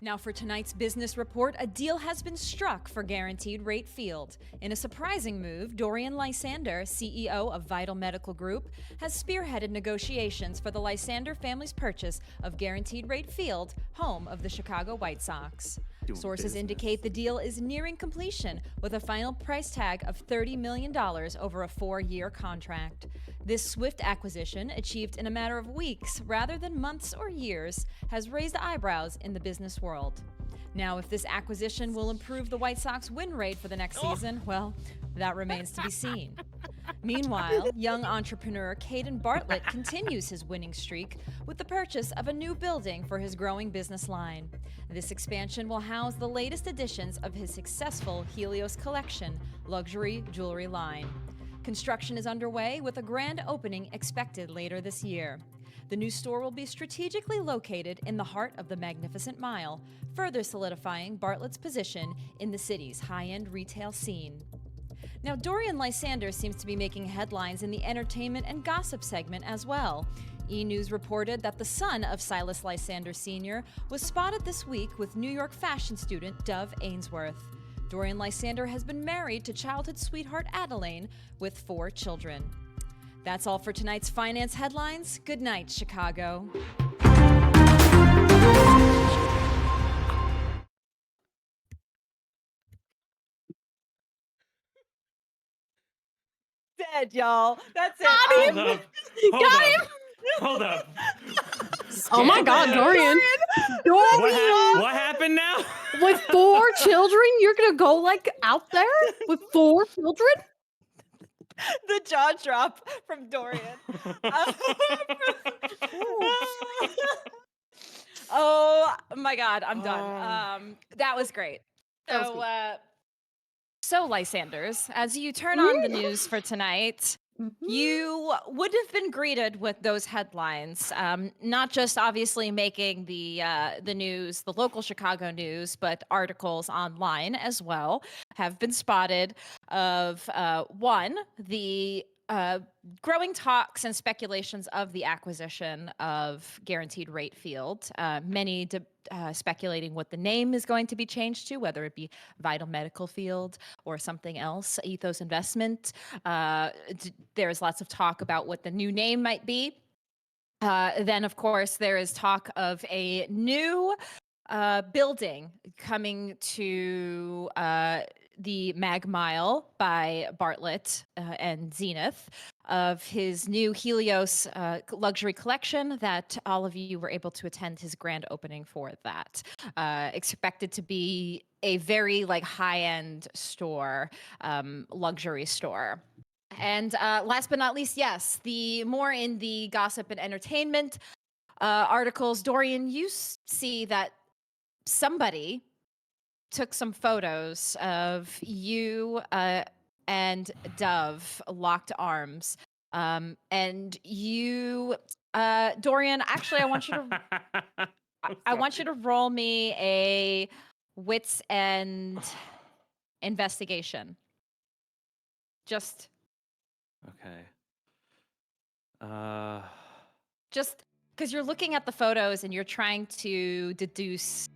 Now for tonight's business report, a deal has been struck for Guaranteed Rate Field. In a surprising move, Dorian Lysander, CEO of Vital Medical Group, has spearheaded negotiations for the Lysander family's purchase of Guaranteed Rate Field, home of the Chicago White Sox. Sources indicate the deal is nearing completion, with a final price tag of $30 million over a 4-year contract. This swift acquisition, achieved in a matter of weeks rather than months or years, has raised eyebrows in the business world. Now, if this acquisition will improve the White Sox win rate for the next season, well, that remains to be seen. Meanwhile, young entrepreneur Caden Bartlett continues his winning streak with the purchase of a new building for his growing business line. This expansion will house the latest editions of his successful Helios Collection luxury jewelry line. Construction is underway with a grand opening expected later this year. The new store will be strategically located in the heart of the Magnificent Mile, further solidifying Bartlett's position in the city's high-end retail scene. Now, Dorian Lysander seems to be making headlines in the entertainment and gossip segment as well. E! News reported that the son of Silas Lysander Sr. was spotted this week with New York fashion student Dove Ainsworth. Dorian Lysander has been married to childhood sweetheart Adeline with 4 children. That's all for tonight's finance headlines. Good night, Chicago. Dead, y'all. That's it. Got him! Hold up. Oh my God, Dorian! What happened now? With 4 children, you're gonna go like out there with 4 children? The jaw drop from Dorian. Oh my God, I'm done. That was great. So Lysanders, as you turn on the news for tonight, you would have been greeted with those headlines, not just obviously making the news, the local Chicago news, but articles online as well have been spotted of one, the growing talks and speculations of the acquisition of Guaranteed Rate Field. Many speculating what the name is going to be changed to, whether it be Vital Medical Field or something else, Ethos Investment. There's lots of talk about what the new name might be. Then, of course, there is talk of a new building coming to the Mag Mile by Bartlett and Zenith of his new Helios luxury collection that all of you were able to attend his grand opening for that. Expected to be a very high-end store, luxury store. And last but not least, yes, the more in the gossip and entertainment articles, Dorian, you see that somebody took some photos of you and Dove locked arms. And you, Dorian, actually, I want you to, I want you to roll me a wits and investigation. Just. Okay. Just because you're looking at the photos and you're trying to deduce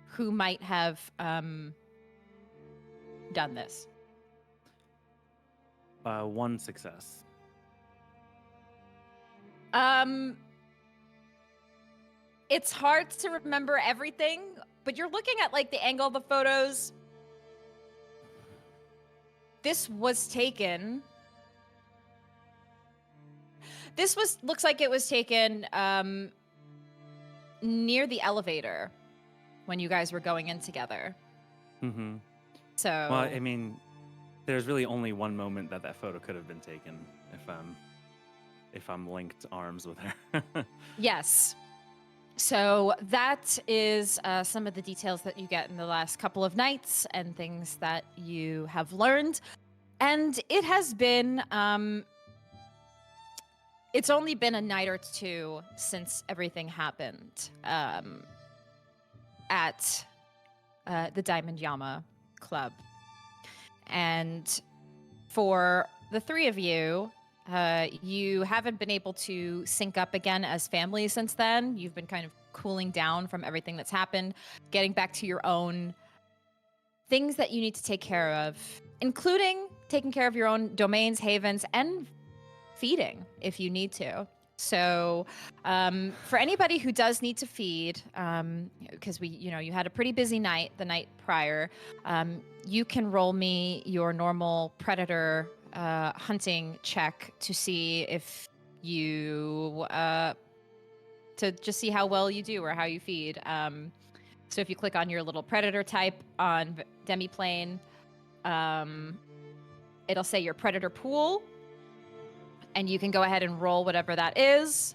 who might have done this. 1 success. It's hard to remember everything, but you're looking at the angle of the photos. This was taken. Looks like it was taken near the elevator when you guys were going in together. Mm-hmm. So. Well, I mean, there's really only one moment that photo could have been taken if I'm linked arms with her. Yes. So that is some of the details that you get in the last couple of nights and things that you have learned. And it has been, it's only been a night or two since everything happened at the Diamond Yama Club. And for the 3 of you, you haven't been able to sync up again as family since then. You've been kind of cooling down from everything that's happened, getting back to your own things that you need to take care of, including taking care of your own domains, havens, and feeding if you need to. So, for anybody who does need to feed, because you had a pretty busy night the night prior, you can roll me your normal predator hunting check to see if you to just see how well you do or how you feed. So if you click on your little predator type on Demiplane, it'll say your predator pool, and you can go ahead and roll whatever that is,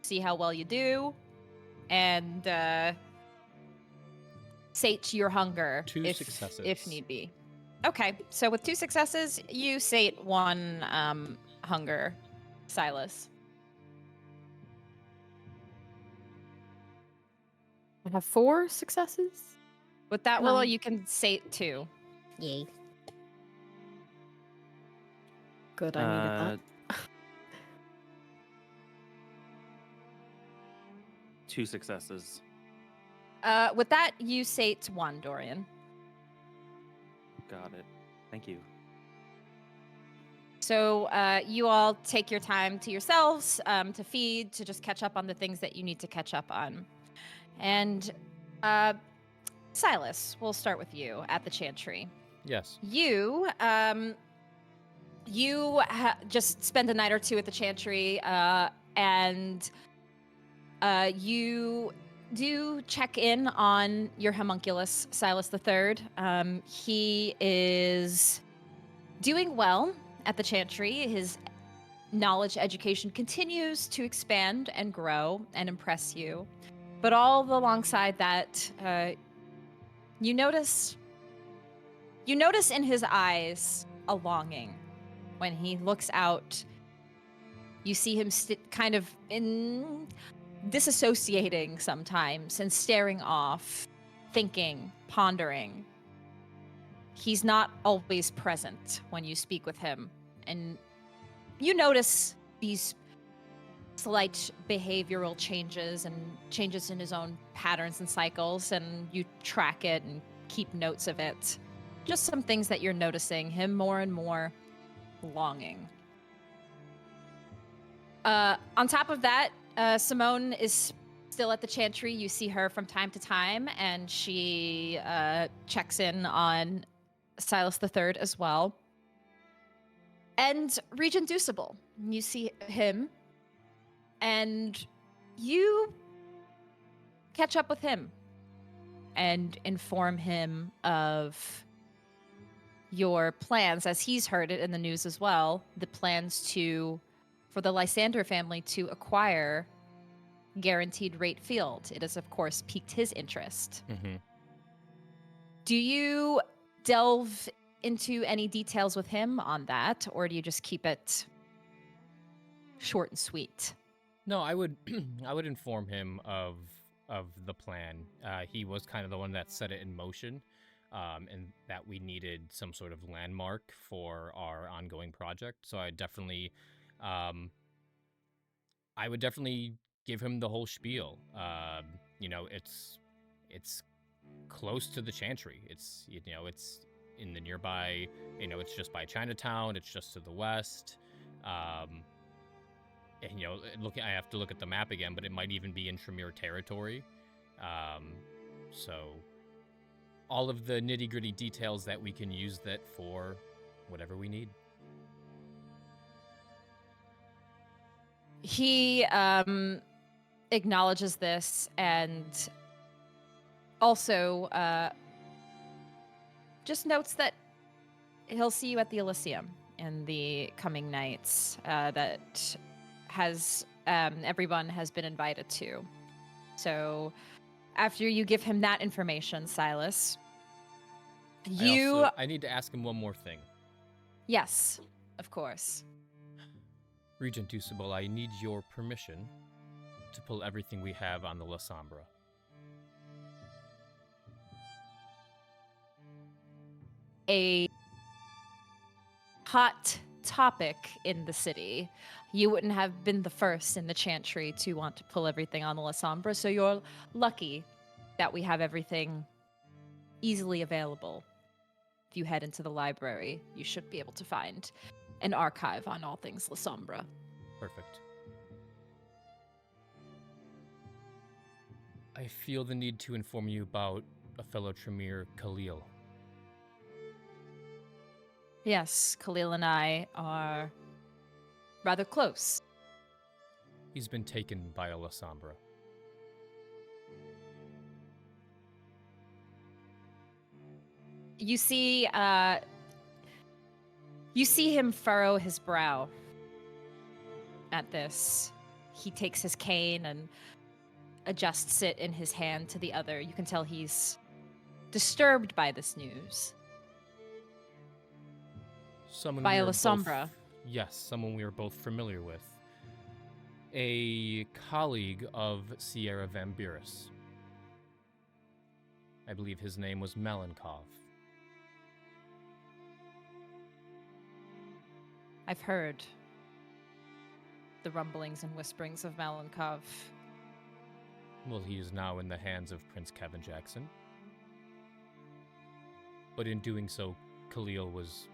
see how well you do, and sate your hunger Two if successes. need be. Okay, so with 2 successes, you sate 1 hunger, Silas. I have 4 successes. With that Come roll, on. you can sate 2. Yay. Good, I needed that. 2 successes. With that, you sate 1, Dorian. Got it. Thank you. So you all take your time to yourselves to feed, to just catch up on the things that you need to catch up on. And Silas, we'll start with you at the Chantry. Yes. You just spend a night or 2 at the Chantry, and you do check in on your homunculus, Silas III. He is doing well at the Chantry. His knowledge education continues to expand and grow and impress you. But all alongside that, you notice in his eyes a longing. When he looks out, you see him kind of disassociating sometimes and staring off, thinking, pondering. He's not always present when you speak with him. And you notice these slight behavioral changes and changes in his own patterns and cycles, and you track it and keep notes of it. Just some things that you're noticing him more and more longing. On top of that, Simone is still at the Chantry. You see her from time to time, and she checks in on Silas III as well. And Regent Deuceable, you see him, and you catch up with him and inform him of your plans, as he's heard it in the news as well, the plans for the Lysander family to acquire Guaranteed Rate Field. It has, of course, piqued his interest. Mm-hmm. Do you delve into any details with him on that, or do you just keep it short and sweet? No, I would I would inform him of the plan. He was kind of the one that set it in motion, and that we needed some sort of landmark for our ongoing project. So I would definitely give him the whole spiel. It's close to the Chantry. It's in the nearby. It's just by Chinatown. It's just to the west. And, I have to look at the map again, but it might even be in Tremere territory. So all of the nitty-gritty details that we can use that for whatever we need. He acknowledges this and also just notes that he'll see you at the Elysium in the coming nights that everyone has been invited to. So after you give him that information, Silas, I need to ask him one more thing. Yes, of course. Regent Deuceable, I need your permission to pull everything we have on the Lysander. A hot topic in the city. You wouldn't have been the first in the Chantry to want to pull everything on the Lysander, so you're lucky that we have everything easily available. If you head into the library, you should be able to find an archive on all things Lysander. Perfect. I feel the need to inform you about a fellow Tremere, Khalil. Yes, Khalil and I are rather close. He's been taken by a Lysander. You see him furrow his brow at this. He takes his cane and adjusts it in his hand to the other. You can tell he's disturbed by this news. Someone By we a are Lysander. Yes, someone we are both familiar with. A colleague of Sierra Vambiris. I believe his name was Melankov. I've heard the rumblings and whisperings of Melankov. Well, he is now in the hands of Prince Kevin Jackson. But in doing so, Khalil was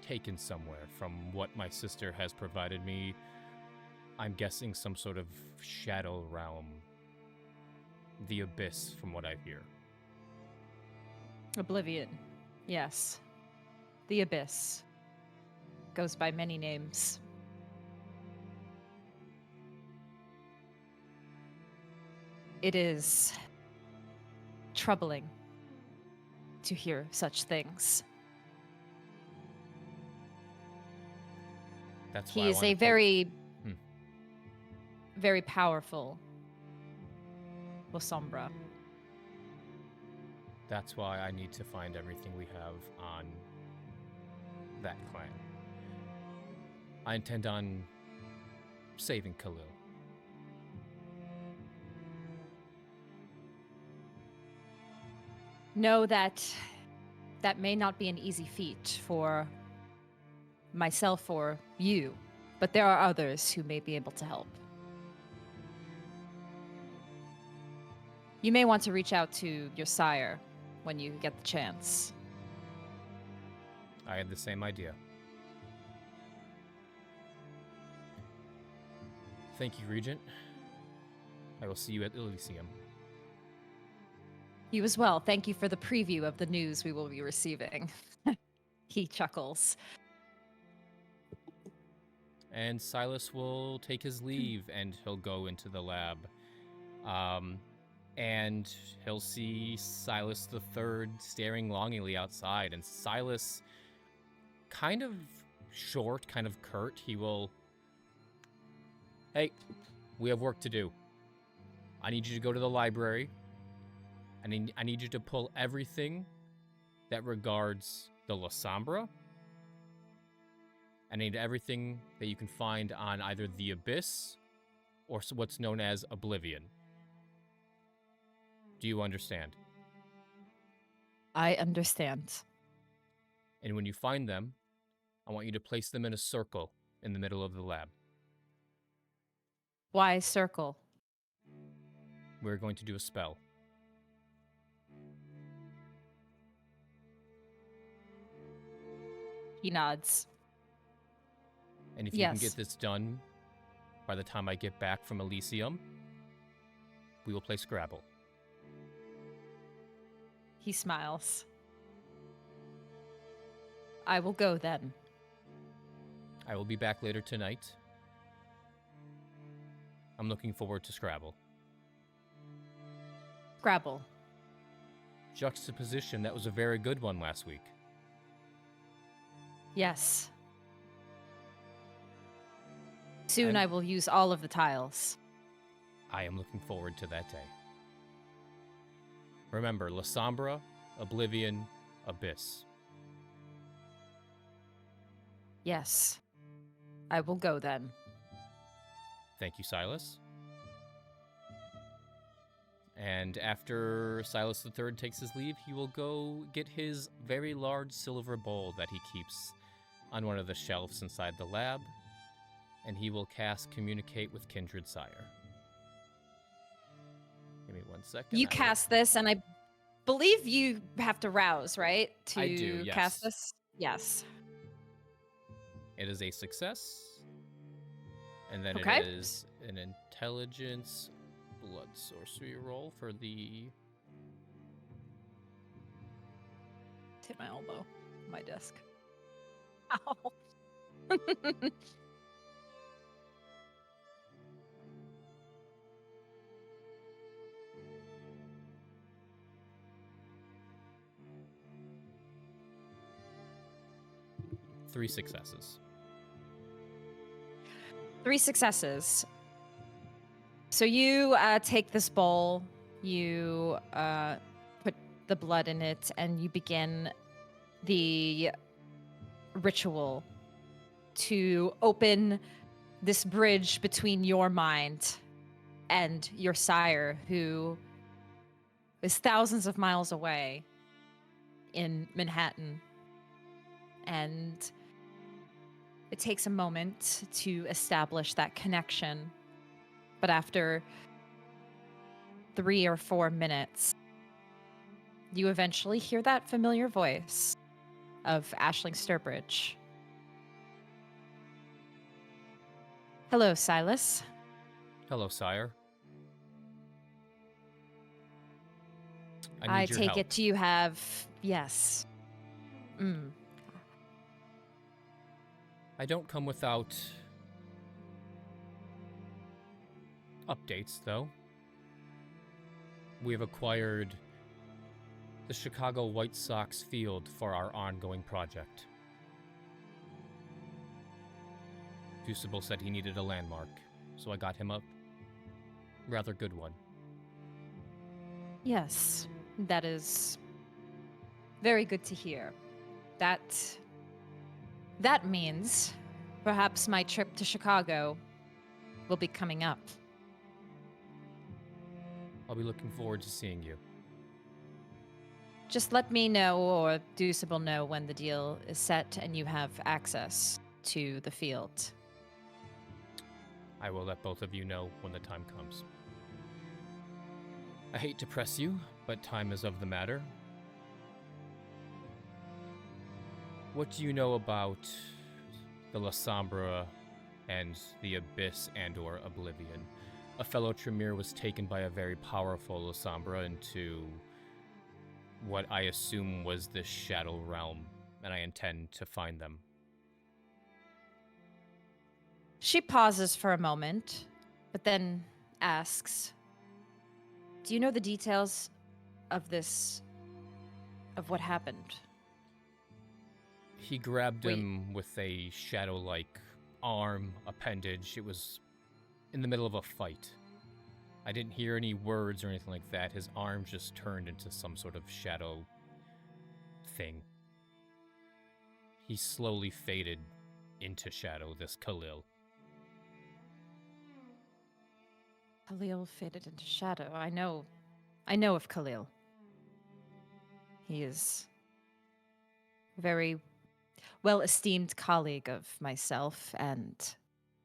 taken somewhere. From what my sister has provided me, I'm guessing some sort of shadow realm. The Abyss, from what I hear. Oblivion. Yes. The Abyss. Goes by many names. It is troubling to hear such things. That's why He I is wanna a take- very, very powerful Lysander. That's why I need to find everything we have on that clan. I intend on saving Khalil. Know that that may not be an easy feat for myself or you, but there are others who may be able to help. You may want to reach out to your sire when you get the chance. I had the same idea. Thank you, Regent. I will see you at Elysium. You as well. Thank you for the preview of the news we will be receiving. He chuckles. And Silas will take his leave and he'll go into the lab. And he'll see Silas the Third staring longingly outside. And Silas, kind of short, kind of curt, he will... Hey, we have work to do. I need you to go to the library. I need you to pull everything that regards the Lysander. I need everything that you can find on either the Abyss or what's known as Oblivion. Do you understand? I understand. And when you find them, I want you to place them in a circle in the middle of the lab. Why circle? We're going to do a spell. He nods. And if you can Yes. get this done by the time I get back from Elysium, we will play Scrabble. He smiles. I will go then. I will be back later tonight. I'm looking forward to Scrabble. Scrabble. Juxtaposition, that was a very good one last week. Yes. Soon And- I will use all of the tiles. I am looking forward to that day. Remember, Lysander, Oblivion, Abyss. Yes. I will go then. Thank you, Silas. And after Silas III takes his leave, he will go get his very large silver bowl that he keeps on one of the shelves inside the lab, and he will cast Communicate with Kindred Sire. Give me 1 second. You cast this, and I believe you have to rouse, right? To I do, yes. cast this? Yes. It is a success, and then Okay. it is an Intelligence Blood Sorcery roll for the... Hit my elbow on my desk. Ow. 3 successes. 3 successes. So you take this bowl, you put the blood in it, and you begin the ritual to open this bridge between your mind and your sire, who is thousands of miles away in Manhattan. And it takes a moment to establish that connection. But after 3 or 4 minutes, you eventually hear that familiar voice of Aisling Sturbridge. Hello, Silas. Hello, sire. I need your take help. it you have... Yes. I don't come without updates, though. We have acquired the Chicago White Sox field for our ongoing project. Fusible said he needed a landmark, so I got him a rather good one. Yes, that is very good to hear. That means perhaps my trip to Chicago will be coming up. I'll be looking forward to seeing you. Just let me know, or Fusible know, when the deal is set and you have access to the field. I will let both of you know when the time comes. I hate to press you, but time is of the matter. What do you know about the Lysander and the Abyss and/or Oblivion? A fellow Tremere was taken by a very powerful Lysander into what I assume was the Shadow Realm, and I intend to find them. She pauses for a moment, but then asks, "Do you know the details of what happened?" He grabbed Wait. him with a shadow-like arm appendage. It was in the middle of a fight. I didn't hear any words or anything like that. His arm just turned into some sort of shadow thing. He slowly faded into shadow, this Khalil. Khalil faded into shadow. I know of Khalil. He is a very well-esteemed colleague of myself and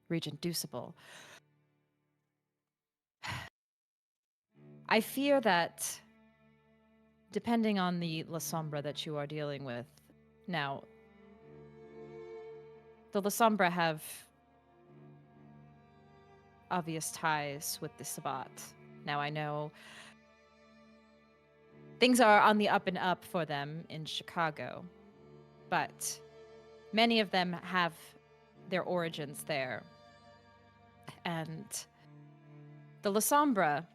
Regent Fusible. I fear that, depending on the Lysander that you are dealing with, now, the Lysander have obvious ties with the Sabbat. Now, I know things are on the up and up for them in Chicago, but many of them have their origins there. And the Lysander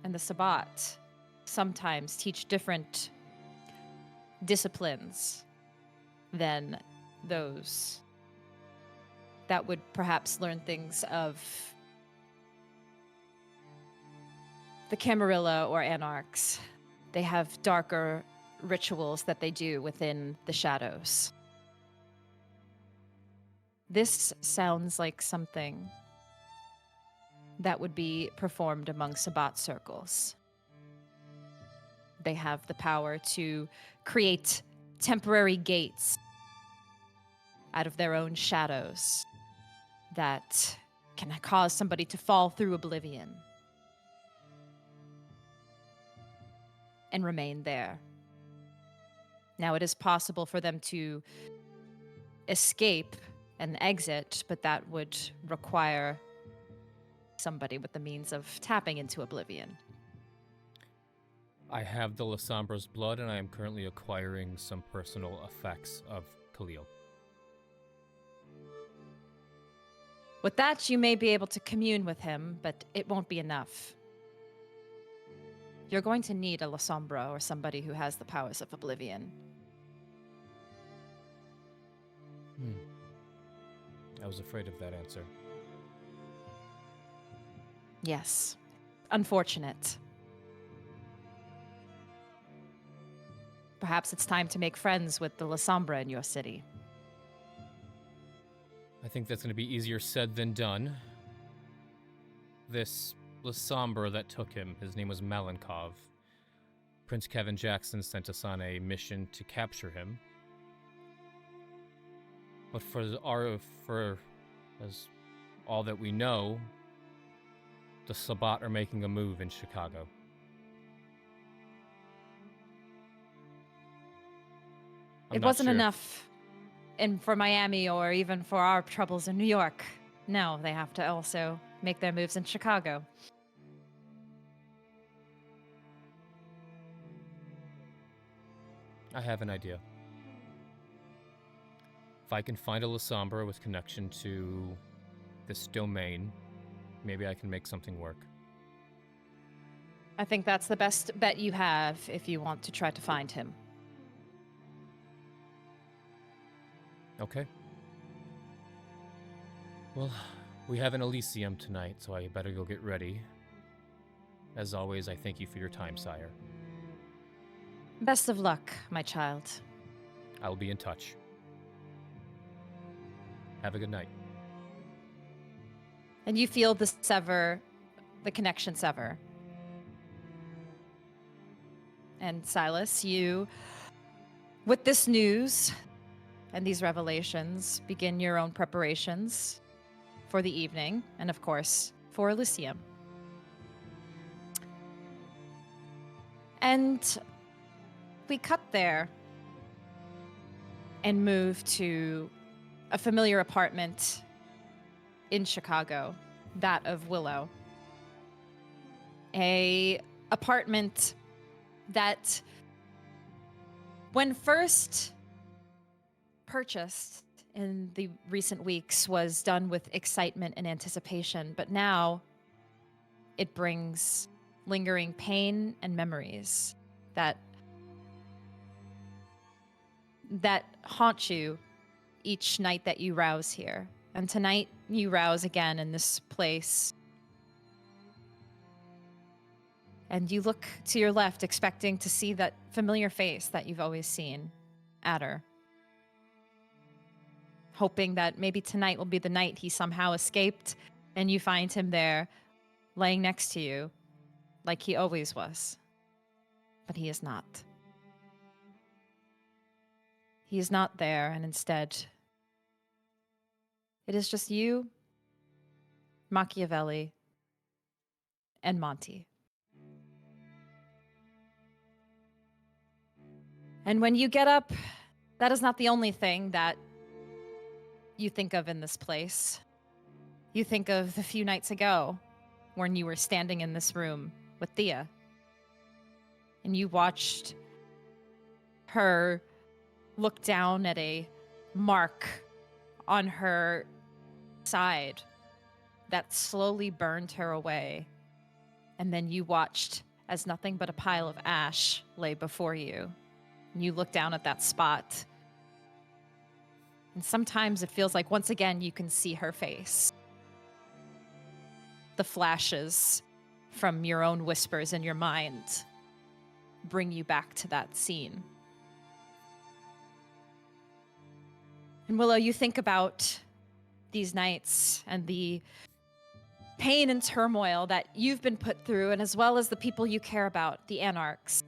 and the Sabbat sometimes teach different disciplines than those that would perhaps learn things of the Camarilla or Anarchs. They have darker rituals that they do within the shadows. This sounds like something that would be performed among Sabbat circles. They have the power to create temporary gates out of their own shadows that can cause somebody to fall through oblivion and remain there. Now, it is possible for them to escape and exit, but that would require somebody with the means of tapping into oblivion. I have the Lysandre's blood, and I am currently acquiring some personal effects of Khalil. With that, you may be able to commune with him, but it won't be enough. You're going to need a Lysandre or somebody who has the powers of oblivion. I was afraid of that answer. Yes. Unfortunate. Perhaps it's time to make friends with the Lysandre in your city. I think that's going to be easier said than done. This Lysandre that took him, his name was Malankov. Prince Kevin Jackson sent us on a mission to capture him. But for as all that we know, the Sabbat are making a move in Chicago. It wasn't enough for Miami or even for our troubles in New York. No, they have to also make their moves in Chicago. I have an idea. If I can find a Lysandre with connection to this domain, maybe I can make something work. I think that's the best bet you have if you want to try to find him. Okay. Well, we have an Elysium tonight, so I better go get ready. As always, I thank you for your time, sire. Best of luck, my child. I'll be in touch. Have a good night. And you feel the connection sever. And Silas, you, with this news and these revelations, begin your own preparations for the evening, and of course, for Elysium. And we cut there and move to a familiar apartment in Chicago, that of Willow. A apartment that, when first purchased in the recent weeks, was done with excitement and anticipation, but now it brings lingering pain and memories that haunt you each night that you rouse here. And tonight you rouse again in this place. And you look to your left, expecting to see that familiar face that you've always seen, Adder. Hoping that maybe tonight will be the night he somehow escaped and you find him there, laying next to you, like he always was. But he is not. He is not there, and instead, it is just you, Machiavelli, and Monty. And when you get up, that is not the only thing that you think of in this place. You think of the few nights ago when you were standing in this room with Thea. And you watched her look down at a mark on her side that slowly burned her away. And then you watched as nothing but a pile of ash lay before you. And you look down at that spot. And sometimes it feels like once again you can see her face. The flashes from your own whispers in your mind bring you back to that scene. And Willow, you think about these nights and the pain and turmoil that you've been put through, and as well as the people you care about, the Anarchs.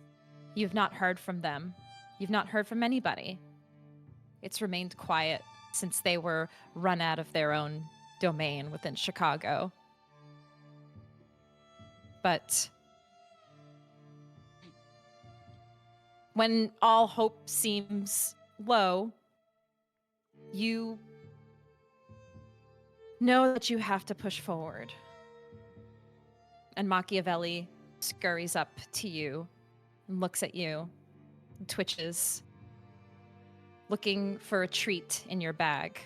You've not heard from them. You've not heard from anybody. It's remained quiet since they were run out of their own domain within Chicago. But when all hope seems low, you know that you have to push forward. And Machiavelli scurries up to you and looks at you and twitches, looking for a treat in your bag.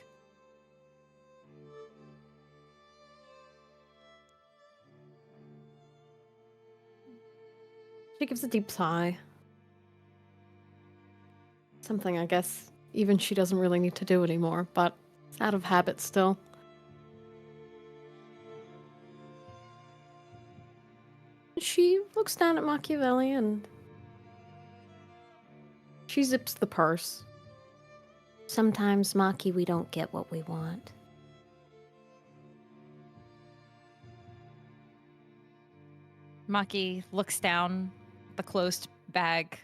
She gives a deep sigh. Something I guess even she doesn't really need to do anymore, but it's out of habit still. She looks down at Machiavelli and she zips the purse. Sometimes, Maki, we don't get what we want. Maki looks down the closed bag,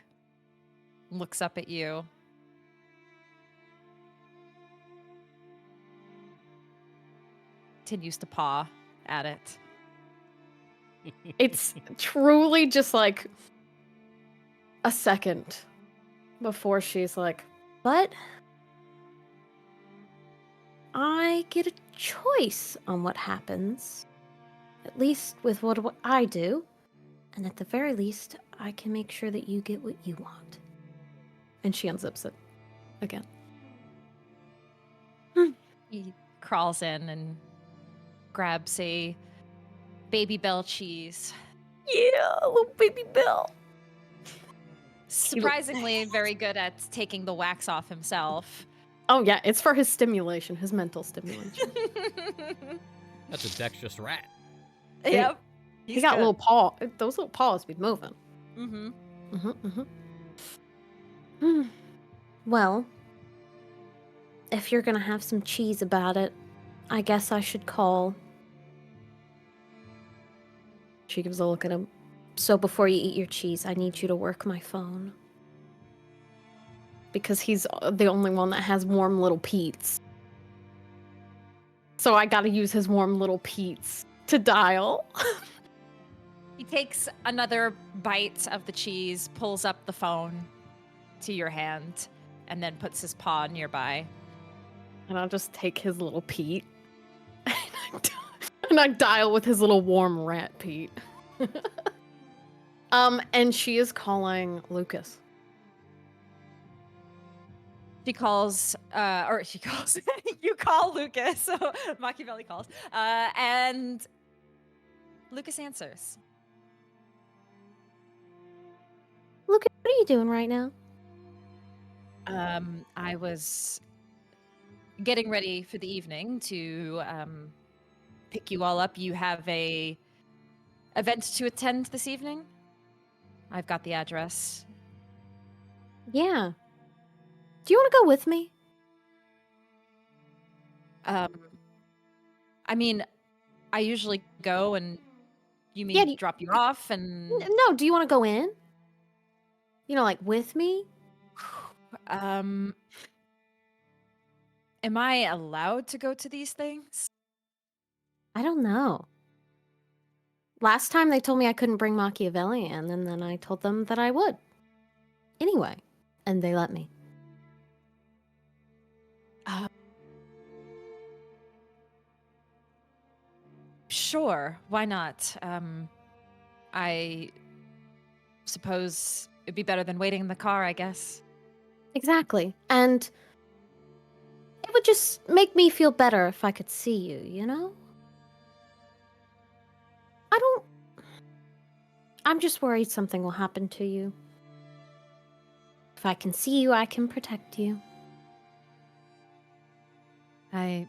looks up at you. Continues to paw at it. It's truly just like a second before she's like, But I get a choice on what happens. At least with what I do. And at the very least, I can make sure that you get what you want. and she unzips it again. He crawls in and grabs a baby bell cheese. Yeah, little baby Bill. Surprisingly, very good at taking the wax off himself. Oh yeah, it's for his stimulation, his mental stimulation. That's a dexterous rat. Yep. He got little paw. Those little paws be moving. Mm-hmm. Well, if you're gonna have some cheese about it, I guess I should call. She gives a look at him. So before you eat your cheese, I need you to work my phone. Because he's the only one that has warm little Pete's. So I gotta use his warm little Pete's to dial. He takes another bite of the cheese, pulls up the phone to your hand, and then puts his paw nearby. And I'll just take his little Pete. And I dial with his little warm rat Pete. And she is calling Lucas. She calls, you call Lucas, so Machiavelli calls, and Lucas answers. Look, what are you doing right now? I was getting ready for the evening to pick you all up. You have a event to attend this evening? I've got the address. Yeah. Do you want to go with me? I mean, I usually go and you mean Yeah, drop you off and No, do you want to go in? You know, like with me? am I allowed to go to these things? I don't know. Last time they told me I couldn't bring Machiavelli in, and then I told them that I would. Anyway, and they let me. Sure, why not? I suppose it'd be better than waiting in the car, I guess. Exactly. And it would just make me feel better if I could see you, you know? I'm just worried something will happen to you. If I can see you, I can protect you. I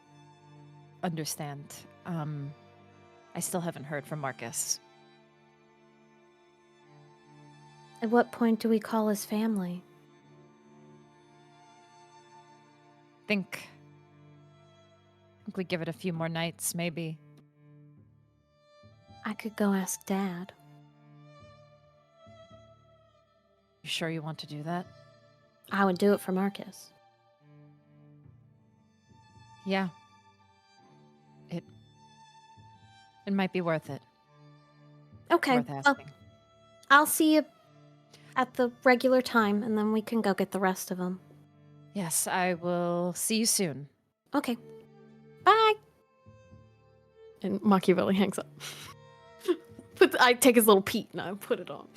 understand. I still haven't heard from Marcus. At what point do we call his family? Think we give it a few more nights, maybe. I could go ask Dad. You sure you want to do that? I would do it for Marcus. Yeah. It might be worth it. Okay, Worth well, asking. I'll see you at the regular time, and then we can go get the rest of them. Yes, I will see you soon. Okay. Bye. And Machiavelli hangs up. I take his little peat and I put it on.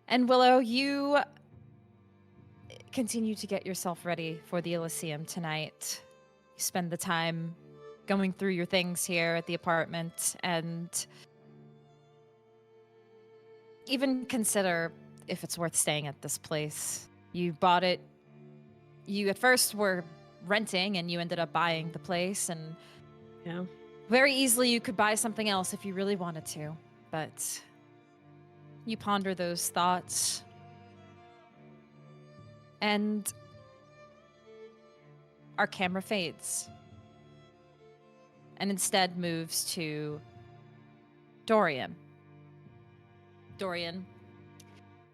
And Willow, you continue to get yourself ready for the Elysium tonight. You spend the time going through your things here at the apartment and even consider if it's worth staying at this place. You bought it. You at first were renting and you ended up buying the place, and Yeah. very easily you could buy something else if you really wanted to. But you ponder those thoughts and our camera fades and instead moves to Dorian. Dorian,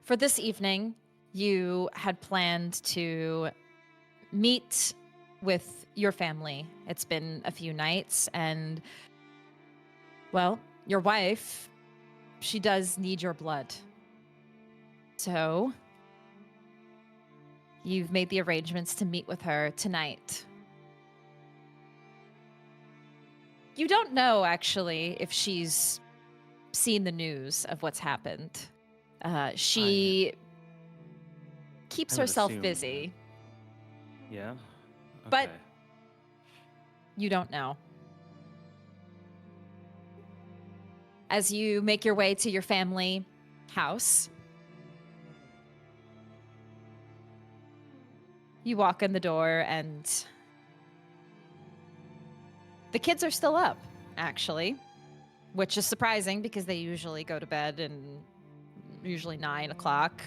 for this evening, you had planned to meet with your family. It's been a few nights, and, well, your wife, she does need your blood. So, you've made the arrangements to meet with her tonight. You don't know, actually, if she's seen the news of what's happened. She keeps I would herself assume busy. Yeah. But- Okay. You don't know. As you make your way to your family house, you walk in the door and the kids are still up, actually, which is surprising because they usually go to bed and usually 9 o'clock.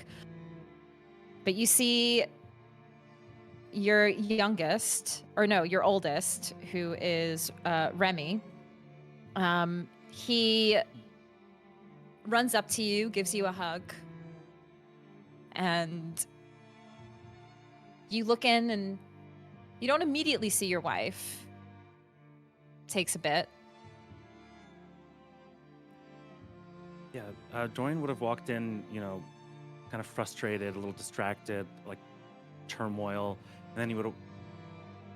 But you see your youngest, or no, your oldest, who is Remy. He runs up to you, gives you a hug, and you look in and you don't immediately see your wife. Takes a bit. Yeah, Dorian would have walked in, kind of frustrated, a little distracted, like turmoil, and then he would have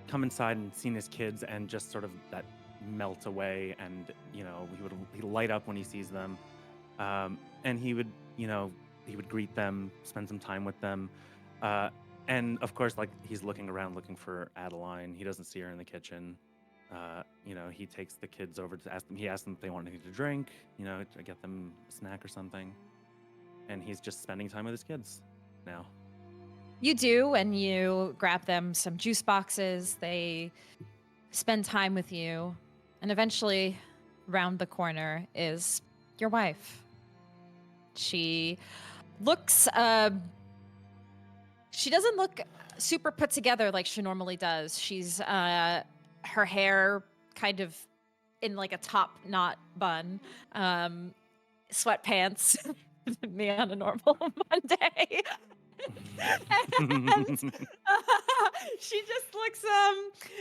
come inside and seen his kids and just sort of that melt away, and he'd light up when he sees them, and he would greet them, spend some time with them, and of course, like, he's looking around looking for Adeline. He doesn't see her in the kitchen. He takes the kids over to ask them. He asks them if they want anything to drink, to get them a snack or something. And he's just spending time with his kids now. You do, and you grab them some juice boxes. They spend time with you, and eventually, round the corner is your wife. She looks, she doesn't look super put together like she normally does. She's, her hair kind of in like a top knot bun, sweatpants, me on a normal Monday. And she just looks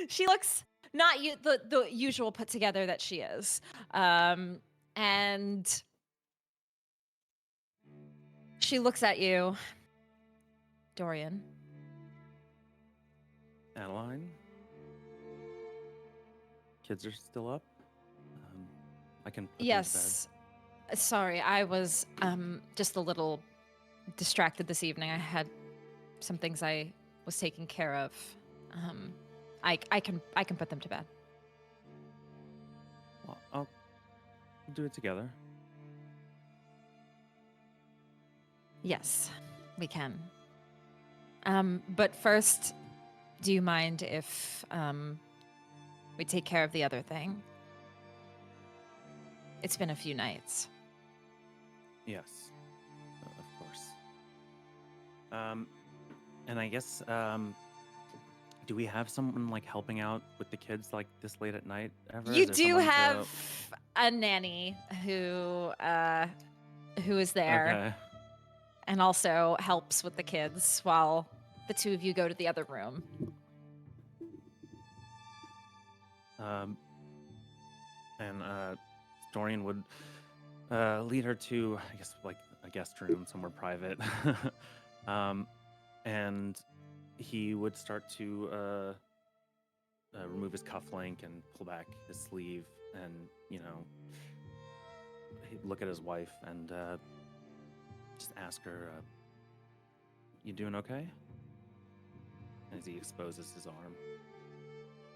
she looks not the usual put together that she is, and she looks at you, Dorian. Adeline? Kids are still up? I can put them to Yes. Sorry, I was just a little distracted this evening. I had some things I was taking care of. I can put them to bed. bed. Well, I'll do it together. Yes, we can. But first, do you mind if we take care of the other thing? It's been a few nights. Yes, of course. And I guess, do we have someone like helping out with the kids like this late at night ever? You Is there do someone to- have a nanny who is there Okay. and also helps with the kids while the two of you go to the other room. Um, and Dorian would lead her to, I guess, like a guest room somewhere private. um, and he would start to remove his cufflink and pull back his sleeve, and he'd look at his wife and just ask her, "You doing okay?" As he exposes his arm.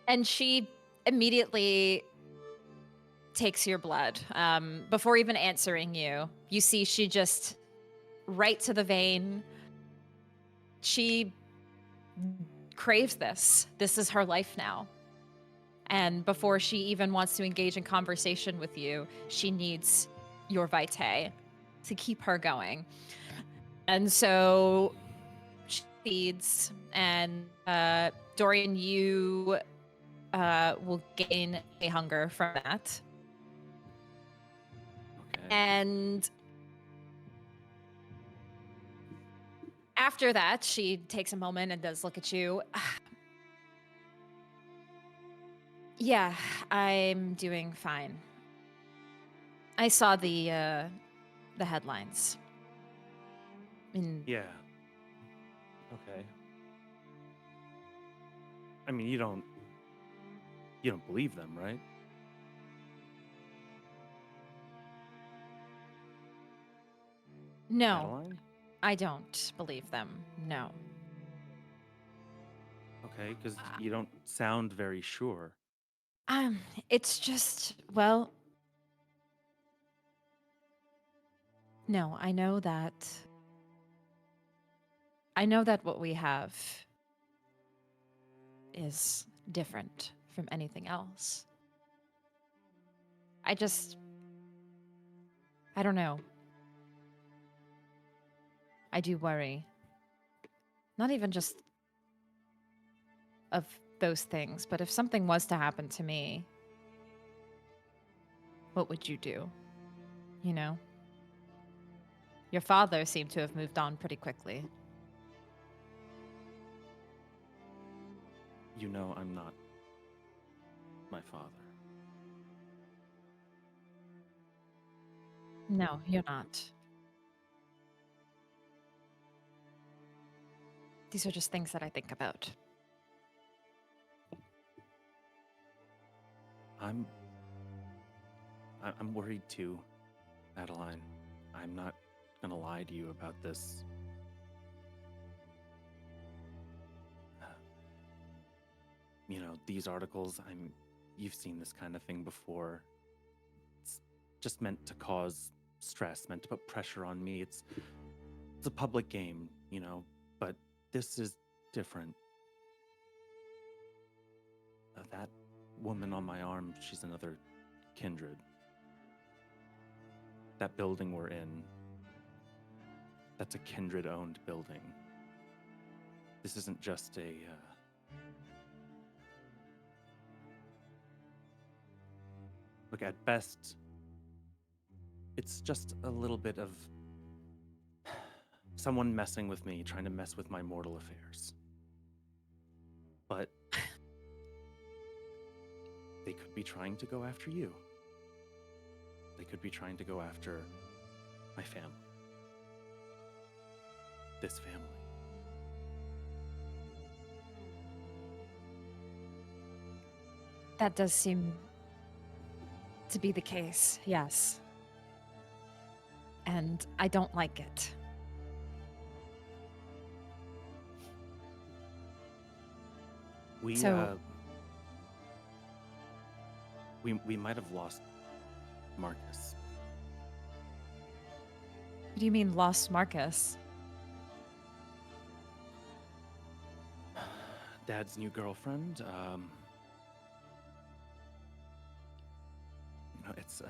And she immediately takes your blood. Before even answering you, you see she just right to the vein. She craves this. This is her life now. And before she even wants to engage in conversation with you, she needs your vitae to keep her going. And so she feeds, and Dorian, you will gain a hunger from that. Okay. And after that, she takes a moment and does look at you. Yeah, I'm doing fine. I saw the headlines. Yeah. Okay. I mean, you don't believe them, right? No, Adeline? I don't believe them. No. Okay, because you don't sound very sure. It's just, well, no, I know that what we have is different from anything else. I don't know. I do worry. Not even just of those things, but if something was to happen to me, what would you do? You know? Your father seemed to have moved on pretty quickly. You know I'm not my father. No, you're not. These are just things that I think about. I'm worried too, Adeline. I'm not gonna lie to you about this. These articles, you've seen this kind of thing before. It's just meant to cause stress, meant to put pressure on me. It's a public game, but this is different. That woman on my arm, she's another kindred. That building we're in, that's a kindred-owned building. This isn't just a... Look, at best, it's just a little bit of someone messing with me, trying to mess with my mortal affairs. But they could be trying to go after you. They could be trying to go after my family. This family. That does seem to be the case, yes. And I don't like it. We might have lost Marcus. What do you mean lost Marcus? Dad's new girlfriend. It's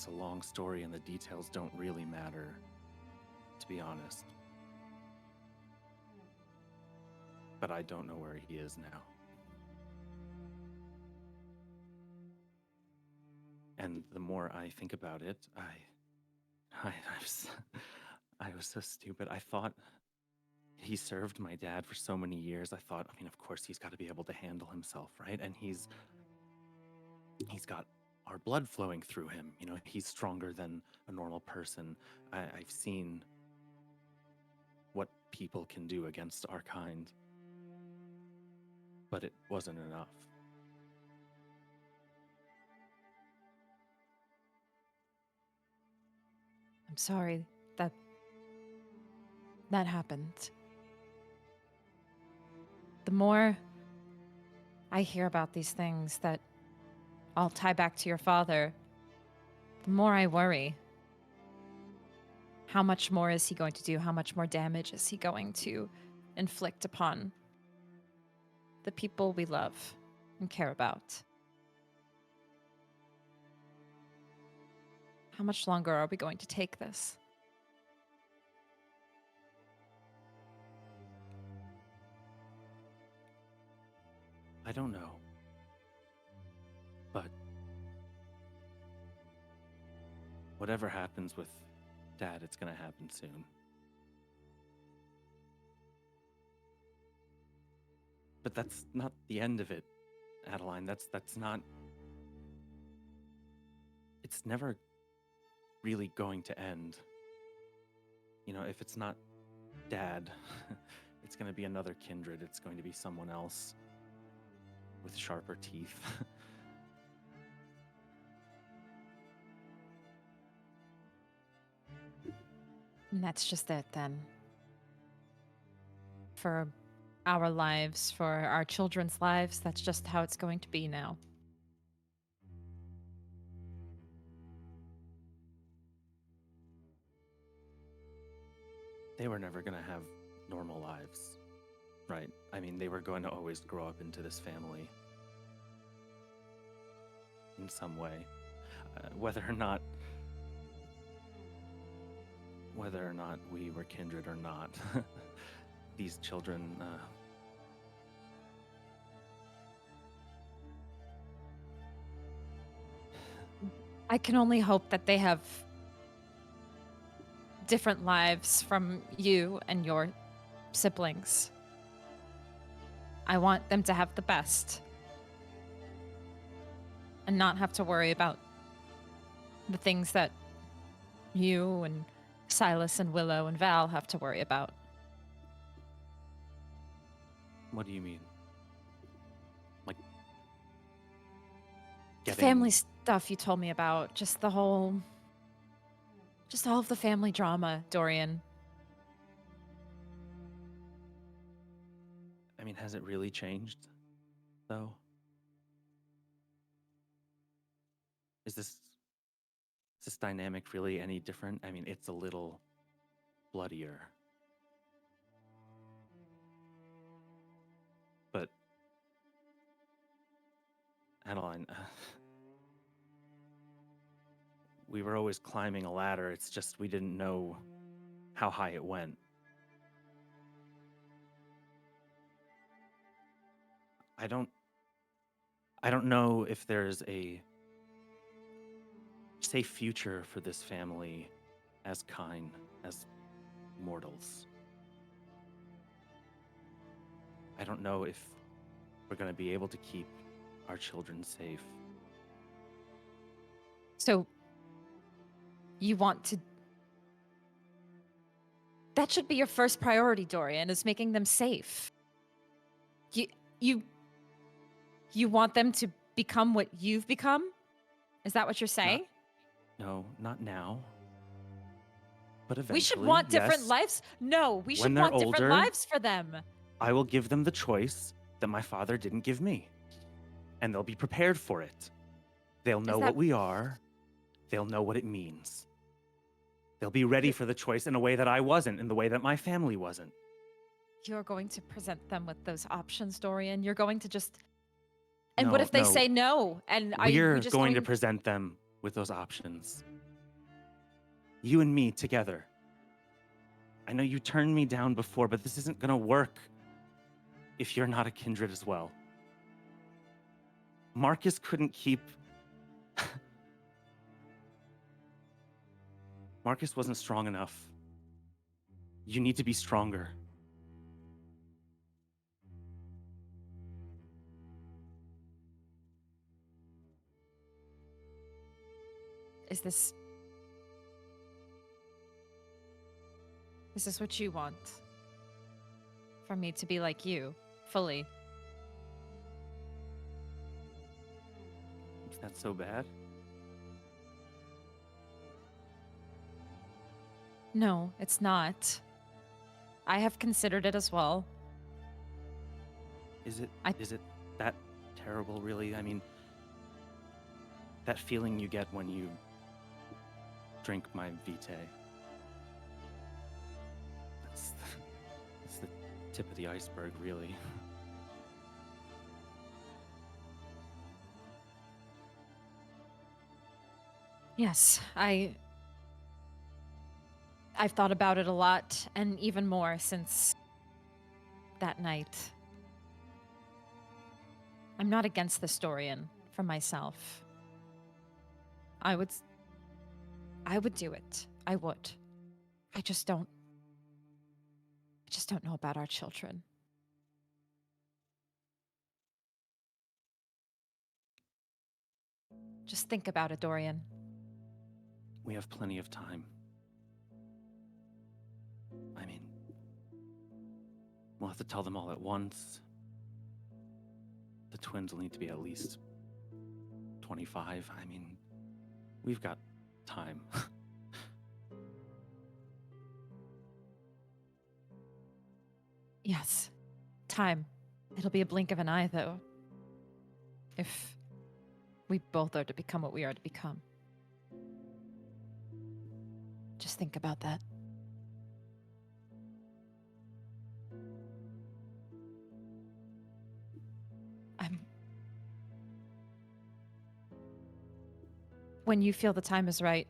a long story, and the details don't really matter, to be honest. But I don't know where he is now. And the more I think about it, I was so stupid. I thought he served my dad for so many years. I thought, I mean, of course he's got to be able to handle himself, right? And he's got our blood flowing through him. You know, he's stronger than a normal person. I've seen what people can do against our kind, but it wasn't enough. I'm sorry that happened. The more I hear about these things that all tie back to your father, the more I worry. How much more is he going to do? How much more damage is he going to inflict upon the people we love and care about? How much longer are we going to take this? I don't know. But whatever happens with Dad, it's gonna happen soon. But that's not the end of it, Adeline. That's not... It's never really going to end. You know, if it's not Dad, it's gonna be another kindred. It's going to be someone else with sharper teeth. And that's just it then. For our lives, for our children's lives, that's just how it's going to be now. They were never going to have normal lives, right? I mean, they were going to always grow up into this family in some way. Whether or not we were kindred or not, these children... I can only hope that they have different lives from you and your siblings. I want them to have the best and not have to worry about the things that you and Silas and Willow and Val have to worry about. What do you mean? Like, The family stuff you told me about, just all of the family drama, Dorian. I mean, has it really changed, though? Is this dynamic really any different? I mean, it's a little bloodier. But, Adeline, we were always climbing a ladder. It's just we didn't know how high it went. I don't know if there's a safe future for this family as kind, as mortals. I don't know if we're going to be able to keep our children safe. So, you want to... That should be your first priority, Dorian, is making them safe. You want them to become what you've become? Is that what you're saying? No, not now. But eventually, We should want different yes. lives? No, we When should they're want different older, lives for them. I will give them the choice that my father didn't give me. And they'll be prepared for it. They'll know what we are. They'll know what it means. They'll be ready for the choice in a way that I wasn't, in the way that my family wasn't. You're going to present them with those options, Dorian. You're going to just... And what if they say no? And we're going to present them with those options. You and me together. I know you turned me down before, but this isn't going to work if you're not a kindred as well. Marcus couldn't keep... Marcus wasn't strong enough. You need to be stronger. Is this what you want? For me to be like you, fully? Is that so bad? No, it's not. I have considered it as well. Is it that terrible, really? I mean, that feeling you get when you drink my vitae. That's the tip of the iceberg, really. Yes, I've thought about it a lot, and even more since that night. I'm not against the Dorian for myself. I would do it. I would. I just don't know about our children. Just think about it, Dorian. We have plenty of time. I mean, we'll have to tell them all at once. The twins will need to be at least 25. I mean, we've got time. Yes, time. It'll be a blink of an eye, though. If we both are to become what we are to become. Just think about that. When you feel the time is right,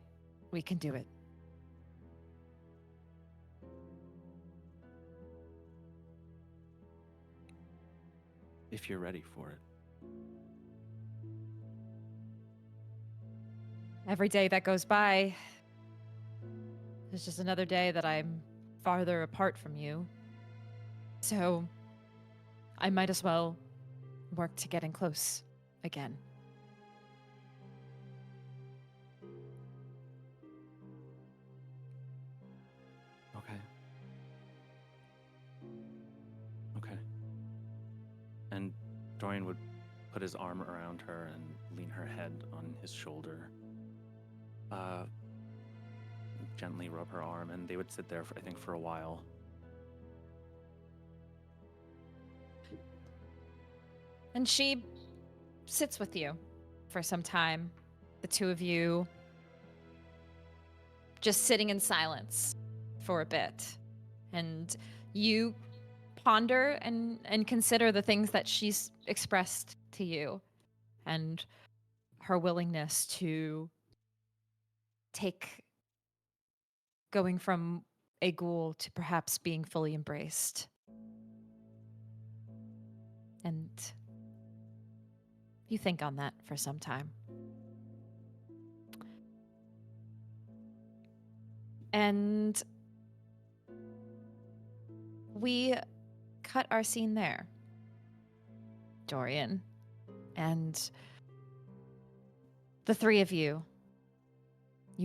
we can do it. If you're ready for it. Every day that goes by is just another day that I'm farther apart from you. So I might as well work to getting close again. Okay. And Dorian would put his arm around her and lean her head on his shoulder. Gently rub her arm, and they would sit there, I think, for a while. And she sits with you for some time. The two of you just sitting in silence for a bit. And you ponder and consider the things that she's expressed to you and her willingness to take going from a ghoul to perhaps being fully embraced. And you think on that for some time. And we cut our scene there, Dorian. And the three of you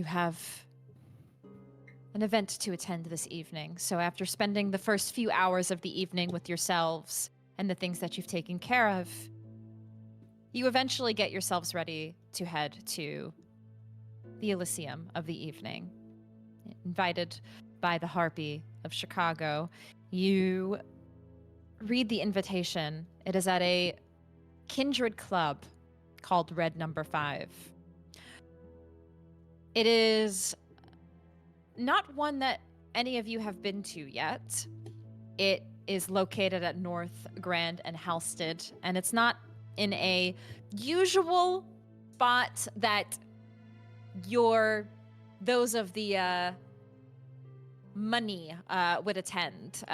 have an event to attend this evening. So after spending the first few hours of the evening with yourselves and the things that you've taken care of, you eventually get yourselves ready to head to the Elysium of the evening. Invited by the Harpy of Chicago, you read the invitation. It is at a kindred club called Red Number 5. It is not one that any of you have been to yet. It is located at North Grand and Halstead, and it's not in a usual spot that those of the money would attend.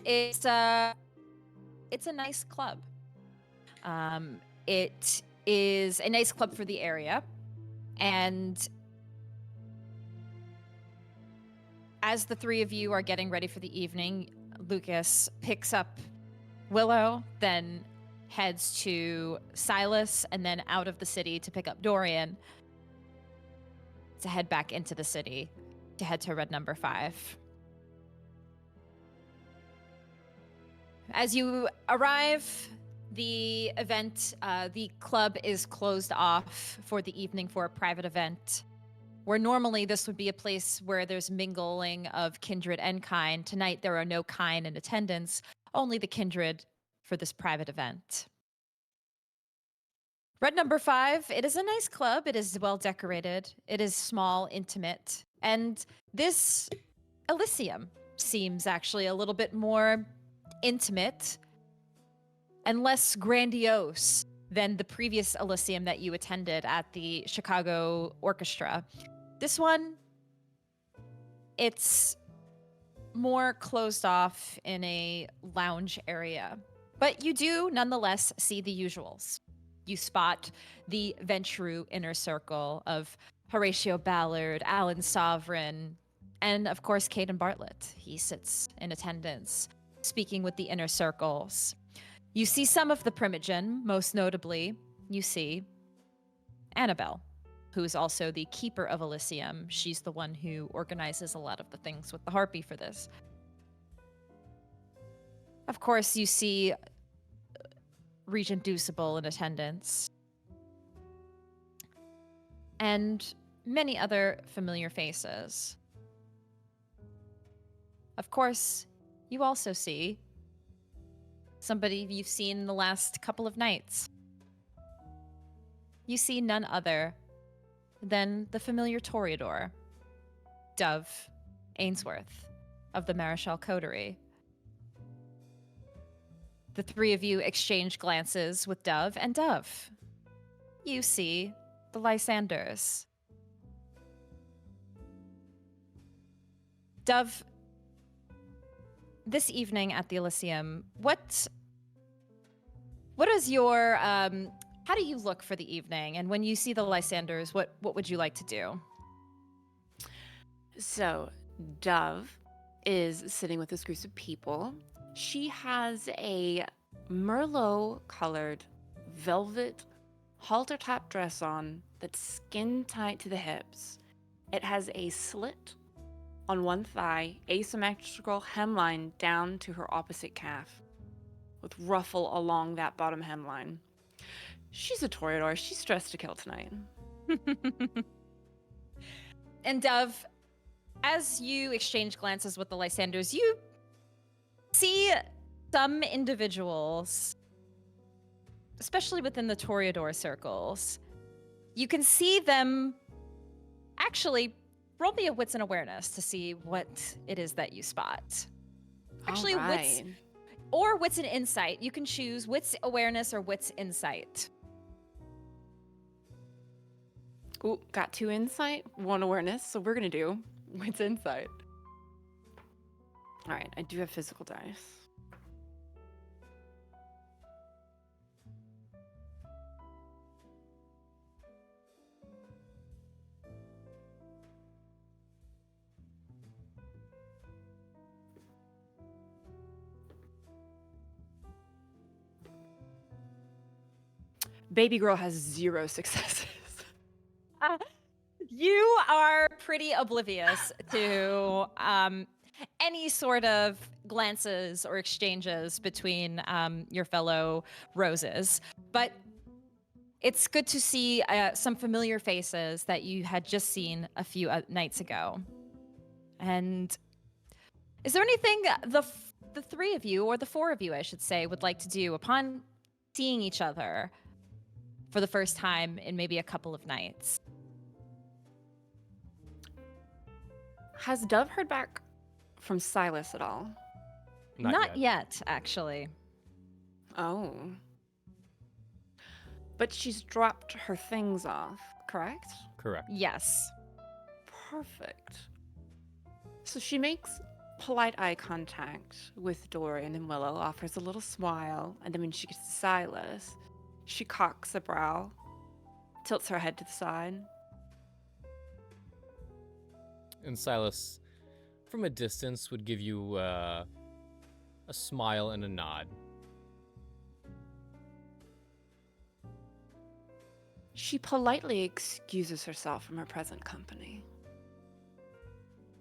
It's a nice club. It is a nice club for the area, and as the three of you are getting ready for the evening, Lucas picks up Willow, then heads to Silas and then out of the city to pick up Dorian to head back into the city to head to red number 5. As you arrive, the event, the club is closed off for the evening for a private event. Where normally this would be a place where there's mingling of kindred and kind, tonight there are no kind in attendance, only the kindred for this private event. Red number 5, it is a nice club. It is well decorated. It is small, intimate. And this Elysium seems actually a little bit more intimate and less grandiose than the previous Elysium that you attended at the Chicago Orchestra. This one, it's more closed off in a lounge area. But you do nonetheless see the usuals. You spot the Ventrue inner circle of Horatio Ballard, Alan Sovereign, and of course Caden Bartlett. He sits in attendance, speaking with the inner circles. You see some of the Primogen, most notably, you see Annabelle, who is also the keeper of Elysium. She's the one who organizes a lot of the things with the Harpy for this. Of course, you see Regent Deucible in attendance. And many other familiar faces. Of course, you also see somebody you've seen in the last couple of nights. You see none other than the familiar Toreador, Dove Ainsworth of the Mareschal Coterie. The three of you exchange glances with Dove, and Dove, you see the Lysanders. Dove, this evening at the Elysium, what is your, how do you look for the evening? And when you see the Lysanders, what would you like to do? So, Dove is sitting with this group of people. She has a Merlot-colored velvet halter-top dress on that's skin tight to the hips. It has a slit on one thigh, asymmetrical hemline down to her opposite calf, with ruffle along that bottom hemline. She's a Toreador. She's dressed to kill tonight. And Dove, as you exchange glances with the Lysanders, you see some individuals, especially within the Toreador circles. You can see them actually roll me a wits and awareness to see what it is that you spot. Actually, wits or wits and insight. You can choose wits awareness or wits insight. Ooh, got 2 insight, 1 awareness, so we're gonna do wits insight. All right, I do have physical dice. Baby girl has 0 successes. You are pretty oblivious to any sort of glances or exchanges between your fellow roses. But it's good to see some familiar faces that you had just seen a few nights ago. And is there anything the 3 of you, or the 4 of you, I should say, would like to do upon seeing each other for the first time in maybe a couple of nights? Has Dove heard back from Silas at all? Not yet, actually. Oh. But she's dropped her things off, correct? Correct. Yes. Perfect. So she makes polite eye contact with Dorian and Willow, offers a little smile, and then when she gets to Silas, she cocks a brow, tilts her head to the side. And Silas, from a distance, would give you a smile and a nod. She politely excuses herself from her present company.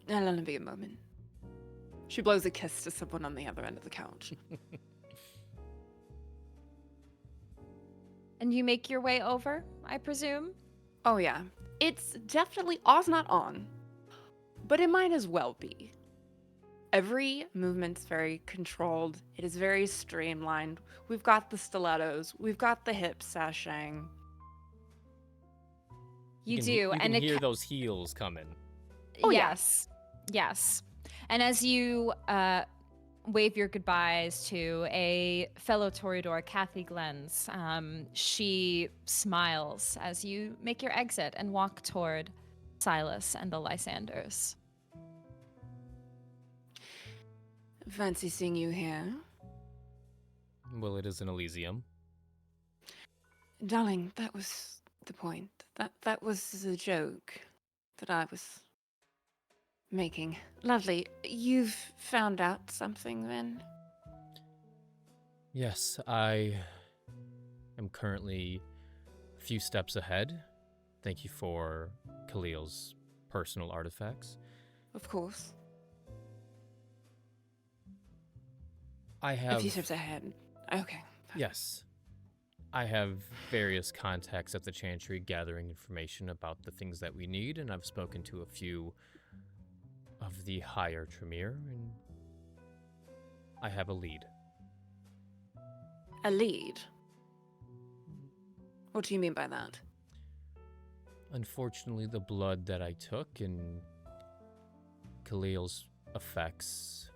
It'll be a moment. She blows a kiss to someone on the other end of the couch. And you make your way over, I presume? Oh yeah. It's definitely Oz not on, but it might as well be. Every movement's very controlled. It is very streamlined. We've got the stilettos. We've got the hip sashing. You can do, You and can it hear those heels coming. Oh, yeah. Yes. And as you wave your goodbyes to a fellow Toreador, Kathy Glens, she smiles as you make your exit and walk toward Silas and the Lysanders. Fancy seeing you here. Well, it is an Elysium. Darling, that was the point. That was the joke that I was making. Lovely. You've found out something then? Yes, I am currently a few steps ahead. Thank you for Khalil's personal artifacts. Of course. I have... A few steps ahead. Okay. Yes. I have various contacts at the Chantry gathering information about the things that we need, and I've spoken to a few of the higher Tremere, and I have a lead. A lead? What do you mean by that? Unfortunately, the blood that I took and Khalil's effects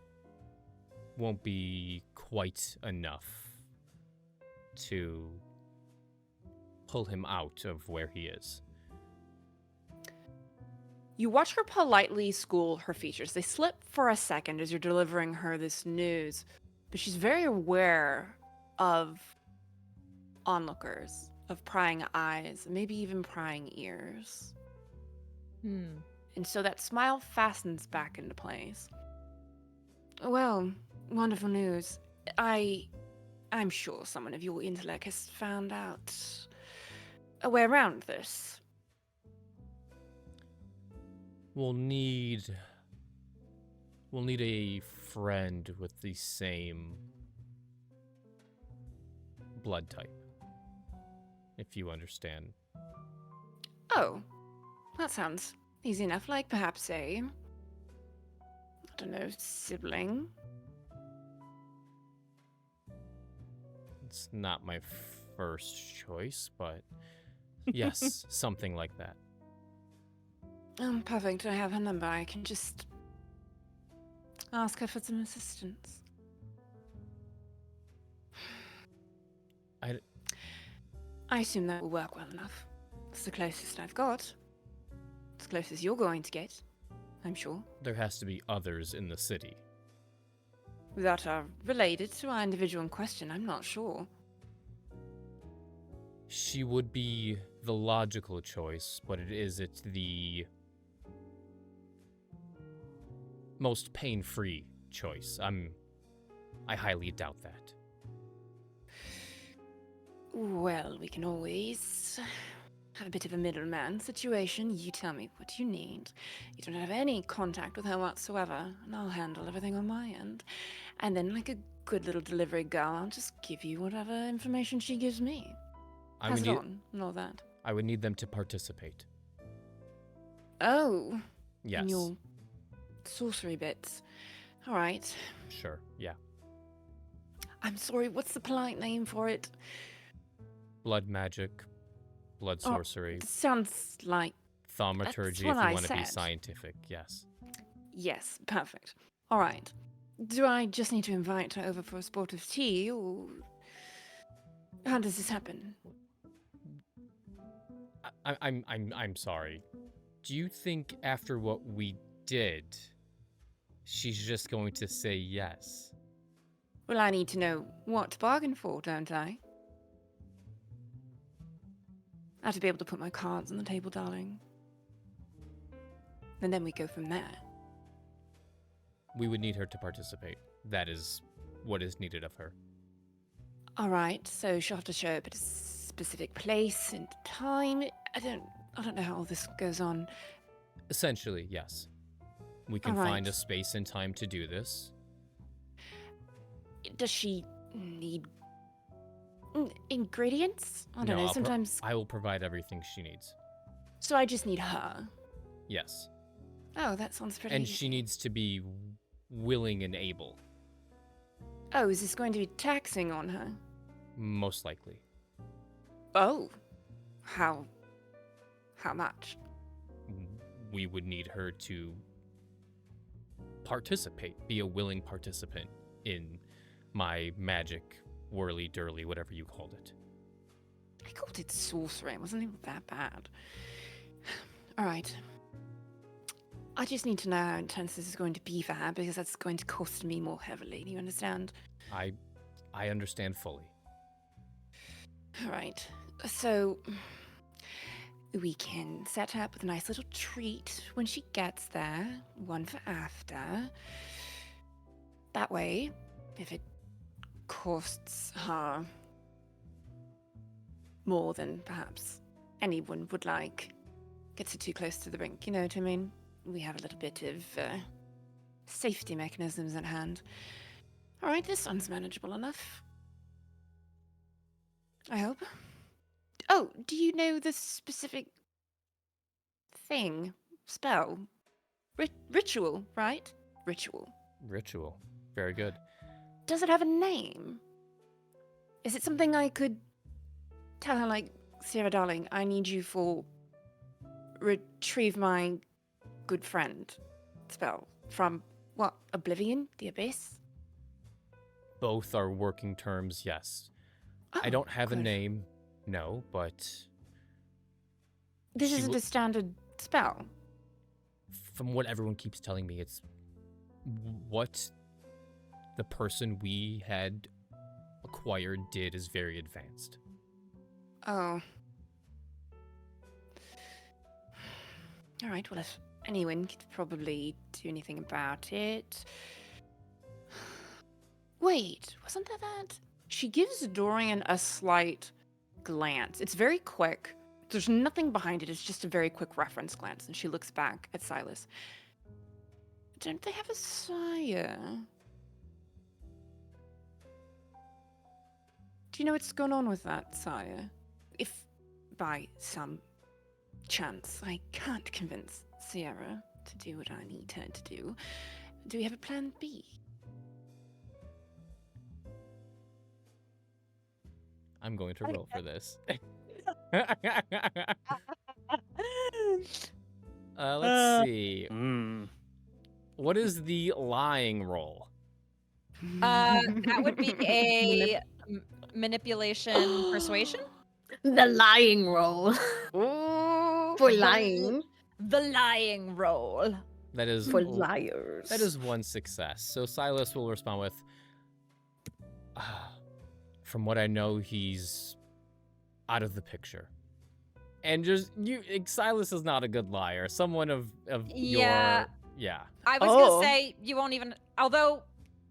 won't be quite enough to pull him out of where he is. You watch her politely school her features. They slip for a second as you're delivering her this news, but she's very aware of onlookers, of prying eyes, maybe even prying ears. And so that smile fastens back into place. Well, wonderful news. I'm sure someone of your intellect has found out a way around this. We'll need a friend with the same blood type, if you understand. Oh, that sounds easy enough. Like perhaps I don't know, sibling. It's not my first choice, but yes, something like that. Perfect. I have her number. I can just ask her for some assistance. I assume that will work well enough. It's the closest I've got. As close as you're going to get, I'm sure. There has to be others in the city. That are related to our individual in question, I'm not sure. She would be the logical choice, but it's the most pain-free choice. I highly doubt that. Well, we can always have a bit of a middleman situation. You tell me what you need. You don't have any contact with her whatsoever, and I'll handle everything on my end. And then, like a good little delivery girl, I'll just give you whatever information she gives me. Pass it on, and all that. I would need them to participate. Oh. Yes. In your sorcery bits. All right. Sure, yeah. I'm sorry, what's the polite name for it? Blood magic, blood sorcery, Sounds like... thaumaturgy, if you what I want to be said. scientific, yes. Yes, perfect. All right. Do I just need to invite her over for a sportive tea, or how does this happen? I'm sorry. Do you think after what we did, she's just going to say yes? Well, I need to know what to bargain for, don't I? I have to be able to put my cards on the table, darling. And then we go from there. We would need her to participate. That is what is needed of her. All right, so she'll have to show a bit of specific place and time? I don't know how all this goes on. Essentially, yes. We can All find a right. space and time to do this. Does she need ingredients? I don't No, know. I'll Sometimes. I will provide everything she needs. So I just need her. Yes. Oh, that sounds pretty. And she easy. needs to be willing and able, Oh, is this going to be taxing on her? most likely. Oh, how much? We would need her to participate, be a willing participant in my magic whirly-durly, whatever you called it. I called it sorcery. It wasn't even that bad. All right. I just need to know how intense this is going to be for her because that's going to cost me more heavily. Do you understand? I understand fully. All right. So we can set her up with a nice little treat when she gets there, one for after. That way, if it costs her more than perhaps anyone would like, gets her too close to the brink, you know what I mean? We have a little bit of safety mechanisms at hand. All right, this one's manageable enough. I hope. Oh, do you know the specific thing? Spell? Ritual, right? Ritual. Ritual. Very good. Does it have a name? Is it something I could tell her, like, Sierra darling, I need you for retrieve my good friend spell from, what, Oblivion? The Abyss? Both are working terms, yes. I Oh, don't have a good. name, no, but This she isn't will- a standard spell. from what everyone keeps telling me, it's what the person we had acquired did is very advanced. Oh. Alright, well, if anyone could probably do anything about it. Wait, wasn't there that? She gives Dorian a slight glance. It's very quick. There's nothing behind it. It's just a very quick reference glance. And she looks back at Silas. Don't they have a sire? Do you know what's going on with that, sire? If by some chance I can't convince Sierra to do what I need her to do we have a plan B? I'm going to roll for this. Let's see. What is the lying roll? That would be a manipulation persuasion. The lying roll. Oh, For lying. The lying roll. That is For liars. that is one success. So Silas will respond with, from what I know, he's out of the picture. And just Silas is not a good liar. Someone of Yeah. yeah. I was Oh. gonna say you won't even. Although,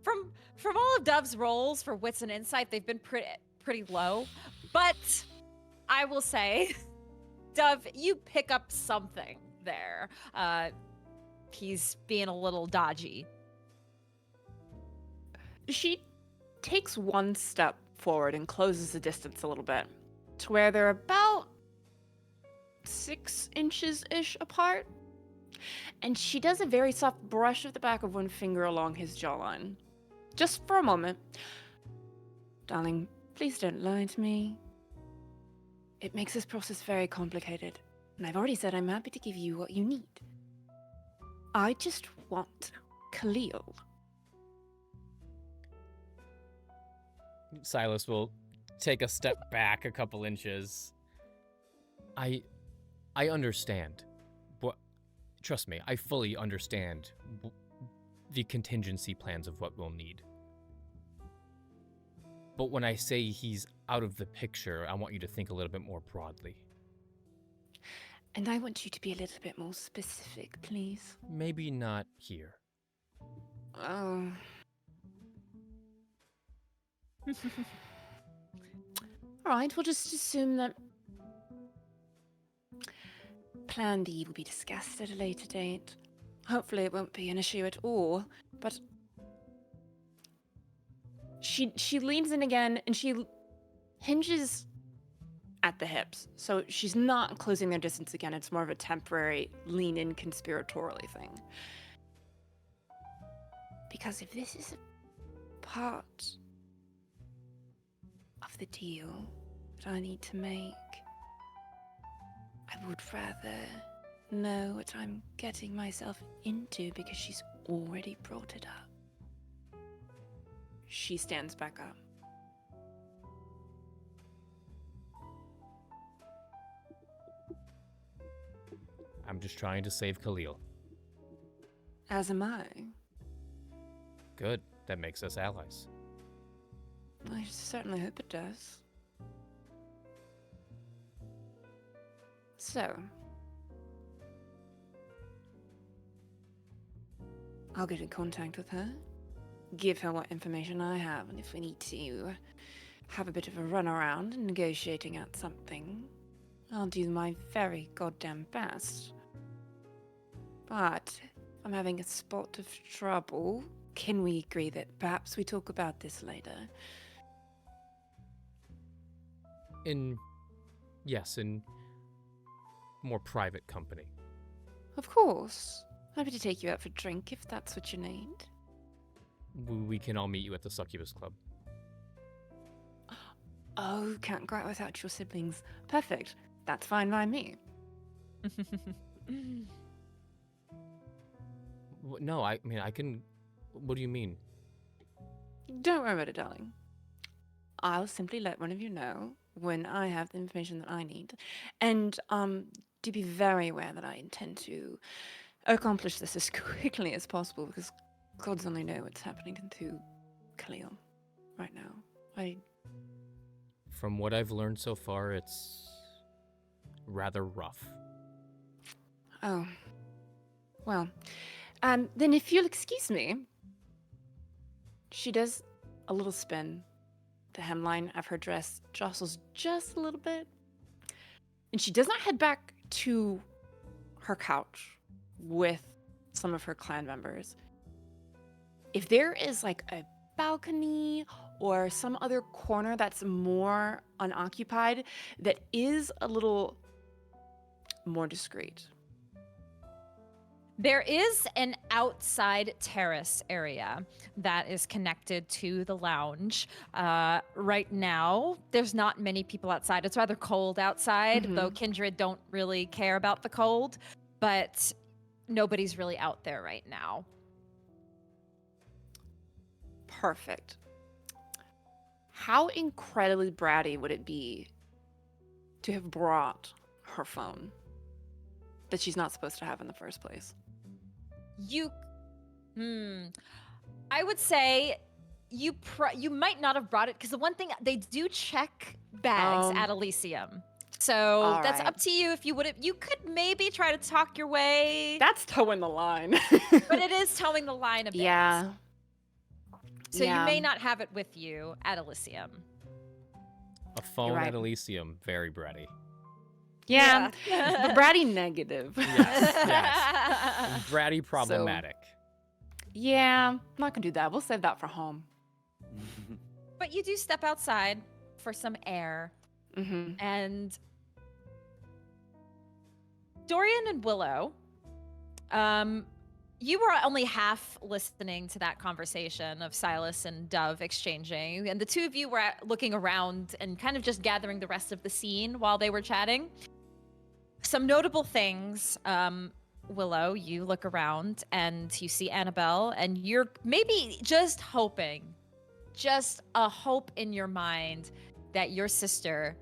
from all of Dove's rolls for wits and insight, they've been pretty low. But I will say, Dove, you pick up something there. He's being a little dodgy. She takes one step forward and closes the distance a little bit to where they're about 6 inches-ish apart. And she does a very soft brush of the back of one finger along his jawline. Just for a moment. Darling, please don't lie to me. It makes this process very complicated. And I've already said I'm happy to give you what you need. I just want Khalil. Silas will take a step back a couple inches. I understand. But trust me, I fully understand the contingency plans of what we'll need. But when I say he's out of the picture, I want you to think a little bit more broadly. And I want you to be a little bit more specific, please. Maybe not here. Oh. All right, we'll just assume that Plan B will be discussed at a later date. Hopefully it won't be an issue at all, but she leans in again and she hinges at the hips. So she's not closing their distance again. It's more of a temporary lean in conspiratorially thing. Because if this is a part of the deal that I need to make, I would rather know what I'm getting myself into because she's already brought it up. She stands back up. I'm just trying to save Khalil. As am I. Good. That makes us allies. I certainly hope it does. So, I'll get in contact with her, give her what information I have, and if we need to have a bit of a run around in negotiating out something, I'll do my very goddamn best. But if I'm having a spot of trouble, can we agree that perhaps we talk about this later? Yes, in more private company. Of course. Happy to take you out for a drink if that's what you need. We can all meet you at the Succubus Club. Oh, can't go out without your siblings. Perfect. That's fine by me. No, I mean, I can... What do you mean? Don't worry about it, darling. I'll simply let one of you know when I have the information that I need. And do be very aware that I intend to accomplish this as quickly as possible because gods only know what's happening to Khalil right now. From what I've learned so far, it's rather rough. Oh. Well, then if you'll excuse me, she does a little spin. The hemline of her dress jostles just a little bit. And she does not head back to her couch with some of her clan members. If there is like a balcony or some other corner that's more unoccupied, that is a little more discreet. There is an outside terrace area that is connected to the lounge. Right now, there's not many people outside. It's rather cold outside, though Kindred don't really care about the cold, but nobody's really out there right now. Perfect. How incredibly bratty would it be to have brought her phone that she's not supposed to have in the first place? I would say you might not have brought it because the one thing they do check bags at Elysium, so that's up to you. If you would, you could maybe try to talk your way. That's towing the line. But it is towing the line a bit. Yeah. So you may not have it with you at Elysium. A phone at Elysium, very bratty. Yeah. But bratty negative. Yes. And bratty problematic. Yeah, I'm not gonna do that. We'll save that for home. But you do step outside for some air. And Dorian and Willow, you were only half listening to that conversation of Silas and Dove exchanging, and the two of you were looking around and kind of just gathering the rest of the scene while they were chatting. Some notable things, Willow, you look around and you see Annabelle, and you're maybe just hoping, just a hope in your mind that your sister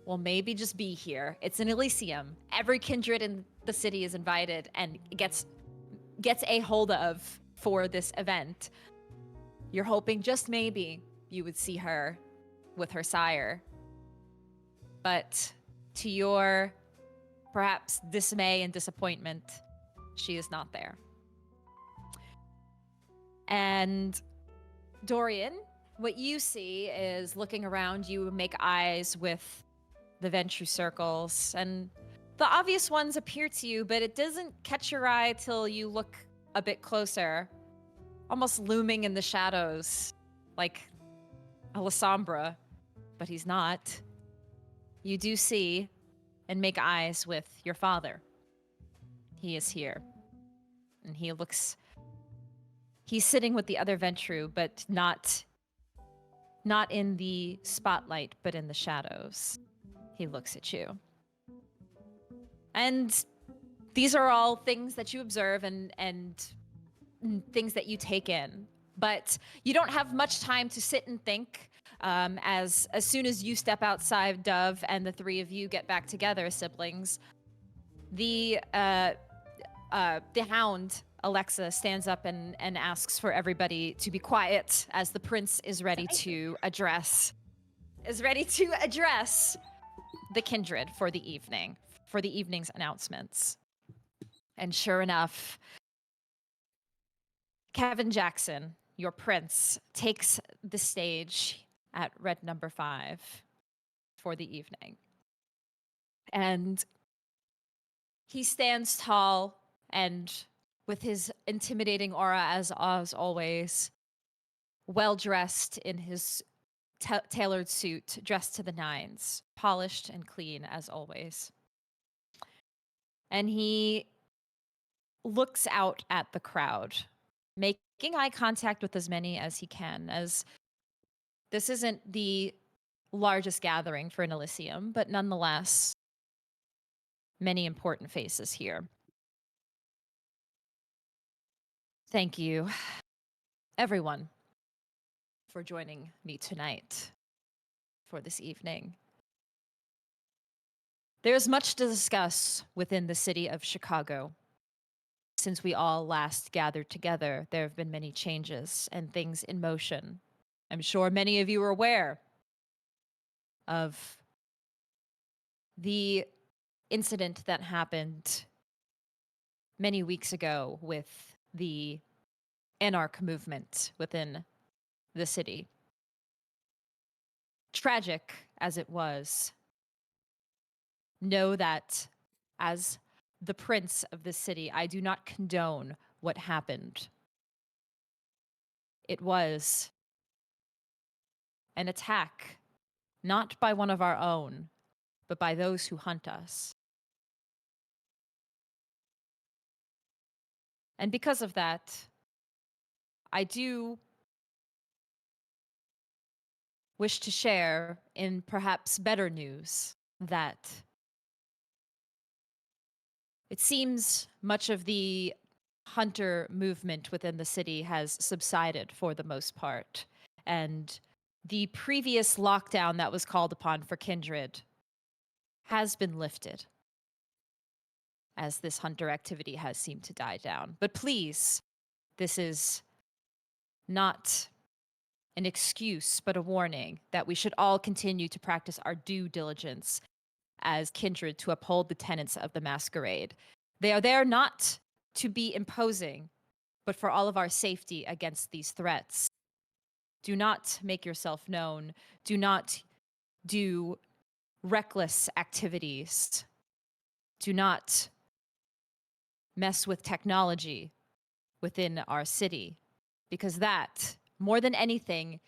will maybe just be here. It's an Elysium. Every kindred in the city is invited and gets a hold of for this event. You're hoping just maybe you would see her with her sire. But to your perhaps dismay and disappointment, she is not there. And Dorian, what you see is looking around, you make eyes with the Ventrue circles, and the obvious ones appear to you, but it doesn't catch your eye till you look a bit closer, almost looming in the shadows, like a Lysander, but he's not. You do see and make eyes with your father. He is here, and he's sitting with the other Ventrue, but not in the spotlight, but in the shadows. He looks at you. And these are all things that you observe and things that you take in. But you don't have much time to sit and think. As soon as you step outside, Dove, and the three of you get back together, siblings, the hound, Alexa, stands up and asks for everybody to be quiet as the prince is ready to address the kindred for the evening's announcements. And sure enough, Kevin Jackson, your prince, takes the stage at red number 5 for the evening. And he stands tall and with his intimidating aura as always, well-dressed in his tailored suit, dressed to the nines, polished and clean as always. And he looks out at the crowd, making eye contact with as many as he can, as this isn't the largest gathering for an Elysium, but nonetheless, many important faces here. Thank you, everyone, for joining me tonight for this evening. There's much to discuss within the city of Chicago. Since we all last gathered together, there have been many changes and things in motion. I'm sure many of you are aware of the incident that happened many weeks ago with the anarch movement within the city. Tragic as it was, know that as the prince of this city, I do not condone what happened. It was an attack, not by one of our own, but by those who hunt us. And because of that, I do wish to share in perhaps better news that it seems much of the hunter movement within the city has subsided for the most part. And the previous lockdown that was called upon for kindred has been lifted as this hunter activity has seemed to die down. But please, this is not an excuse, but a warning that we should all continue to practice our due diligence as kindred to uphold the tenets of the masquerade. They are there not to be imposing, but for all of our safety against these threats. Do not make yourself known. Do not do reckless activities. Do not mess with technology within our city, because that, more than anything,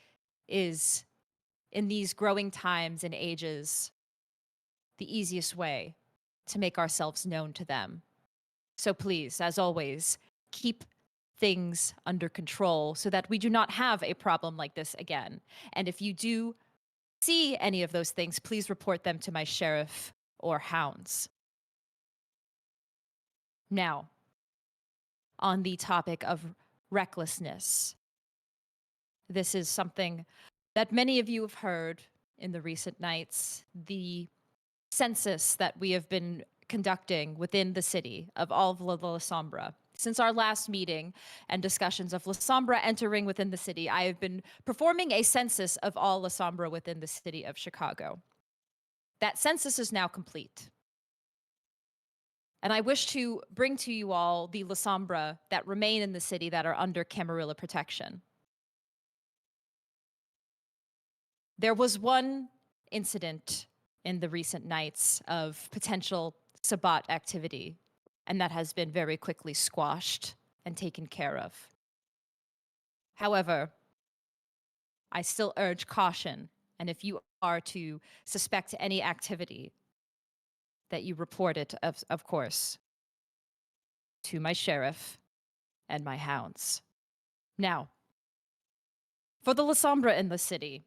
is, in these growing times and ages, the easiest way to make ourselves known to them. So please, as always, keep things under control so that we do not have a problem like this again. And if you do see any of those things, please report them to my sheriff or hounds. Now, on the topic of recklessness, this is something that many of you have heard in the recent nights. The census that we have been conducting within the city of all of Lysander. Since our last meeting and discussions of Lysander entering within the city, I have been performing a census of all Lysander within the city of Chicago. That census is now complete. And I wish to bring to you all the Lysander that remain in the city that are under Camarilla protection. There was one incident in the recent nights of potential Sabbat activity, and that has been very quickly squashed and taken care of. However, I still urge caution, and if you are to suspect any activity, that you report it, of course, to my sheriff and my hounds. Now, for the Lysander in the city,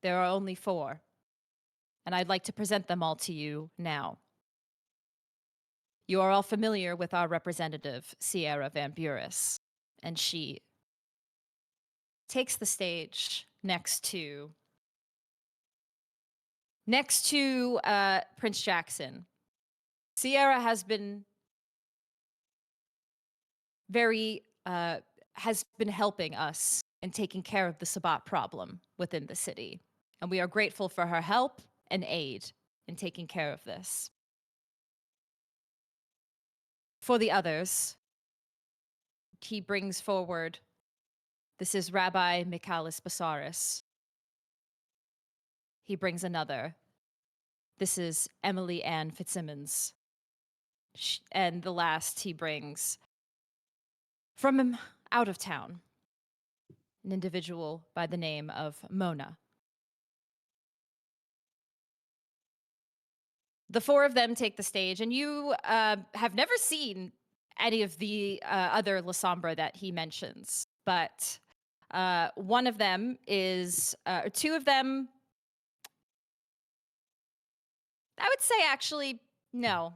there are only 4, and I'd like to present them all to you now. You are all familiar with our representative, Sierra Vamburis, and she takes the stage next to Prince Jackson. Sierra has been has been helping us in taking care of the Sabbat problem within the city, and we are grateful for her help and aid in taking care of this. For the others, he brings forward, this is Rabbi Michaelis Basaris. He brings another. This is Emily Ann Fitzsimmons. And the last he brings from him out of town, an individual by the name of Mona. The 4 of them take the stage, and you have never seen any of the other Lysander that he mentions, but one of them is, 2 of them, I would say actually, no.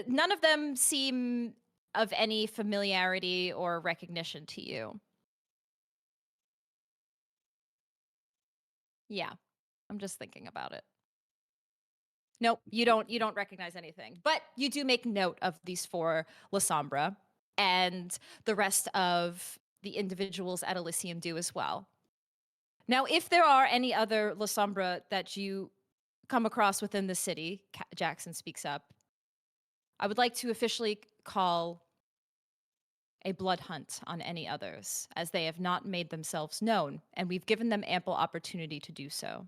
None of them seem of any familiarity or recognition to you. Yeah, I'm just thinking about it. Nope, you don't recognize anything. But you do make note of these 4 Lysander, and the rest of the individuals at Elysium do as well. Now, if there are any other Lysander that you come across within the city, Jackson speaks up, I would like to officially call a blood hunt on any others, as they have not made themselves known, and we've given them ample opportunity to do so.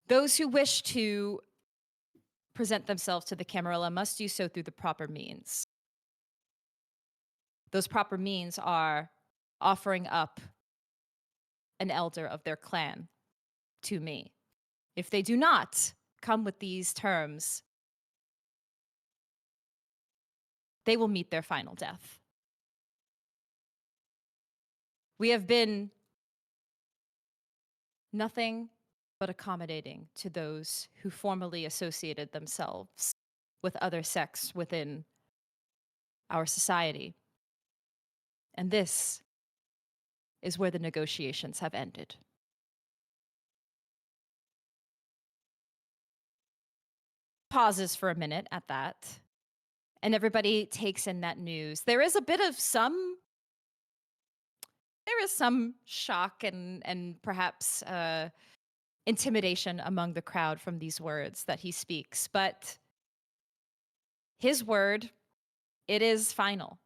Those who wish to present themselves to the Camarilla must do so through the proper means. Those proper means are offering up an elder of their clan to me. If they do not come with these terms, they will meet their final death. We have been nothing but accommodating to those who formerly associated themselves with other sects within our society. And this is where the negotiations have ended. Pauses for a minute at that, and everybody takes in that news. There is some shock and perhaps intimidation among the crowd from these words that he speaks, but his word, it is final.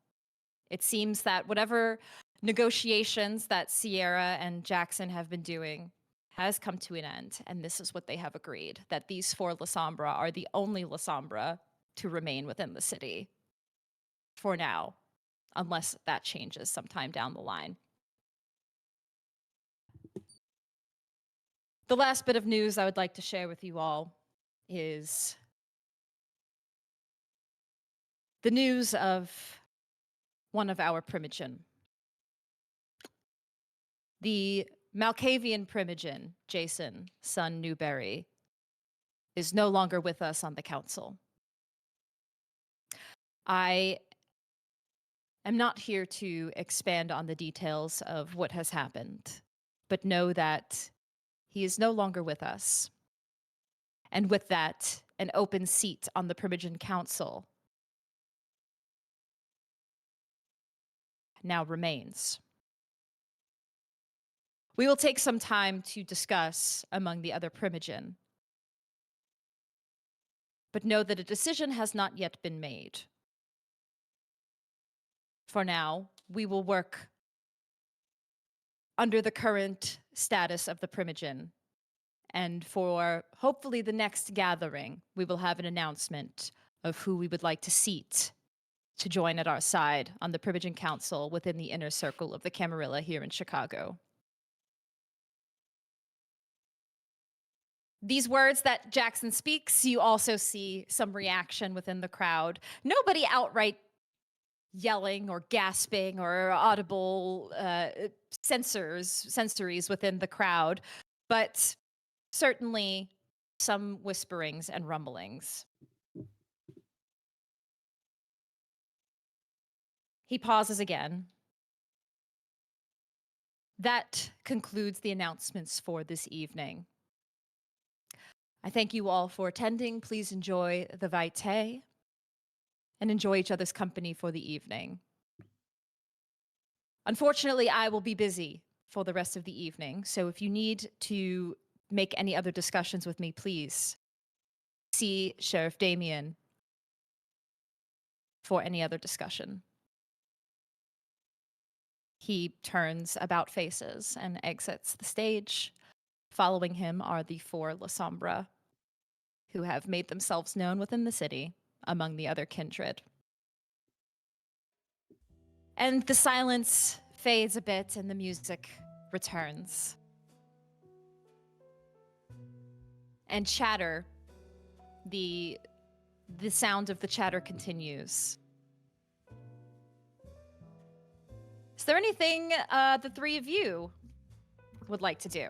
It seems that whatever negotiations that Sierra and Jackson have been doing has come to an end, and this is what they have agreed, that these 4 Lysander are the only Lysander to remain within the city for now, unless that changes sometime down the line. The last bit of news I would like to share with you all is the news of one of our primogen. The Malkavian primogen, Jason, son Newberry, is no longer with us on the council. I am not here to expand on the details of what has happened, but know that he is no longer with us. And with that, an open seat on the Primogen Council now remains. We will take some time to discuss among the other Primogen, but know that a decision has not yet been made. For now, we will work under the current status of the Primogen. And for hopefully the next gathering, we will have an announcement of who we would like to seat to join at our side on the Primogen Council within the inner circle of the Camarilla here in Chicago. These words that Jackson speaks, you also see some reaction within the crowd. Nobody outright yelling or gasping or audible sensories within the crowd, but certainly some whisperings and rumblings. He pauses again. That concludes the announcements for this evening. I thank you all for attending. Please enjoy the Vitae and enjoy each other's company for the evening. Unfortunately, I will be busy for the rest of the evening, so if you need to make any other discussions with me, please see Sheriff Damien for any other discussion. He turns about faces and exits the stage. Following him are the 4 La Sombra, who have made themselves known within the city among the other kindred. And the silence fades a bit and the music returns. And chatter, the sound of the chatter continues. Is there anything the 3 of you would like to do?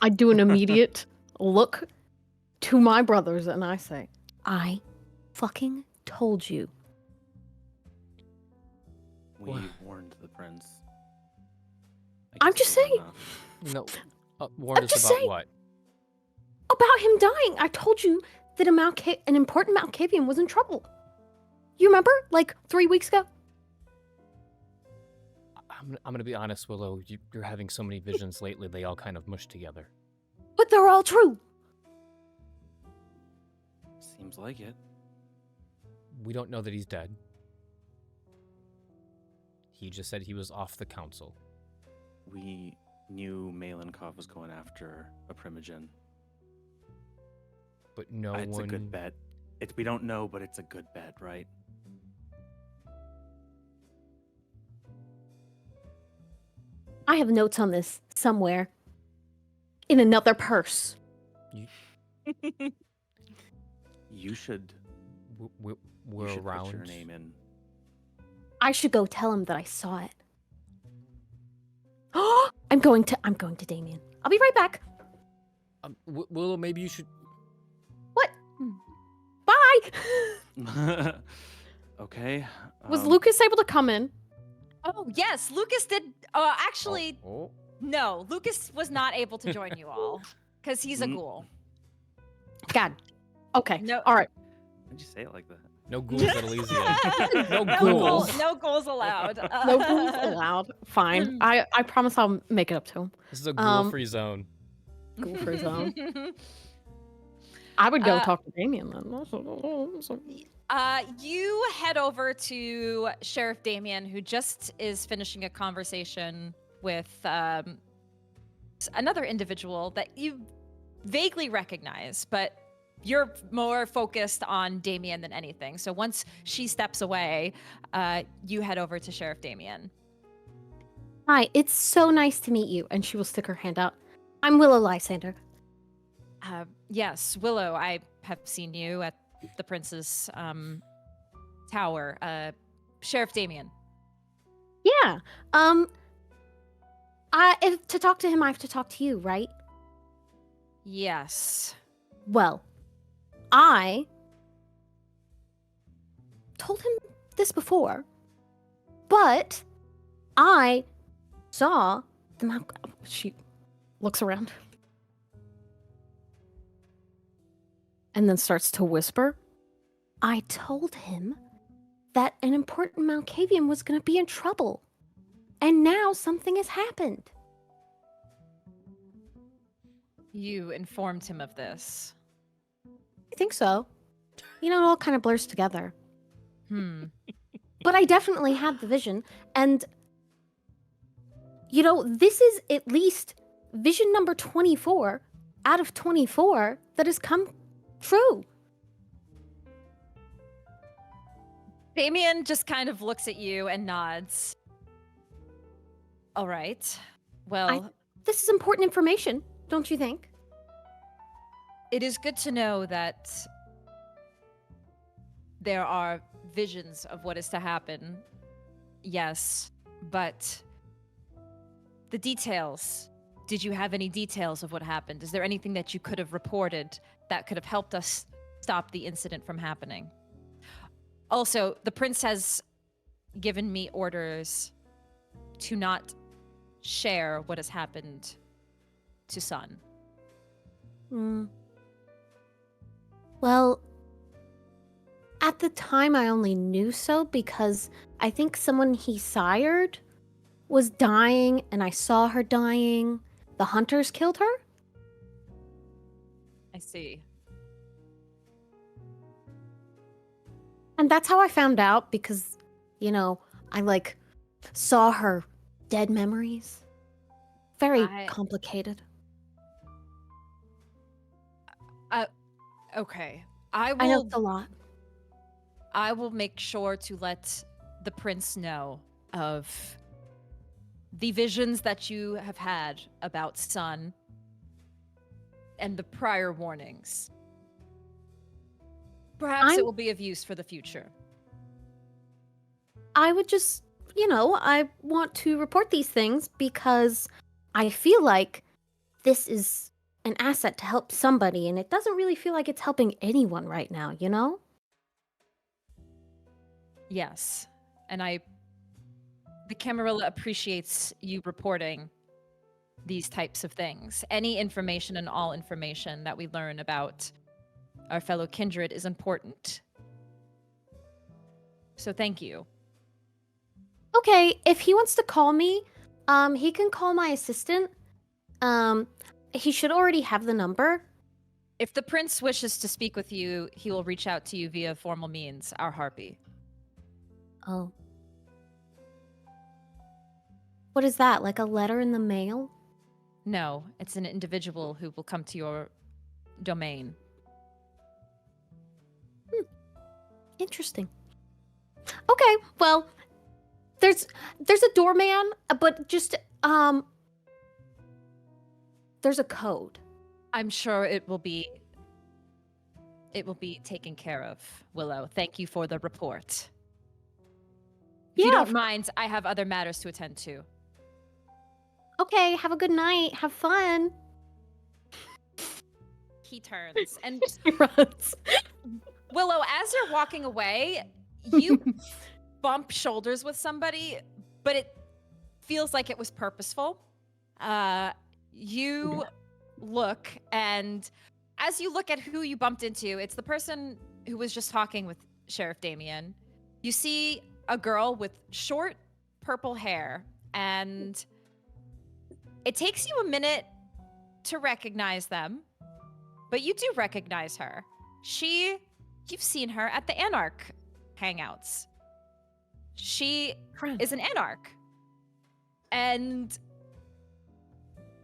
I do an immediate look to my brothers and I say, I fucking told you. We warned the prince. I'm just saying. No, warn us just about saying. what? About him dying. I told you that an important Malkavian was in trouble. You remember? Like 3 weeks ago? I'm going to be honest, Willow. You're having so many visions lately, they all kind of mush together. But they're all true. Seems like it. We don't know that he's dead. He just said he was off the council. We knew Malenkov was going after a Primogen. But no It's one... a good bet. We don't know, but it's a good bet, right? I have notes on this somewhere. In another purse. You should. We're you should around. put your name in. I should go tell him that I saw it. Oh, I'm going to Damien. I'll be right back. Willow, maybe you should... What? Bye! Okay. Was Lucas able to come in? Oh, yes, Lucas did. Actually, no, Lucas was not able to join you all because he's a ghoul. God. Okay. No. All right. Why'd you say it like that? No ghouls at Elysium. No ghouls. No ghouls allowed. No ghouls allowed. Fine. I promise I'll make it up to him. This is a ghoul-free zone. Ghoul-free zone. I would go talk to Damien then. You head over to Sheriff Damien, who just is finishing a conversation with another individual that you vaguely recognize, but you're more focused on Damien than anything. So once she steps away, you head over to Sheriff Damien. Hi, it's so nice to meet you. And she will stick her hand out. I'm Willow Lysander. Yes, Willow, I have seen you at the Prince's tower. Sheriff Damien. Yeah. If to talk to him, I have to talk to you, right? Yes. Well, I told him this before, but I saw the She looks around. And then starts to whisper. I told him that an important Malkavian was going to be in trouble. And now something has happened. You informed him of this. I think so. You know, it all kind of blurs together. Hmm. But I definitely had the vision. And You know, this is at least vision number 24 out of 24 that has come true. Damien just kind of looks at you and nods. All right. Well, This is important information, don't you think? it is good to know that there are visions of what is to happen. Yes, but the details. Did you have any details of what happened? Is there anything that you could have reported that could have helped us stop the incident from happening? Also, the prince has given me orders to not share what has happened to Sun. Well, at the time I only knew so because I think someone he sired was dying and I saw her dying. The hunters killed her? I see. And that's how I found out because, you know, I like saw her dead memories. Very complicated. Okay. I know it's a lot. I will make sure to let the prince know of the visions that you have had about Sun and the prior warnings. Perhaps it will be of use for the future. I would just, you know, I want to report these things because I feel like this is an asset to help somebody, and it doesn't really feel like it's helping anyone right now, you know? Yes. And the Camarilla appreciates you reporting these types of things. Any information and all information that we learn about our fellow kindred is important. So thank you. Okay, if he wants to call me, he can call my assistant. He should already have the number. If the prince wishes to speak with you, he will reach out to you via formal means, our harpy. Oh. What is that, like a letter in the mail? No, it's an individual who will come to your domain. Interesting. Okay, well, there's a doorman, but just there's a code. I'm sure it will be taken care of, Willow. Thank you for the report. If you don't mind, I have other matters to attend to. Okay, have a good night. Have fun. He turns and He runs. Willow, as you're walking away, you bump shoulders with somebody, but it feels like it was purposeful. You look, and as you look at who you bumped into, it's the person who was just talking with Sheriff Damien. You see a girl with short purple hair, and it takes you a minute to recognize them, but you do recognize her. You've seen her at the Anarch hangouts. She is an Anarch. And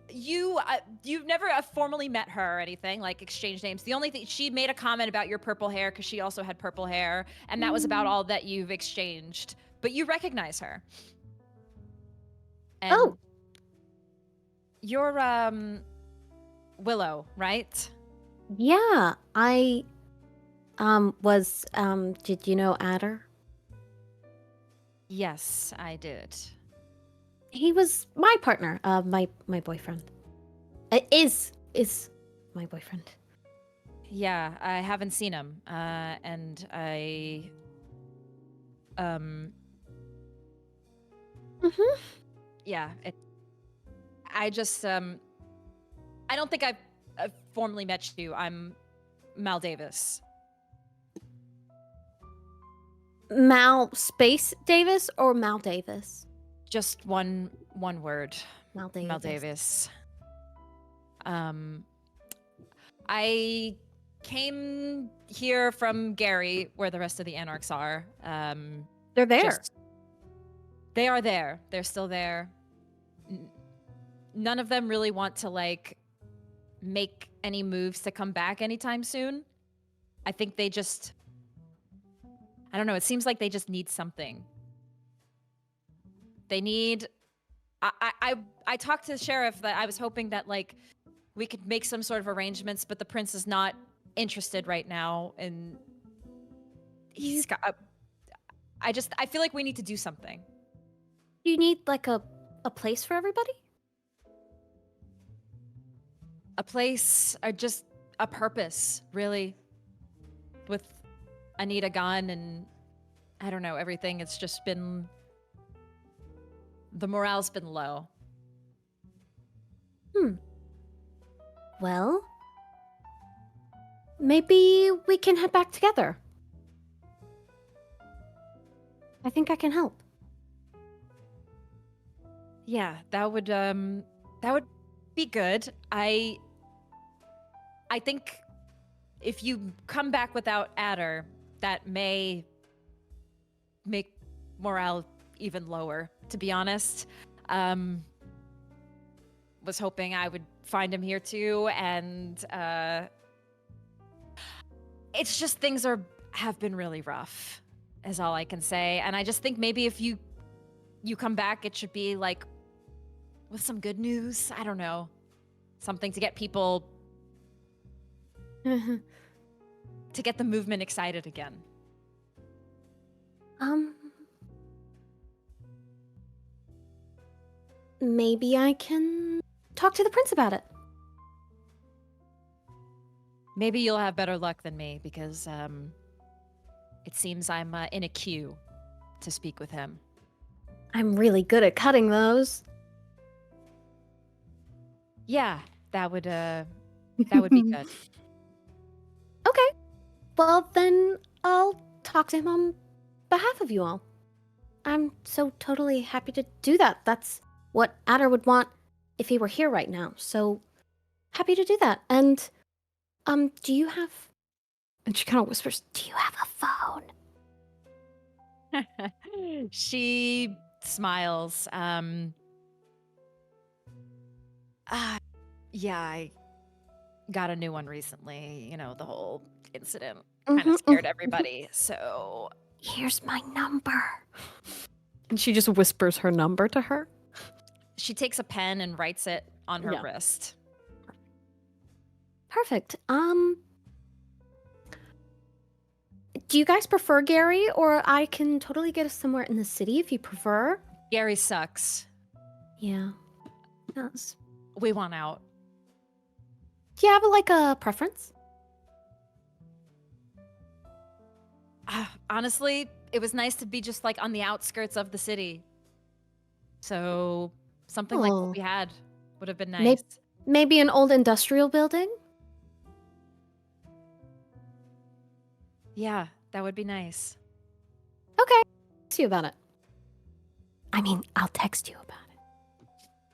you've never formally met her or anything, like exchanged names. The only thing, she made a comment about your purple hair because she also had purple hair, and that was about all that you've exchanged. But you recognize her. And you're Willow, right? Yeah, I was did you know Adder? Yes, I did. He was my partner, my boyfriend. Is my boyfriend. Yeah, I haven't seen him. And I yeah, I just I don't think I've formally met you. I'm Mal Davis. Mal Space Davis or Mal Davis? Just one word. Mal Davis. Mal Davis. I came here from Gary, where the rest of the Anarchs are. They're there. They are there. They're still there. none of them really want to like make any moves to come back anytime soon. I think they just, I don't know, it seems like they just need something. They need, I talked to the sheriff that I was hoping that like we could make some sort of arrangements, but the prince is not interested right now, and he's got, I feel like we need to do something. You need like a place for everybody? A place, or just a purpose, really. With Anita gone and I don't know, everything, it's just been, the morale's been low. Well, maybe we can head back together. I think I can help. Yeah, that would be good. I think if you come back without Adder, that may make morale even lower, to be honest. Was hoping I would find him here too, and it's just things have been really rough, is all I can say. And I just think maybe if you come back, it should be like with some good news. I don't know. Something to get people to get the movement excited again. Maybe I can talk to the prince about it. Maybe you'll have better luck than me, because it seems I'm in a queue to speak with him. I'm really good at cutting those. Yeah, that would be good. Okay. Well, then I'll talk to him on behalf of you all. I'm so totally happy to do that. That's what Adder would want if he were here right now. So happy to do that. And do you have, and she kind of whispers, do you have a phone? She smiles. Yeah, I got a new one recently. You know, the whole incident kind of scared everybody. So Here's my number. And she just whispers her number to her. she takes a pen and writes it on her wrist. Perfect. Do you guys prefer Gary, or I can totally get us somewhere in the city if you prefer? Gary sucks. Yeah. Yes. We want out. Do you have a preference? Honestly, it was nice to be just like on the outskirts of the city. So something like what we had would have been nice. Maybe an old industrial building? Yeah, that would be nice. Okay. See you about it. I mean, I'll text you about it.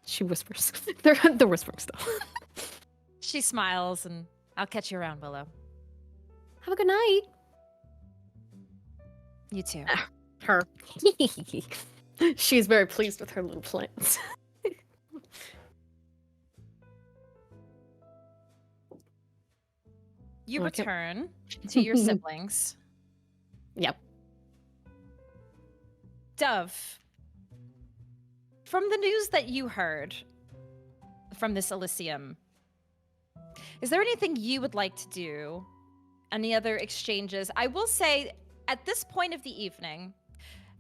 She whispers. They're whispering stuff. She smiles, and I'll catch you around, Willow. Have a good night. You too. Her. She's very pleased with her little plans. You return to your siblings. Yep. Dove, from the news that you heard from this Elysium, is there anything you would like to do? Any other exchanges? I will say, at this point of the evening,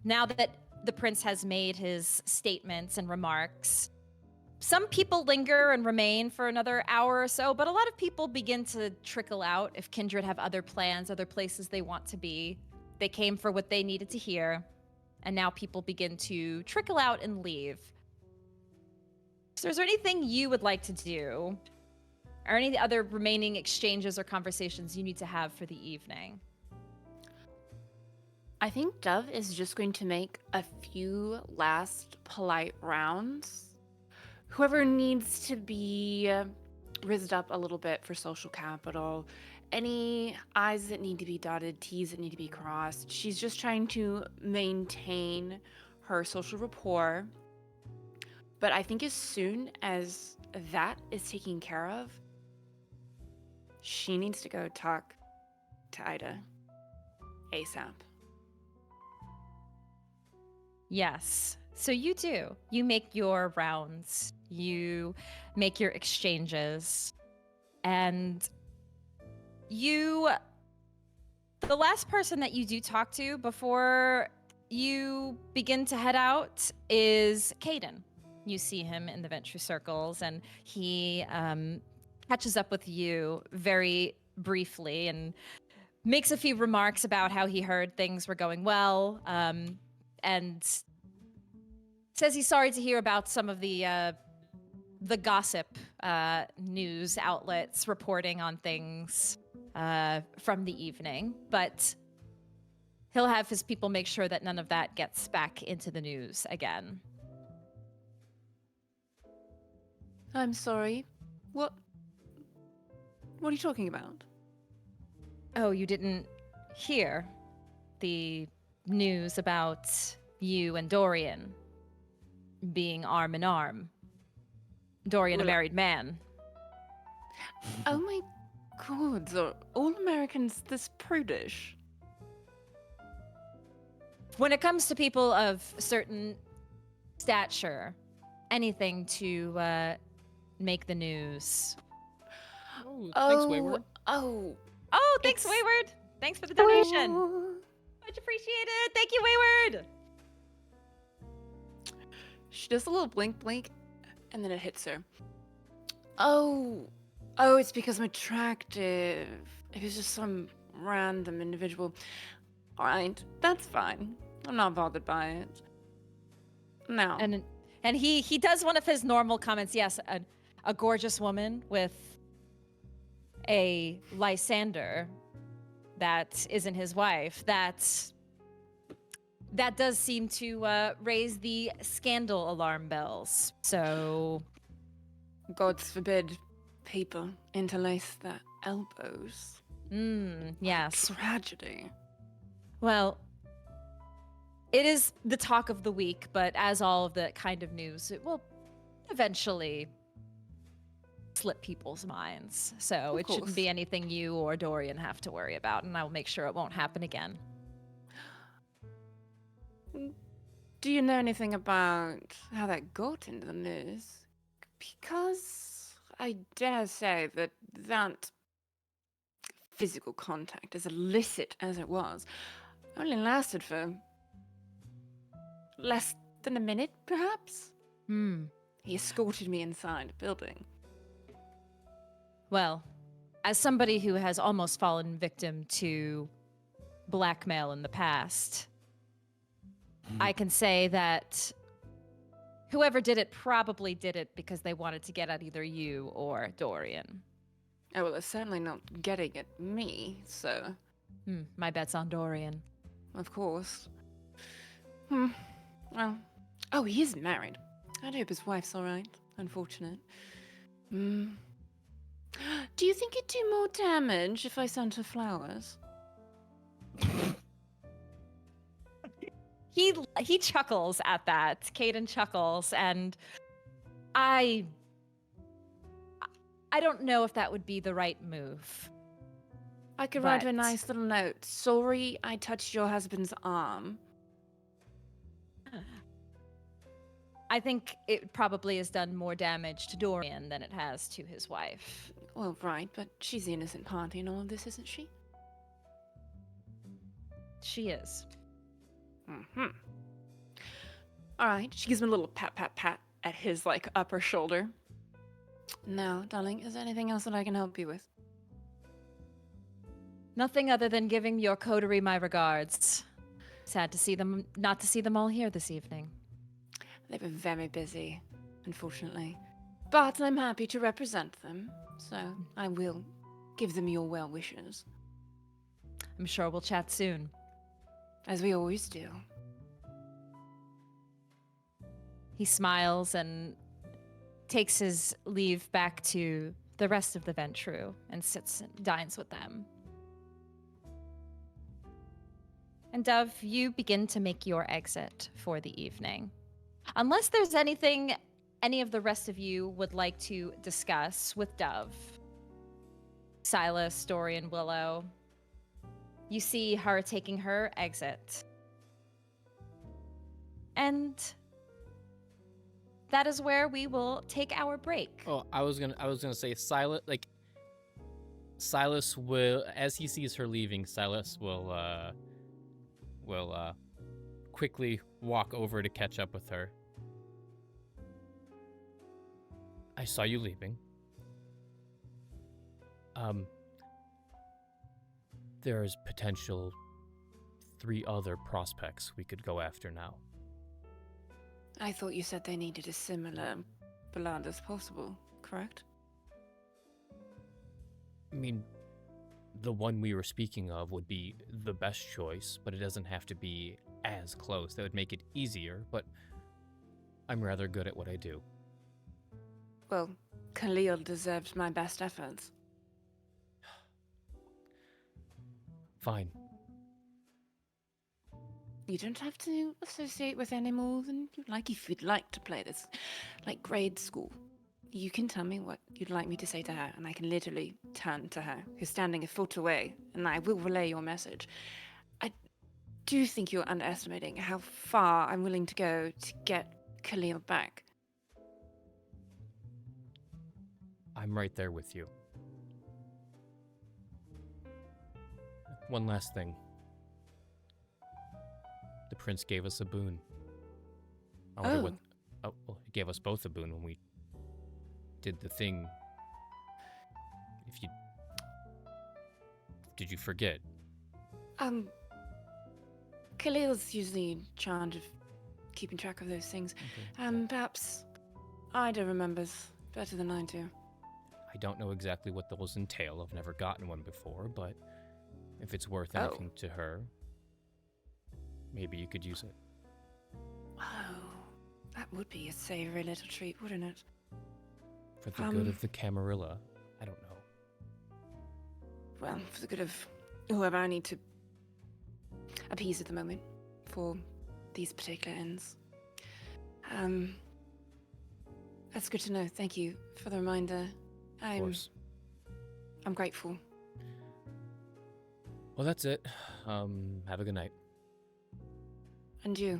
now that the prince has made his statements and remarks, some people linger and remain for another hour or so, but a lot of people begin to trickle out if Kindred have other plans, other places they want to be. They came for what they needed to hear, and now people begin to trickle out and leave. So is there anything you would like to do, or any other remaining exchanges or conversations you need to have for the evening? I think Dove is just going to make a few last polite rounds. Whoever needs to be rizzed up a little bit for social capital, any I's that need to be dotted, T's that need to be crossed. She's just trying to maintain her social rapport. But I think as soon as that is taken care of, she needs to go talk to Ida ASAP. Yes. So you do. You make your rounds. You make your exchanges. And the last person that you do talk to before you begin to head out is Caden. You see him in the Ventrue circles, and he catches up with you very briefly and makes a few remarks about how he heard things were going well, and says he's sorry to hear about some of the gossip news outlets reporting on things from the evening, but he'll have his people make sure that none of that gets back into the news again. I'm sorry. What are you talking about? Oh, you didn't hear the news about you and Dorian being arm in arm? Dorian, a Well, married man. Oh my god, are all Americans this prudish? When it comes to people of certain stature, anything to make the news. Oh, thanks, Wayward. Oh, Oh, thanks, It's- Wayward. Thanks for the donation. oh. Much appreciated. Thank you, Wayward. She does a little blink blink, and then it hits her. Oh, it's because I'm attractive. It was just some random individual. Alright, that's fine. I'm not bothered by it. No. And he does one of his normal comments. Yes, a gorgeous woman with a Lysander that isn't his wife. That does seem to raise the scandal alarm bells. So, God forbid people interlace their elbows. yes. Tragedy. Well, it is the talk of the week, but as all of the kind of news, it will eventually slip people's minds. So Of it shouldn't course. be anything you or Dorian have to worry about, and I will make sure it won't happen again. Do you know anything about how that got into the news? Because I dare say that physical contact, as illicit as it was, only lasted for less than a minute, perhaps? He escorted me inside the building. Well, as somebody who has almost fallen victim to blackmail in the past, I can say that whoever did it probably did it because they wanted to get at either you or Dorian. Oh, well, they're certainly not getting at me, so My bet's on Dorian. of course. Well, oh, he is married. I hope his wife's alright. Unfortunate. Do you think it'd do more damage if I sent her flowers? He chuckles at that. Caden chuckles, and I don't know if that would be the right move. I could write her a But- nice little note. Sorry I touched your husband's arm. I think it probably has done more damage to Dorian than it has to his wife. Well, right, but she's the innocent party in all of this, isn't she? She is. Alright, she gives him a little pat, pat, pat at his, upper shoulder. Now, darling, is there anything else that I can help you with? Nothing other than giving your coterie my regards. Sad to see them, not to see them all here this evening. They were very busy, unfortunately. But I'm happy to represent them, so I will give them your well wishes, I'm sure we'll chat soon. as we always do. He smiles and takes his leave back to the rest of the Ventrue and sits and dines with them. And Dove, you begin to make your exit for the evening. Unless there's anything any of the rest of you would like to discuss with Dove. Silas, Dorian, Willow. You see her taking her exit. And that is where we will take our break. Oh, I was gonna say Silas will, as he sees her leaving, Silas will quickly walk over to catch up with her. I saw you leaving. There's potential 3 other prospects we could go after now. I thought you said they needed a similar blood as possible, correct? I mean, the one we were speaking of would be the best choice, but it doesn't have to be as close. That would make it easier, but I'm rather good at what I do. Well, Khalil deserves my best efforts. Fine. You don't have to associate with any more than you'd like. If you'd like to play this like grade school, you can tell me what you'd like me to say to her, and I can literally turn to her, who's standing a foot away, and I will relay your message. I do think you're underestimating how far I'm willing to go to get Khalil back. I'm right there with you. One last thing. The prince gave us a boon. I wonder what... Oh, well, he gave us both a boon when we did the thing. Did you forget? Khalil's usually in charge of keeping track of those things. Perhaps Ida remembers better than I do. I don't know exactly what those entail. I've never gotten one before, but if it's worth anything to her, maybe you could use it. Oh, that would be a savory little treat, wouldn't it? For the good of the Camarilla, I don't know. Well, for the good of whoever I need to appease at the moment for these particular ends. That's good to know. Thank you for the reminder. Of course. I'm grateful. Well, that's it. Have a good night. And you.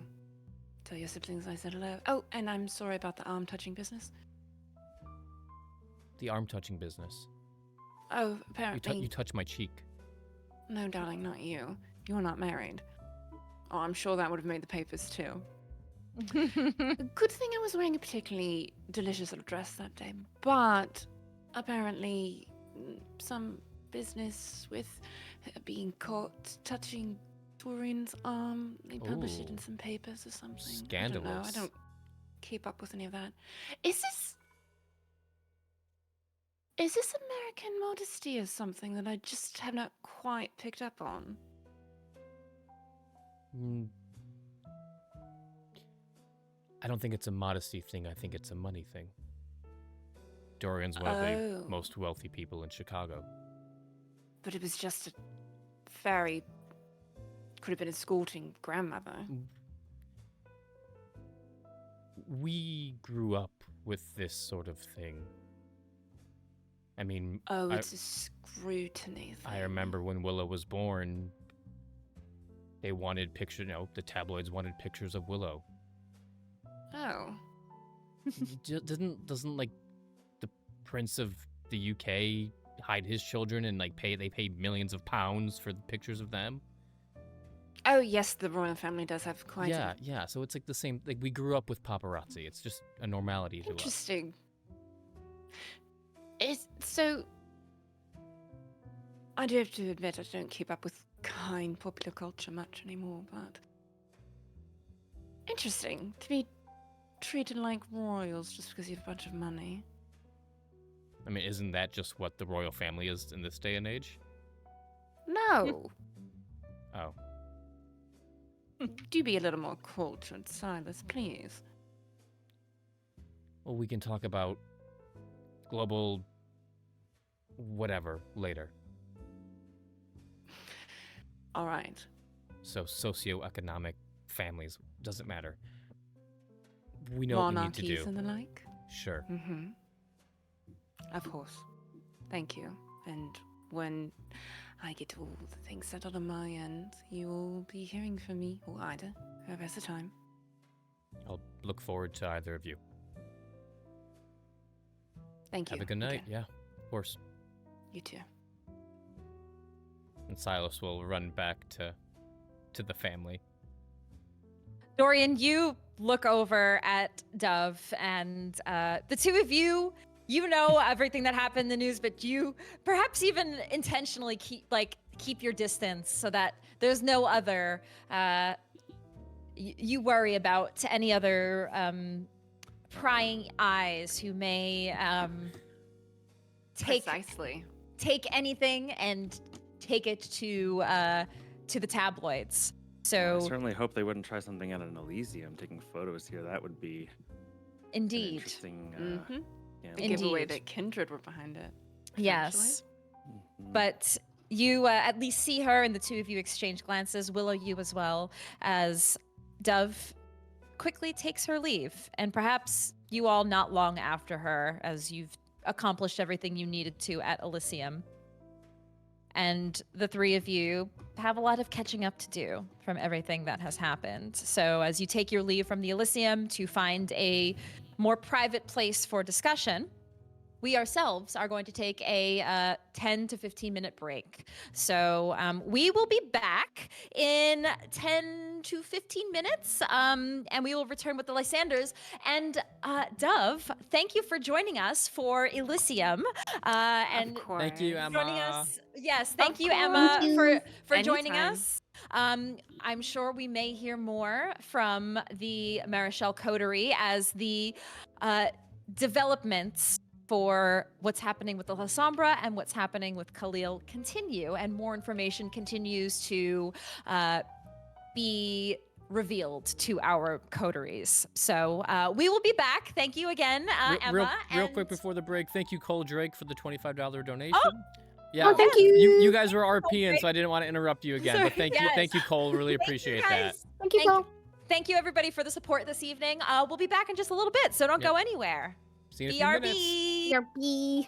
Tell your siblings I said hello. Oh, and I'm sorry about the arm-touching business. The arm-touching business. Oh, apparently... You touched my cheek. No, darling, not you. You're not married. Oh, I'm sure that would have made the papers, too. Good thing I was wearing a particularly delicious little dress that day. But apparently some business with being caught touching Dorian's arm. They published it in some papers or something. Scandalous. I don't know. I don't keep up with any of that. Is this American modesty or something that I just have not quite picked up on? I don't think it's a modesty thing. I think it's a money thing. Dorian's one of the most wealthy people in Chicago. But it was just a very... could have been a sporting grandmother. We grew up with this sort of thing. I mean... Oh, it's a scrutiny thing. I remember when Willow was born, they wanted pictures, the tabloids wanted pictures of Willow. Oh. Doesn't like the Prince of the UK hide his children and they pay millions of pounds for the pictures of them? Oh yes, the royal family does have quite Yeah, so it's like the same, like we grew up with paparazzi. It's just a normality to us. Interesting. So I do have to admit I don't keep up with kind popular culture much anymore, but interesting to be treated like royals just because you have a bunch of money. I mean, isn't that just what the royal family is in this day and age? No. Oh. Do be a little more cultured, Silas, please. Well, we can talk about global whatever later. All right. So socioeconomic families, doesn't matter. We know what we need to do. Monarchies and the like? Sure. Mm-hmm. Of course. Thank you. And when I get all the things settled on my end, you will be hearing from me, or Ida, whoever has the time. I'll look forward to either of you. Thank you. Have a good night. again. Yeah, of course. You too. And Silas will run back to the family. Dorian, you look over at Dove, and the two of you, you know everything that happened in the news, but you perhaps even intentionally keep your distance so that there's no other. You worry about any other prying eyes who may Precisely. take anything and take it to the tabloids. I So certainly hope they wouldn't try something at an Elysium, taking photos here. That would be an indeed, interesting. Mm-hmm. Yeah. The giveaway Indeed. that Kindred were behind it. yes. Mhm. But you at least see her, and the two of you exchange glances. Willow, you as well, as Dove quickly takes her leave, and perhaps you all not long after her, as you've accomplished everything you needed to at Elysium. And the three of you have a lot of catching up to do from everything that has happened. So as you take your leave from the Elysium to find a more private place for discussion, we ourselves are going to take a 10 to 15 minute break. So we will be back in 10 to 15 minutes, and we will return with the Lysanders. And Dove, thank you for joining us for Elysium. And Of course. Thank you, Emma. joining us. Yes, thank Of you, course. Emma, Thank for joining Anytime. us. I'm sure we may hear more from the Marichal Coterie as the developments for what's happening with the La Sombra and what's happening with Khalil continue, and more information continues to be revealed to our coteries. So we will be back. Thank you again, Emma. Real quick and- before the break, thank you, Cole Drake, for the $25 donation. Oh! Yeah, Oh, thank you. you guys were RPing, Drake. so I didn't want to interrupt you again. Sorry, But thank yes. you, Cole. Really Thank you, appreciate that. guys. Thank you, Thank Cole. Thank you, everybody, for the support this evening. We'll be back in just a little bit, so don't Yep. go anywhere. See you in a few minutes. BRB. BRB.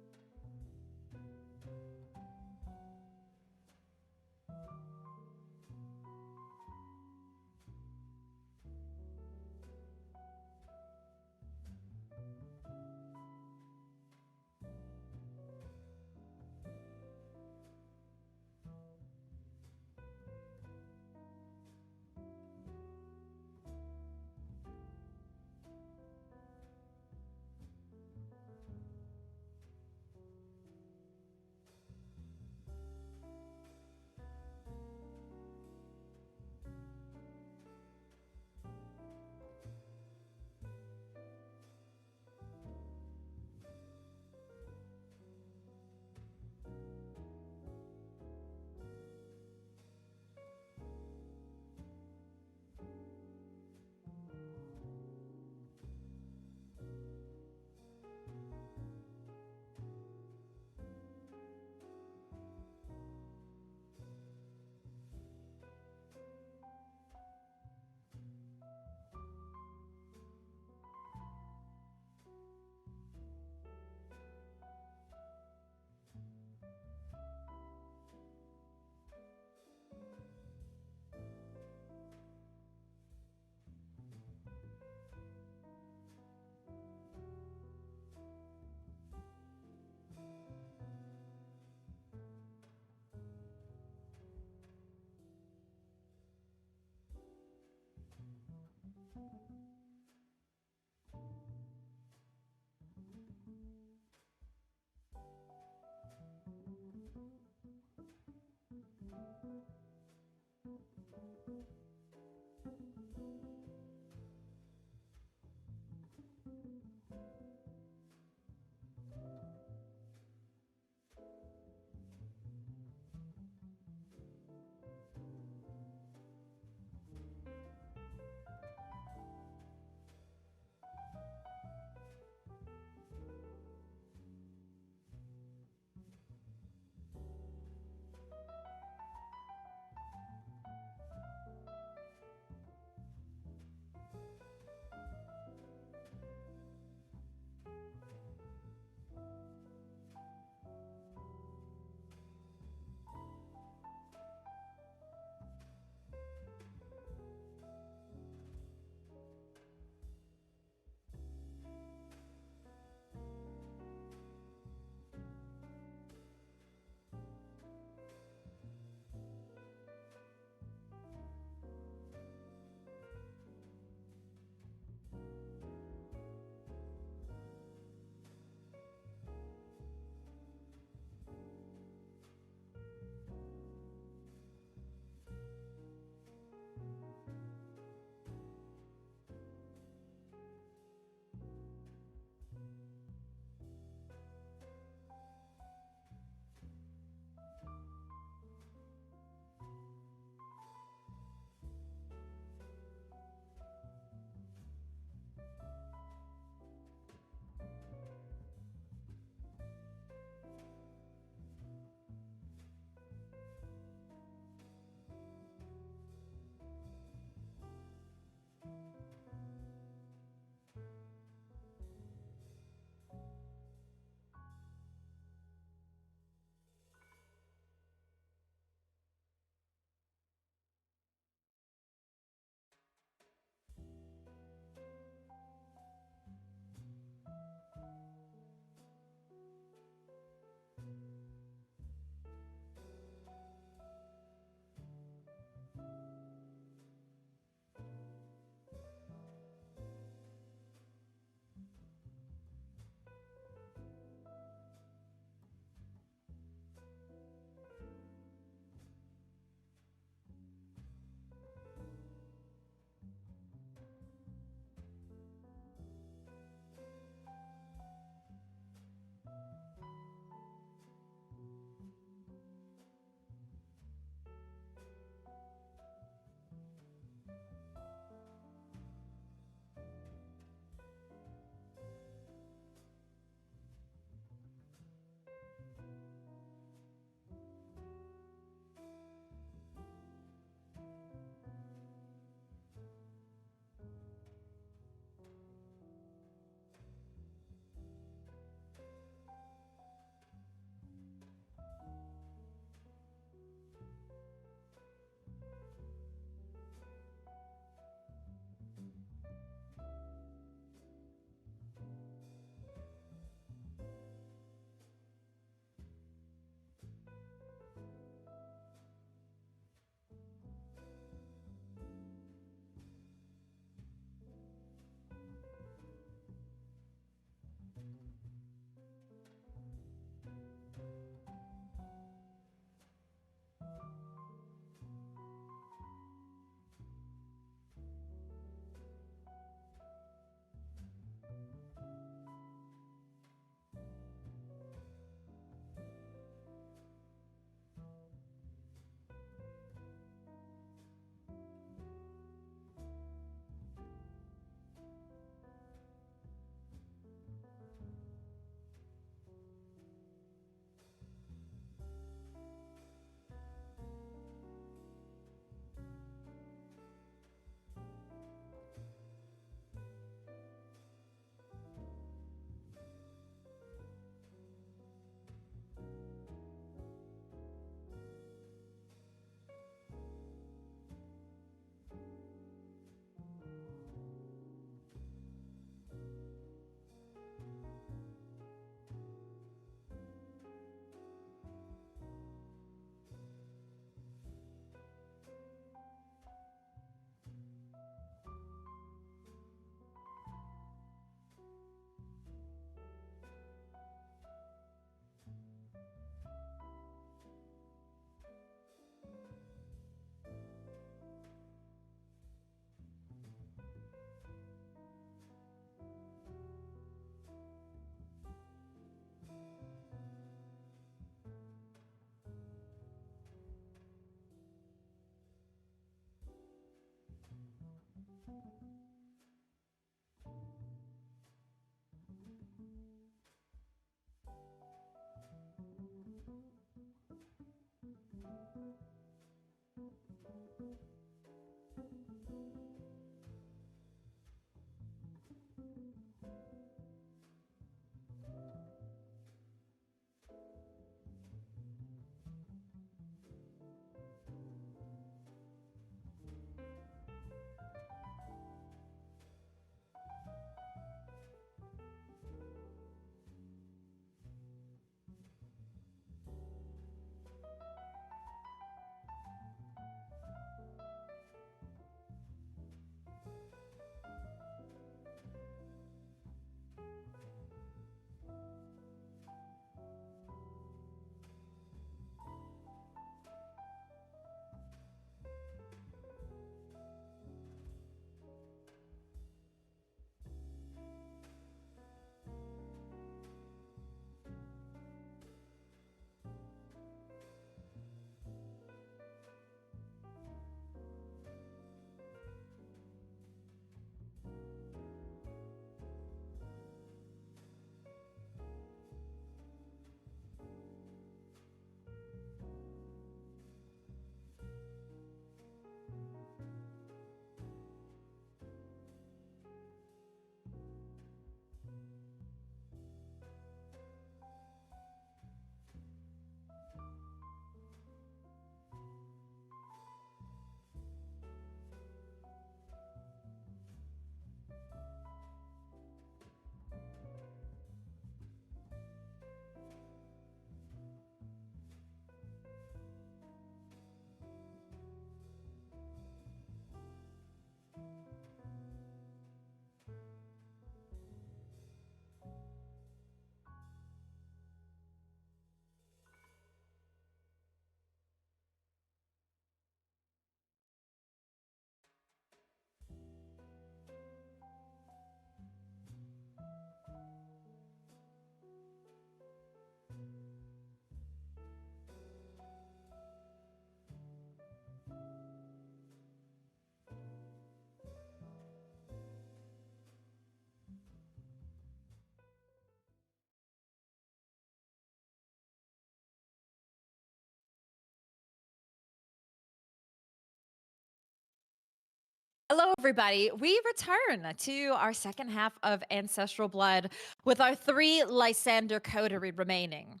Hello, everybody. We return to our second half of Ancestral Blood with our 3 Lysander coterie remaining.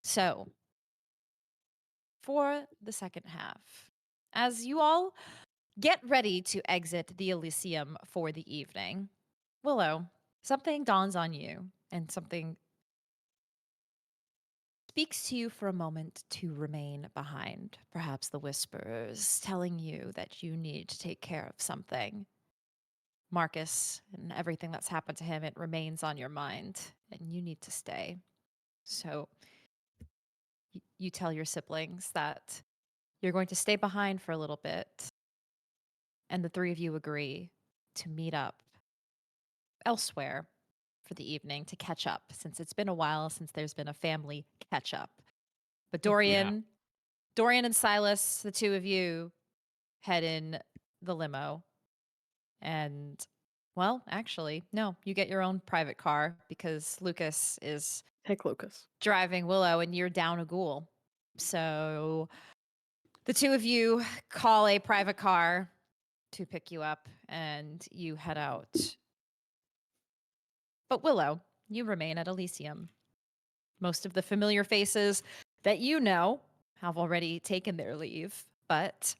So, for the second half, as you all get ready to exit the Elysium for the evening, Willow, something dawns on you and something speaks to you for a moment to remain behind. Perhaps the whispers telling you that you need to take care of something. Marcus and everything that's happened to him, it remains on your mind, and you need to stay. So you tell your siblings that you're going to stay behind for a little bit, and the 3 of you agree to meet up elsewhere for the evening to catch up, since it's been a while since there's been a family catch up. But Dorian and Silas, the 2 of you, head in the limo. And, well, actually, no, you get your own private car because Lucas is Take Lucas. driving Willow and you're down a ghoul. So the 2 of you call a private car to pick you up and you head out. But Willow, you remain at Elysium. Most of the familiar faces that you know have already taken their leave, but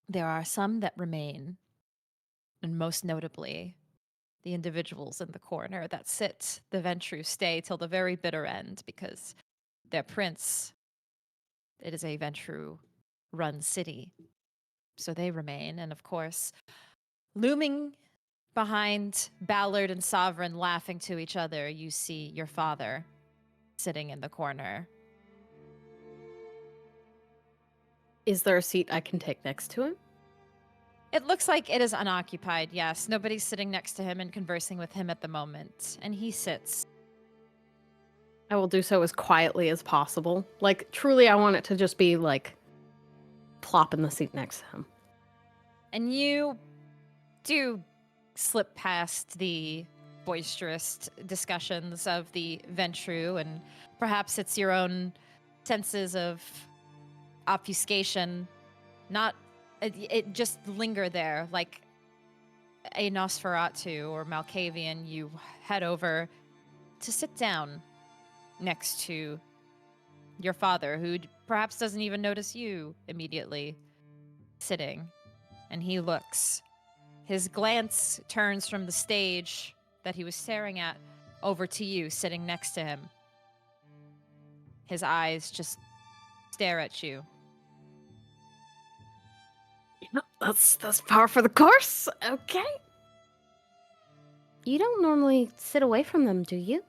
there are some that remain. And most notably, the individuals in the corner that sit the Ventrue stay till the very bitter end because their prince, it is a Ventrue-run city. So they remain. And of course, looming behind Ballard and Sovereign laughing to each other, you see your father sitting in the corner. Is there a seat I can take next to him? It looks like it is unoccupied, yes. Nobody's sitting next to him and conversing with him at the moment. And he sits. I will do so as quietly as possible. Like, truly, I want it to just be, like, plop in the seat next to him. And you do slip past the boisterous discussions of the Ventrue, and perhaps it's your own senses of obfuscation not it just linger there like a Nosferatu or Malkavian. You head over to sit down next to your father, who perhaps doesn't even notice you immediately sitting. And he looks. His glance turns from the stage that he was staring at over to you, sitting next to him. His eyes just stare at you. That's par for the course. Okay. You don't normally sit away from them, do you?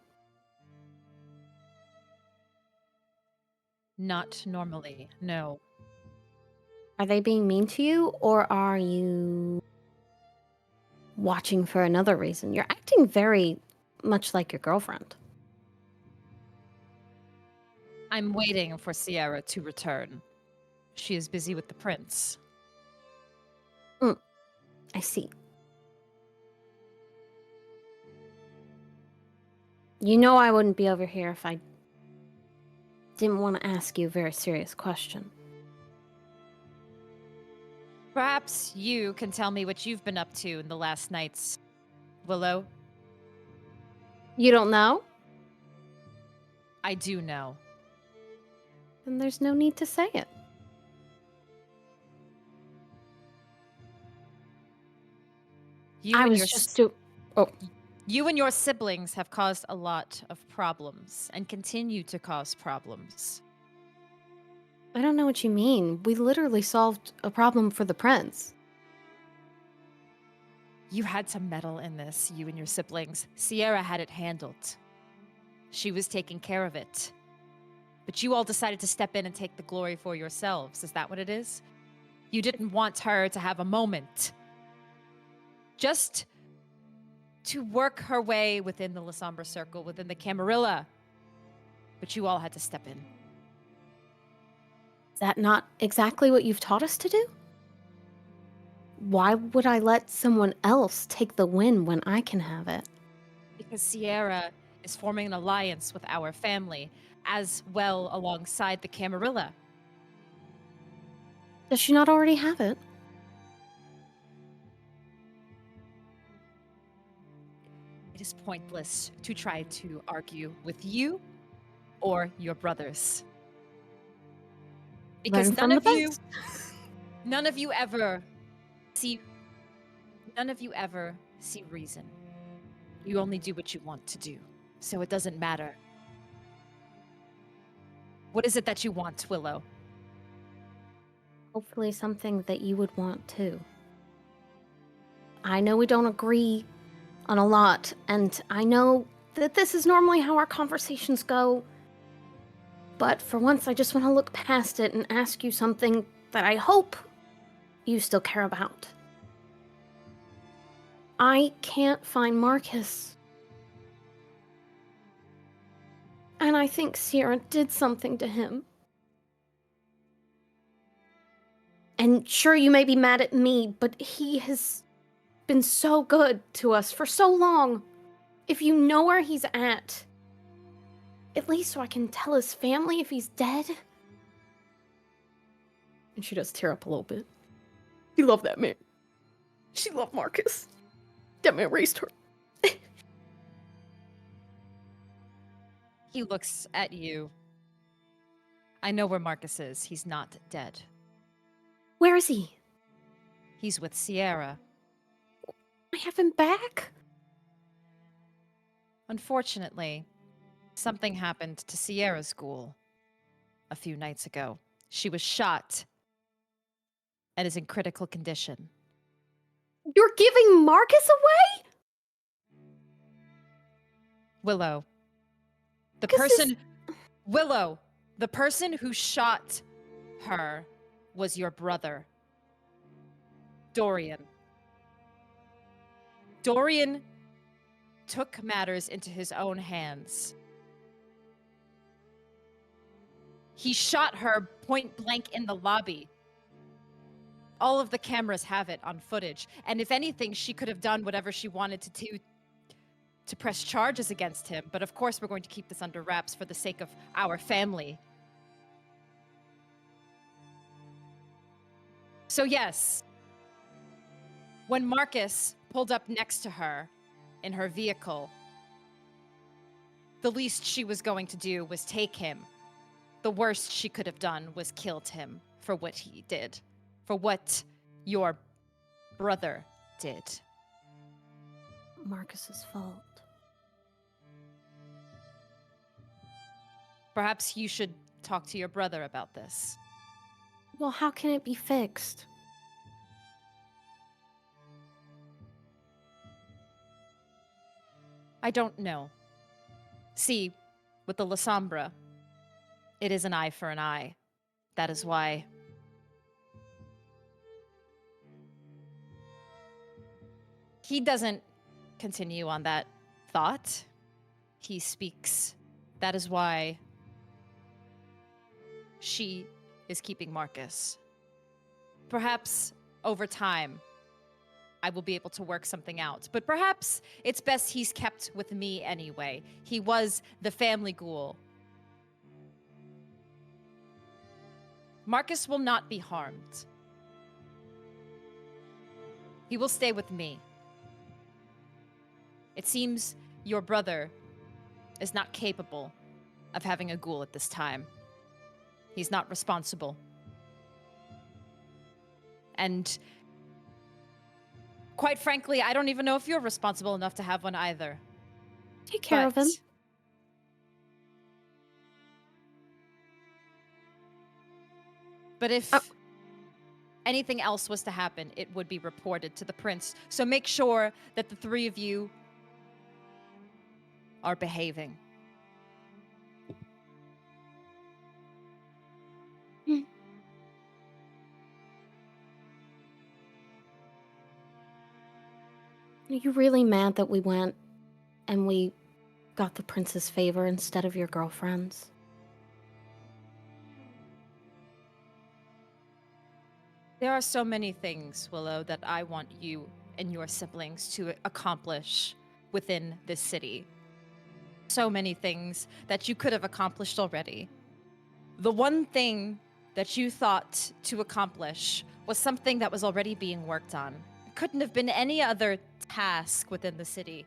Not normally, no. Are they being mean to you, or are you watching for another reason? You're acting very much like your girlfriend. I'm waiting for Sierra to return. She is busy with the prince. I see. You know I wouldn't be over here if I didn't want to ask you a very serious question. Perhaps you can tell me what you've been up to in the last nights, Willow. You don't know? I do know. Then there's no need to say it. You I and was your just You and your siblings have caused a lot of problems and continue to cause problems. I don't know what you mean. We literally solved a problem for the prince. You had some meddle in this, you and your siblings. Sierra had it handled. She was taking care of it. But you all decided to step in and take the glory for yourselves. Is that what it is? You didn't want her to have a moment. Just to work her way within the Lysander circle, within the Camarilla. But you all had to step in. Is that not exactly what you've taught us to do? Why would I let someone else take the win when I can have it? Because Sierra is forming an alliance with our family, as well alongside the Camarilla. Does she not already have it? It is pointless to try to argue with you or your brothers. Because Learn from the best. none of you ever see reason. You only do what you want to do, so it doesn't matter. What is it that you want, Willow? Hopefully something that you would want too. I know we don't agree on a lot, and I know that this is normally how our conversations go, but for once I just want to look past it and ask you something that I hope you still care about. I can't find Marcus. And I think Sierra did something to him. And sure, you may be mad at me, but he has been so good to us for so long. If you know where he's at least so I can tell his family if he's dead. And she does tear up a little bit. She loved that man. She loved Marcus. That man raised her. He looks at you. I know where Marcus is. He's not dead. Where is he? He's with Sierra. I have him back? Unfortunately, something happened to Sierra's ghoul a few nights ago. She was shot and is in critical condition. You're giving Marcus away? Willow, Marcus is- Willow, the person who shot her was your brother, Dorian. Dorian took matters into his own hands. He shot her point blank in the lobby. All of the cameras have it on footage. And if anything, she could have done whatever she wanted to do to press charges against him. But of course, we're going to keep this under wraps for the sake of our family. So yes, when Marcus pulled up next to her in her vehicle, the least she was going to do was take him. The worst she could have done was killed him for what he did, for what your brother did. Marcus's fault. Perhaps you should talk to your brother about this. Well, how can it be fixed? I don't know. See, with the Lysander, it is an eye for an eye. That is why he doesn't continue on that thought. He speaks. That is why she is keeping Marcus. Perhaps over time, I will be able to work something out. But perhaps it's best he's kept with me anyway. He was the family ghoul. Marcus will not be harmed. He will stay with me. It seems your brother is not capable of having a ghoul at this time. He's not responsible. And quite frankly, I don't even know if you're responsible enough to have one either. Take care of him. But if anything else was to happen, it would be reported to the prince. So make sure that the three of you are behaving. Are you really mad that we went and we got the prince's favor instead of your girlfriend's? There are so many things, Willow, that I want you and your siblings to accomplish within this city. So many things that you could have accomplished already. The one thing that you thought to accomplish was something that was already being worked on. It couldn't have been any other task within the city.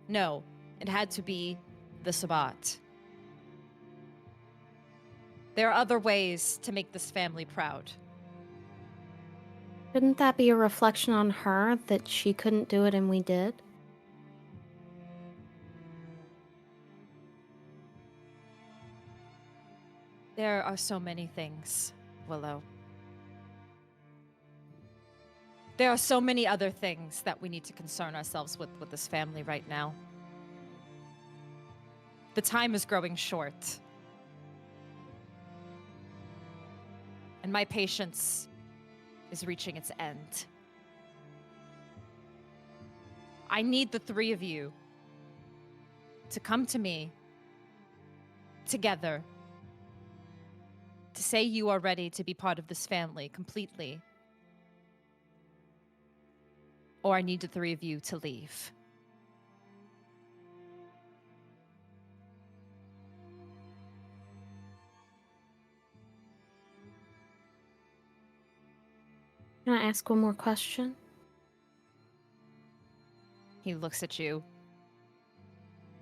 No, it had to be the Sabbat. There are other ways to make this family proud. Shouldn't that be a reflection on her that she couldn't do it and we did? There are so many things, Willow. There are so many other things that we need to concern ourselves with this family right now. The time is growing short. And my patience is reaching its end. I need the three of you to come to me together to say you are ready to be part of this family completely. Or I need the three of you to leave. Can I ask one more question? He looks at you.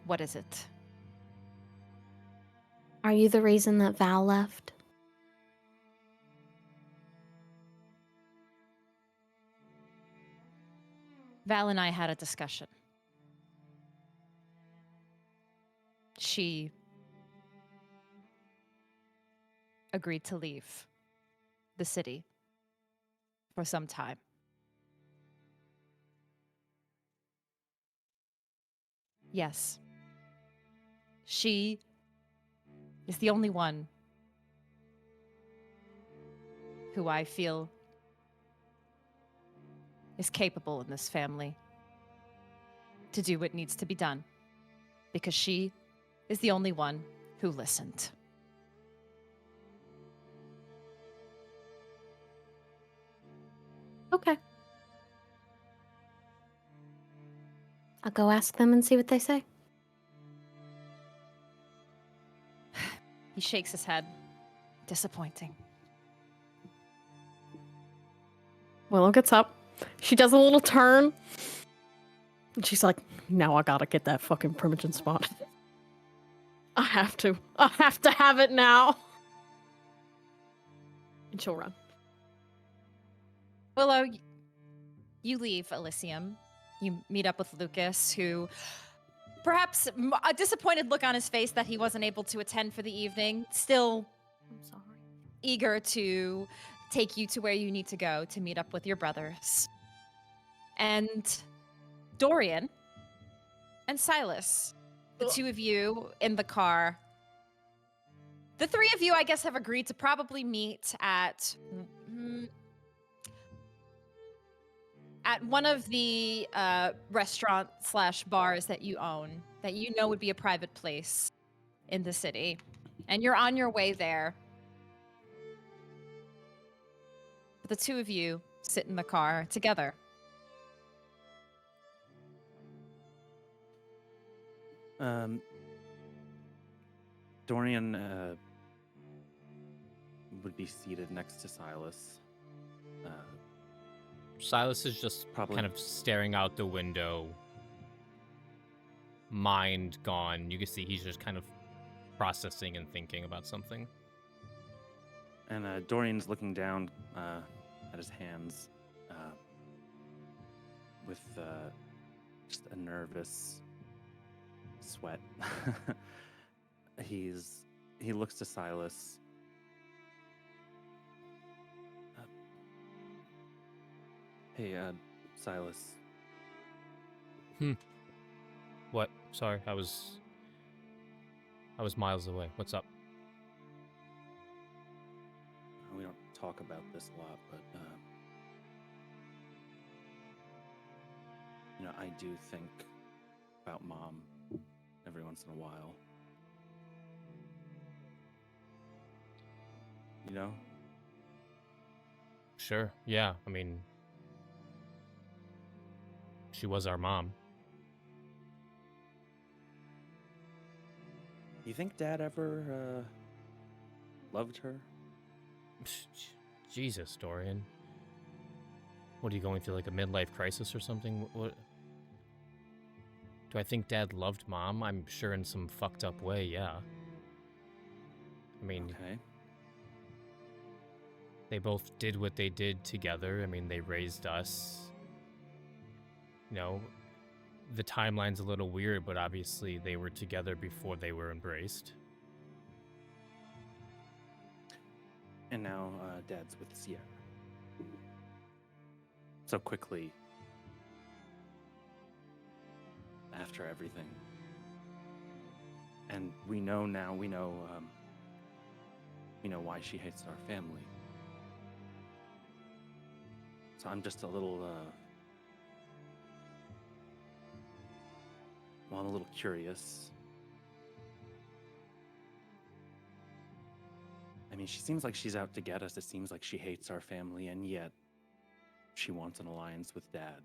What is it? Are you the reason that Val left? Val and I had a discussion. She agreed to leave the city for some time. Yes. She is the only one who I feel is capable in this family to do what needs to be done, because she is the only one who listened. Okay. I'll go ask them and see what they say. He shakes his head. Disappointing. Willow gets up. She does a little turn. And she's like, now I gotta get that fucking primogen spot. I have to. I have to have it now. And she'll run. Willow, you leave Elysium. You meet up with Lucas, who perhaps a disappointed look on his face that he wasn't able to attend for the evening, still I'm sorry. eager to take you to where you need to go to meet up with your brothers. And Dorian and Silas, the two of you in the car. The three of you, I guess, have agreed to probably meet at one of the restaurant/bars that you own, that you know would be a private place in the city. And you're on your way there. But the two of you sit in the car together. Dorian would be seated next to Silas. Silas is just Probably. kind of staring out the window, mind gone. You can see he's just kind of processing and thinking about something. And Dorian's looking down at his hands with just a nervous sweat. He looks to Silas. Hey, Silas. What? Sorry, I was miles away. What's up? We don't talk about this a lot, but I do think about Mom every once in a while. You know? Sure. Yeah. I mean, she was our mom. You think Dad ever loved her? Jesus, Dorian. What are you going through, like a midlife crisis or something? What? Do I think Dad loved Mom? I'm sure in some fucked up way, yeah. I mean, Okay. they both did what they did together. I mean, they raised us. You know, the timeline's a little weird, but obviously they were together before they were embraced. And now Dad's with Sierra. So quickly after everything. And we know why she hates our family. So I'm just a little I'm a little curious. I mean, she seems like she's out to get us. It seems like she hates our family, and yet she wants an alliance with Dad.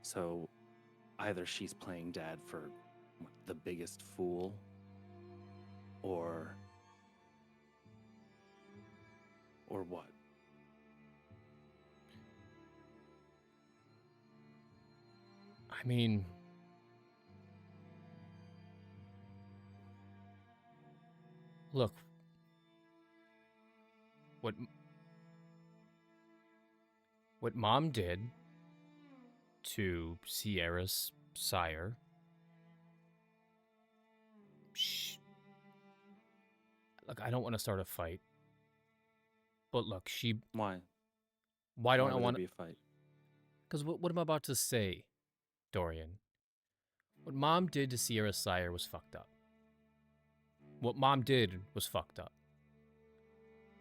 So either she's playing Dad for the biggest fool, or what? I mean, look, what Mom did to Sierra's sire, look, I don't want to start a fight, but look, Why? why don't I would there want be a fight? Because what I'm about to say, Dorian, what Mom did to Sierra's sire was fucked up. What Mom did was fucked up.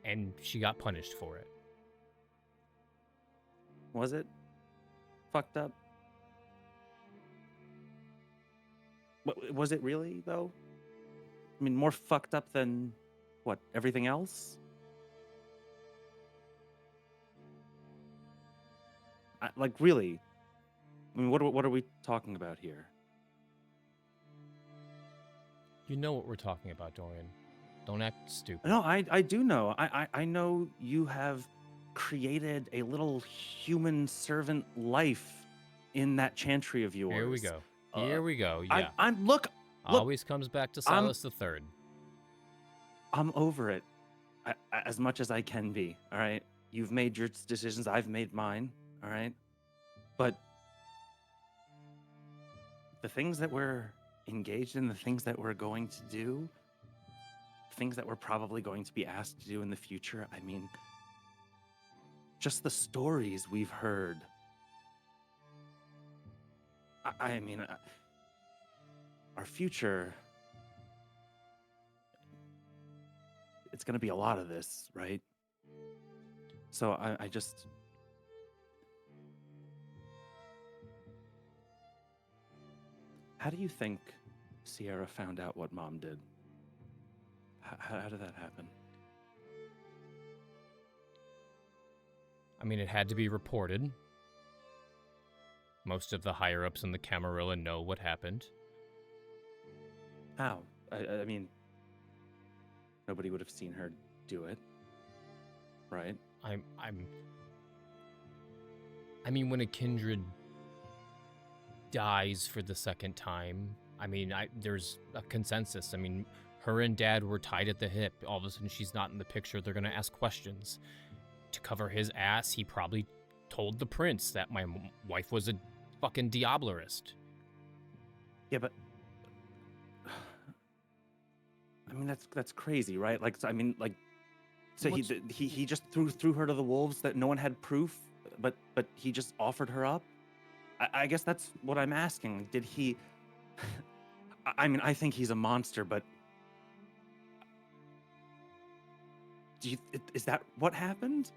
And she got punished for it. Was it fucked up? Was it really, though? I mean, more fucked up than, what, everything else? Like, really? I mean, what are we talking about here? You know what we're talking about, Dorian. Don't act stupid. No, I do know. I know you have created a little human servant life in that chantry of yours. Here we go. Uh, Here we go. Yeah. Look, Always comes back to Silas the Third. I'm over it as much as I can be, all right? You've made your decisions, I've made mine, all right? But the things that we're engaged in, the things that we're going to do, things that we're probably going to be asked to do in the future, I mean, just the stories we've heard. I mean, our future, it's going to be a lot of this, right? So I just... How do you think Sierra found out what Mom did? How did that happen? I mean, it had to be reported. Most of the higher-ups in the Camarilla know what happened. How? I mean, nobody would have seen her do it, right? I mean, when a kindred dies for the second time, I mean, there's a consensus. I mean, her and Dad were tied at the hip. All of a sudden, she's not in the picture. They're going to ask questions. To cover his ass, he probably told the prince that my wife was a fucking Diablerist. Yeah, but... I mean, that's crazy, right? Like, I mean, like... So he just threw her to the wolves that no one had proof, but he just offered her up? I guess that's what I'm asking. Like, did he... I mean, I think he's a monster, but... Is that what happened?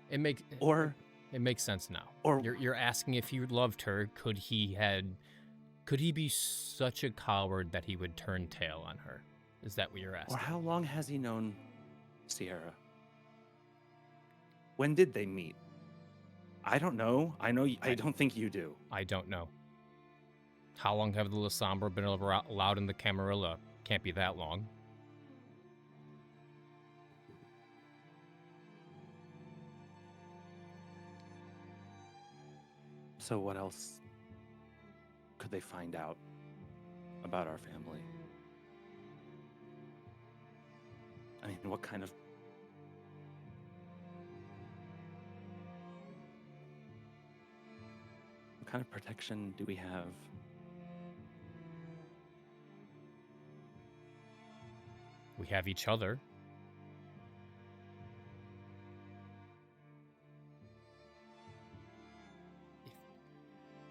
It makes sense now. Or you're asking if you loved her, could he be such a coward that he would turn tail on her? Is that what you're asking? Or how long has he known Sierra? When did they meet? I don't know. I don't think you do. I don't know. How long have the Lysander been allowed in the Camarilla? Can't be that long. So what else could they find out about our family? I mean, what kind of protection do we have? We have each other.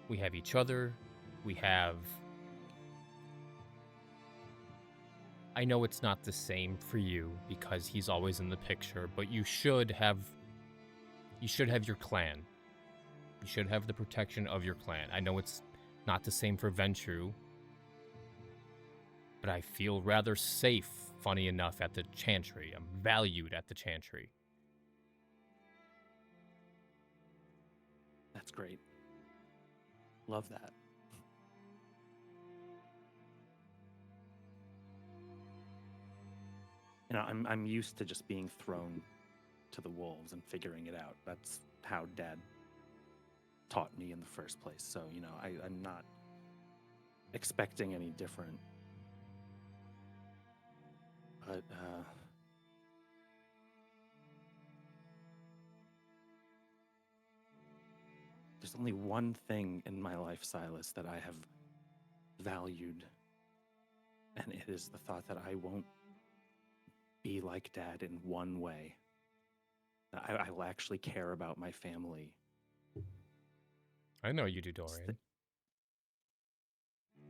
We have each other. We have... I know it's not the same for you because he's always in the picture, but you should have your clan. You should have the protection of your clan. I know it's not the same for Ventrue, but I feel rather safe, funny enough, at the Chantry. I'm valued at the Chantry. That's great. Love that. You know, I'm used to just being thrown to the wolves and figuring it out. That's how Dad taught me in the first place. So, you know, I'm not expecting any different. But, there's only one thing in my life, Silas, that I have valued, and it is the thought that I won't be like Dad in one way. I will actually care about my family. I know you do, Dorian.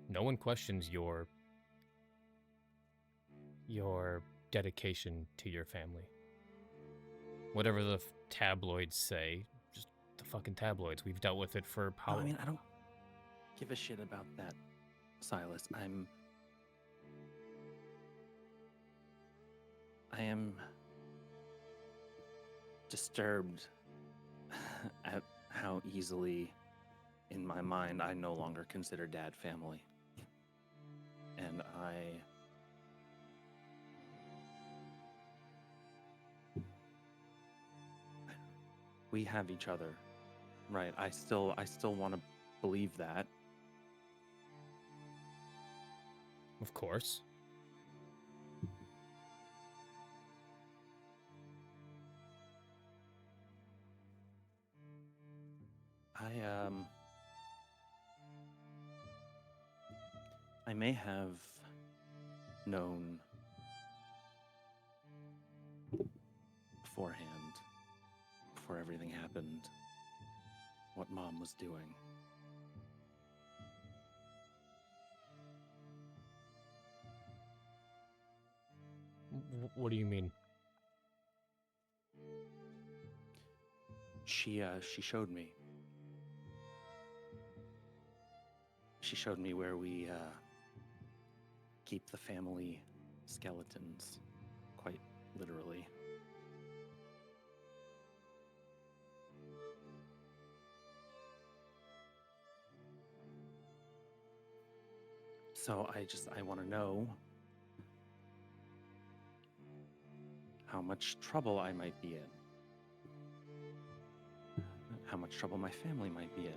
No one questions your dedication to your family. Whatever the tabloids say, just the fucking tabloids. We've dealt with it for how... I mean, I don't give a shit about that, Silas. I am disturbed at how easily, in my mind, I no longer consider Dad family. And we have each other, right? I still want to believe that. Of course. I may have known beforehand, before everything happened, what Mom was doing. What do you mean? She showed me. She showed me where we keep the family skeletons, quite literally. So I want to know how much trouble I might be in. How much trouble my family might be in.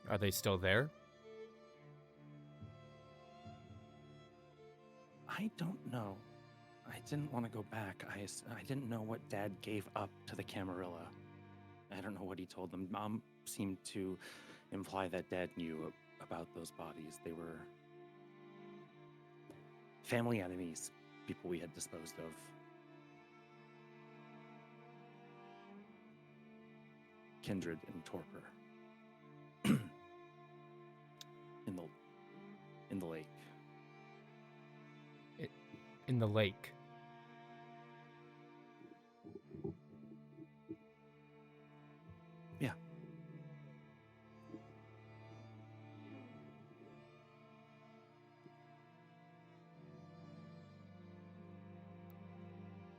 Are they still there? I don't know. I didn't want to go back. I didn't know what Dad gave up to the Camarilla. I don't know what he told them. Mom seemed to imply that Dad knew about those bodies. They were family enemies, people we had disposed of. Kindred in torpor. in the lake. In the lake. Yeah.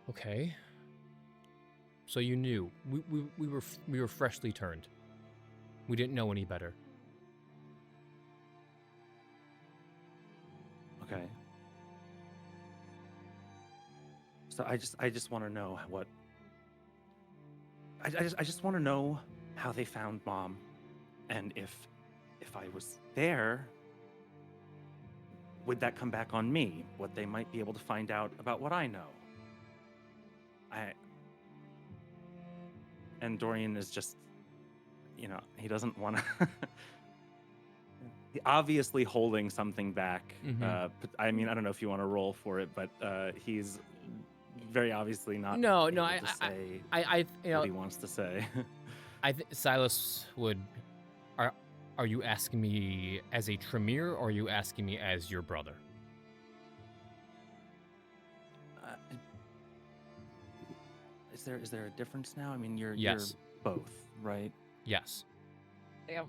Okay. So you knew. We were freshly turned. We didn't know any better. Okay. So I just want to know what. I just want to know how they found Mom, and if I was there, would that come back on me? What they might be able to find out about what I know. And Dorian is just, he doesn't want to. Obviously holding something back. Mhm. I mean, I don't know if you want to roll for it, but he's very obviously not. No, able I to say you what know, he wants to say. Silas would. Are you asking me as a Tremere, or are you asking me as your brother? Is there a difference now? I mean, you're Yes. both, right? Yes. Damn.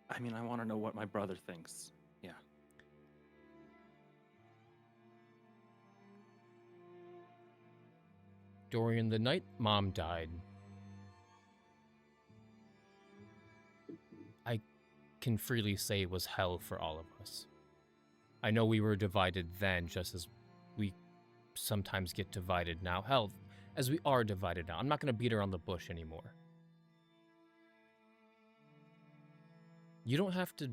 I mean, I want to know what my brother thinks. Yeah. Dorian, the night Mom died, I can freely say it was hell for all of us. I know we were divided then, just as we sometimes get divided now. Hell, as we are divided now. I'm not going to beat around the bush anymore. You don't have to...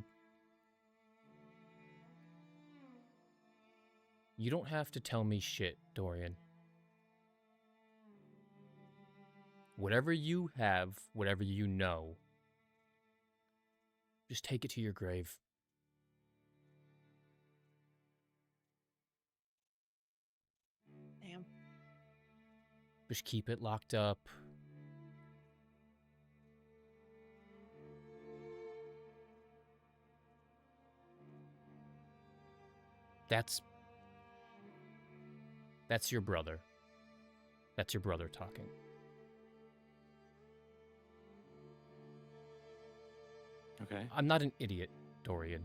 You don't have to tell me shit, Dorian. Whatever you have, whatever you know, just take it to your grave. Damn. Just keep it locked up. That's your brother. That's your brother talking. Okay. I'm not an idiot, Dorian.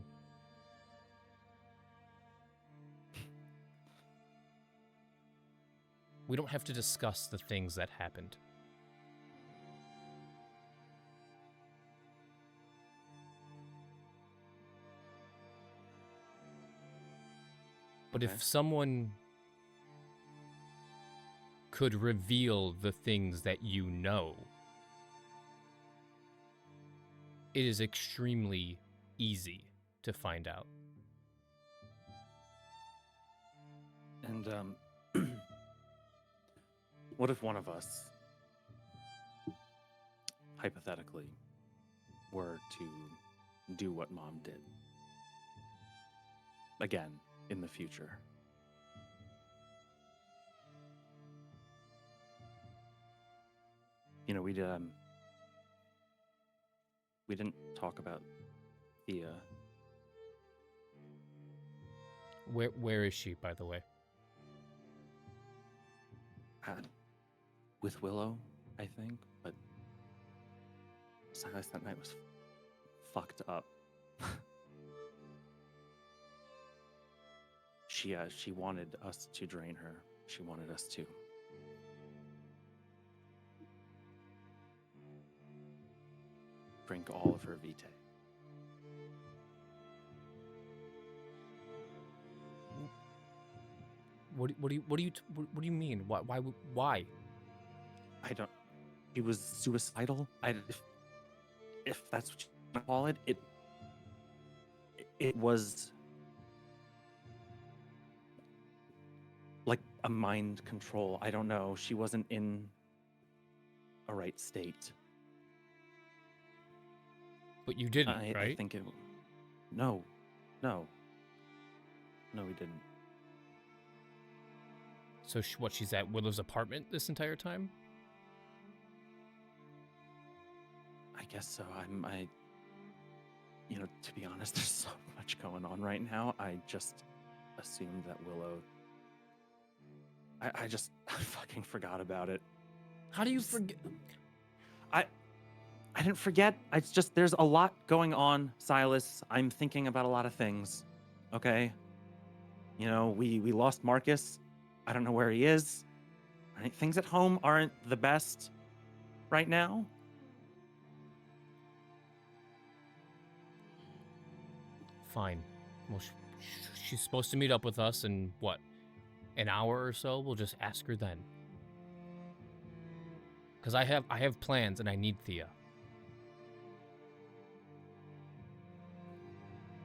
We don't have to discuss the things that happened. But Okay. if someone could reveal the things that you know, it is extremely easy to find out. And what if one of us, hypothetically, were to do what Mom did again in the future? You know, we didn't talk about Thea. Where is she, by the way? With Willow, I think, but Silas that night was fucked up. She wanted us to drain her. She wanted us to drink all of her vitae. What do you mean? Why? I don't. He was suicidal. If that's what you want to call it, it was like a mind control. I don't know. She wasn't in a right state. But you didn't, I right? think it. No, we didn't. So she's at Willow's apartment this entire time? I guess so. You know, to be honest, there's so much going on right now. I just assumed that Willow. I fucking forgot about it. How do you forget? I didn't forget. It's just there's a lot going on, Silas. I'm thinking about a lot of things. Okay. You know, we lost Marcus. I don't know where he is. Right? Things at home aren't the best right now. Fine. Well, she's supposed to meet up with us in what? An hour or so? We'll just ask her then. Because I have plans and I need Thea.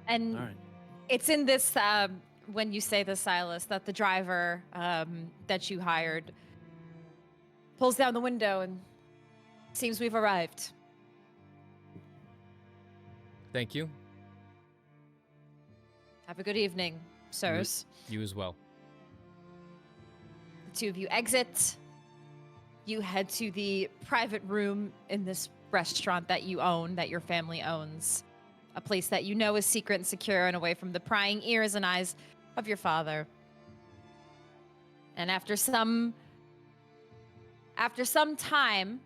And All right. it's in this, when you say this, Silas, that the driver that you hired pulls down the window and seems we've arrived. Thank you. Have a good evening, sirs. You as well. The two of you exit. You head to the private room in this restaurant that you own, that your family owns. A place that you know is secret and secure and away from the prying ears and eyes of your father. And after some time,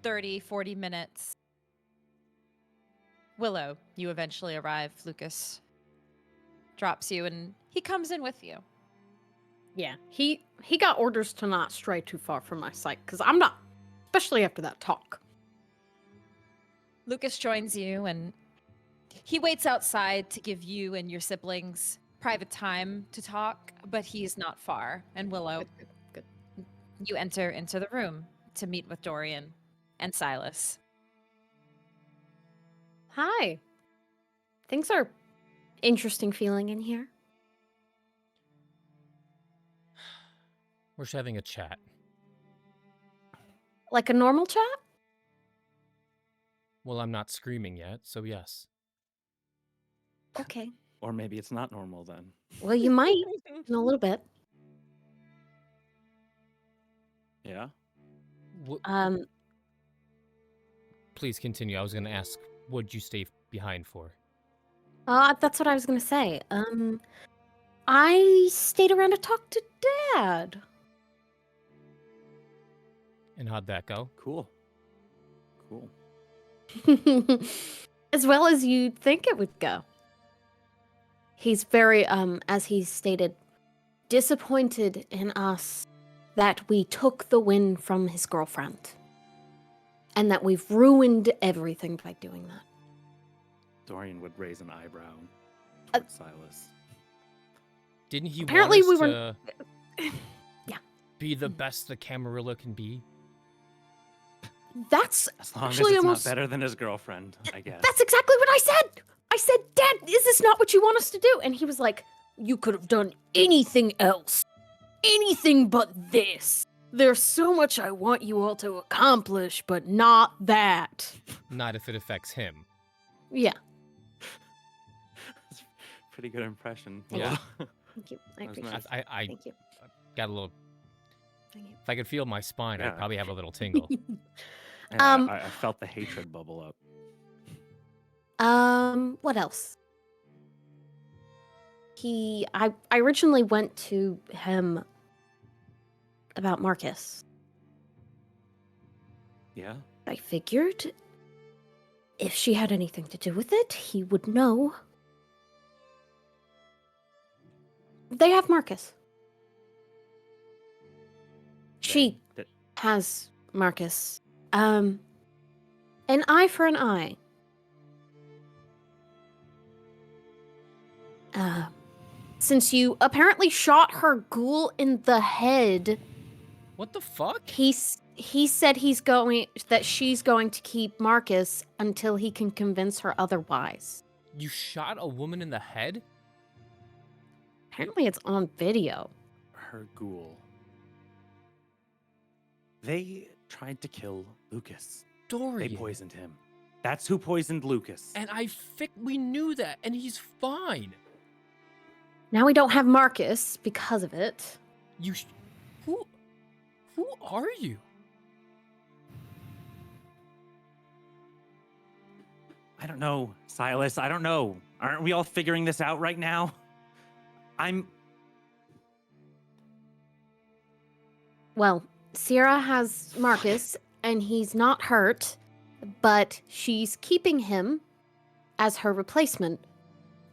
30, 40 minutes, Willow, you eventually arrive. Lucas drops you and he comes in with you. Yeah, he got orders to not stray too far from my sight, because I'm not, especially after that talk. Lucas joins you and he waits outside to give you and your siblings private time to talk, but he's not far. And Willow, Good. you enter into the room to meet with Dorian and Silas. Hi. Things are interesting feeling in here. We're just having a chat. Like a normal chat? Well, I'm not screaming yet, so yes. Okay. Or maybe it's not normal then. Well, you might in a little bit. Yeah. Please continue. I was going to ask, what'd you stay behind for? That's what I was gonna say. I stayed around to talk to Dad. And how'd that go? Cool. As well as you'd think it would go. He's very, as he stated, disappointed in us that we took the win from his girlfriend. And that we've ruined everything by doing that. Dorian would raise an eyebrow Silas. Didn't he Apparently want us we to Yeah. be the best the Camarilla can be? That's As long actually as it's almost. not better than his girlfriend, I guess. That's exactly what I said. I said, Dad, is this not what you want us to do? And he was like, you could have done anything else. Anything but this. There's so much I want you all to accomplish, but not that. Not if it affects him. Yeah. Pretty good impression. Yeah. Thank you. I That was appreciate nice. it. I Thank you. got a little. Thank you. If I could feel my spine, Yeah. I'd probably have a little tingle. Yeah, Um, I felt the hatred bubble up. What else? I originally went to him about Marcus. Yeah? I figured if she had anything to do with it, he would know. They have Marcus. She That- has Marcus. An eye for an eye. Since you apparently shot her ghoul in the head, What the fuck? he said that she's going to keep Marcus until he can convince her otherwise. You shot a woman in the head? Apparently it's on video. Her ghoul. They tried to kill Lucas. They Dorian. poisoned him. That's who poisoned Lucas. And we knew that, and he's fine. Now we don't have Marcus because of it. Who are you? I don't know, Silas. I don't know. Aren't we all figuring this out right now? Well, Sierra has Marcus and he's not hurt, but she's keeping him as her replacement.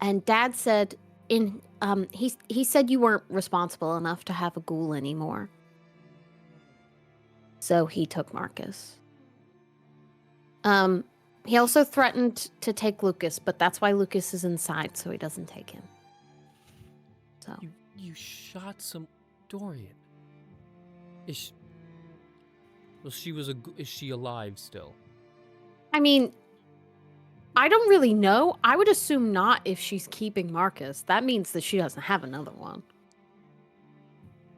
And Dad said he said you weren't responsible enough to have a ghoul anymore. So he took Marcus. He also threatened to take Lucas, but that's why Lucas is inside, so he doesn't take him. So You shot some Dorian. Is she alive still? I mean, I don't really know. I would assume not if she's keeping Marcus. That means that she doesn't have another one.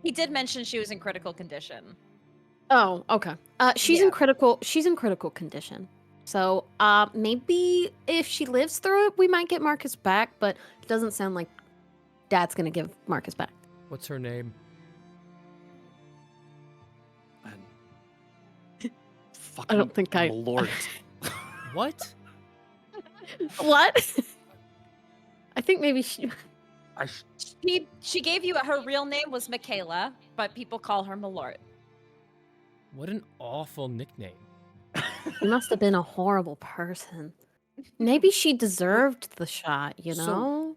He did mention she was in critical condition. Oh, okay. She's in critical condition. So, maybe if she lives through it, we might get Marcus back, but it doesn't sound like Dad's gonna give Marcus back. What's her name? Fucking I don't think I- Lord. What? What? I think maybe she. She gave you her real name was Michaela, but people call her Malort. What an awful nickname. She must have been a horrible person. Maybe she deserved the shot, you So- know?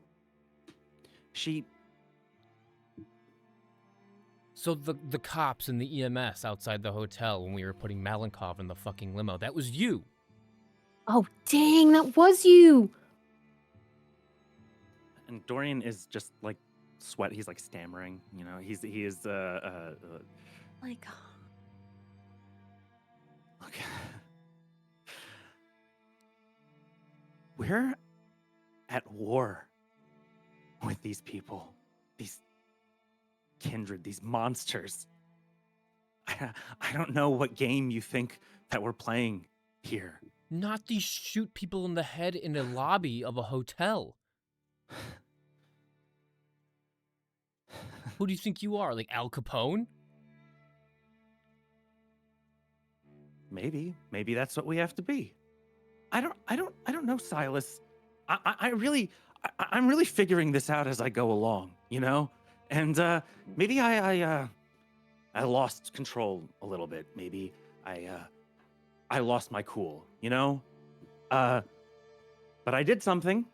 So the cops and the EMS outside the hotel when we were putting Malenkov in the fucking limo, that was you. Oh, dang, that was you. And Dorian is just like sweat. He's like stammering. You know, he is Like, look. We're at war with these people, these kindred, these monsters. I don't know what game you think that we're playing here. Not these shoot people in the head in a lobby of a hotel. Who do you think you are? Like Al Capone? Maybe that's what we have to be. I don't know, Silas. I'm really figuring this out as I go along, you know? And maybe I lost control a little bit. Maybe I lost my cool, you know? But I did something,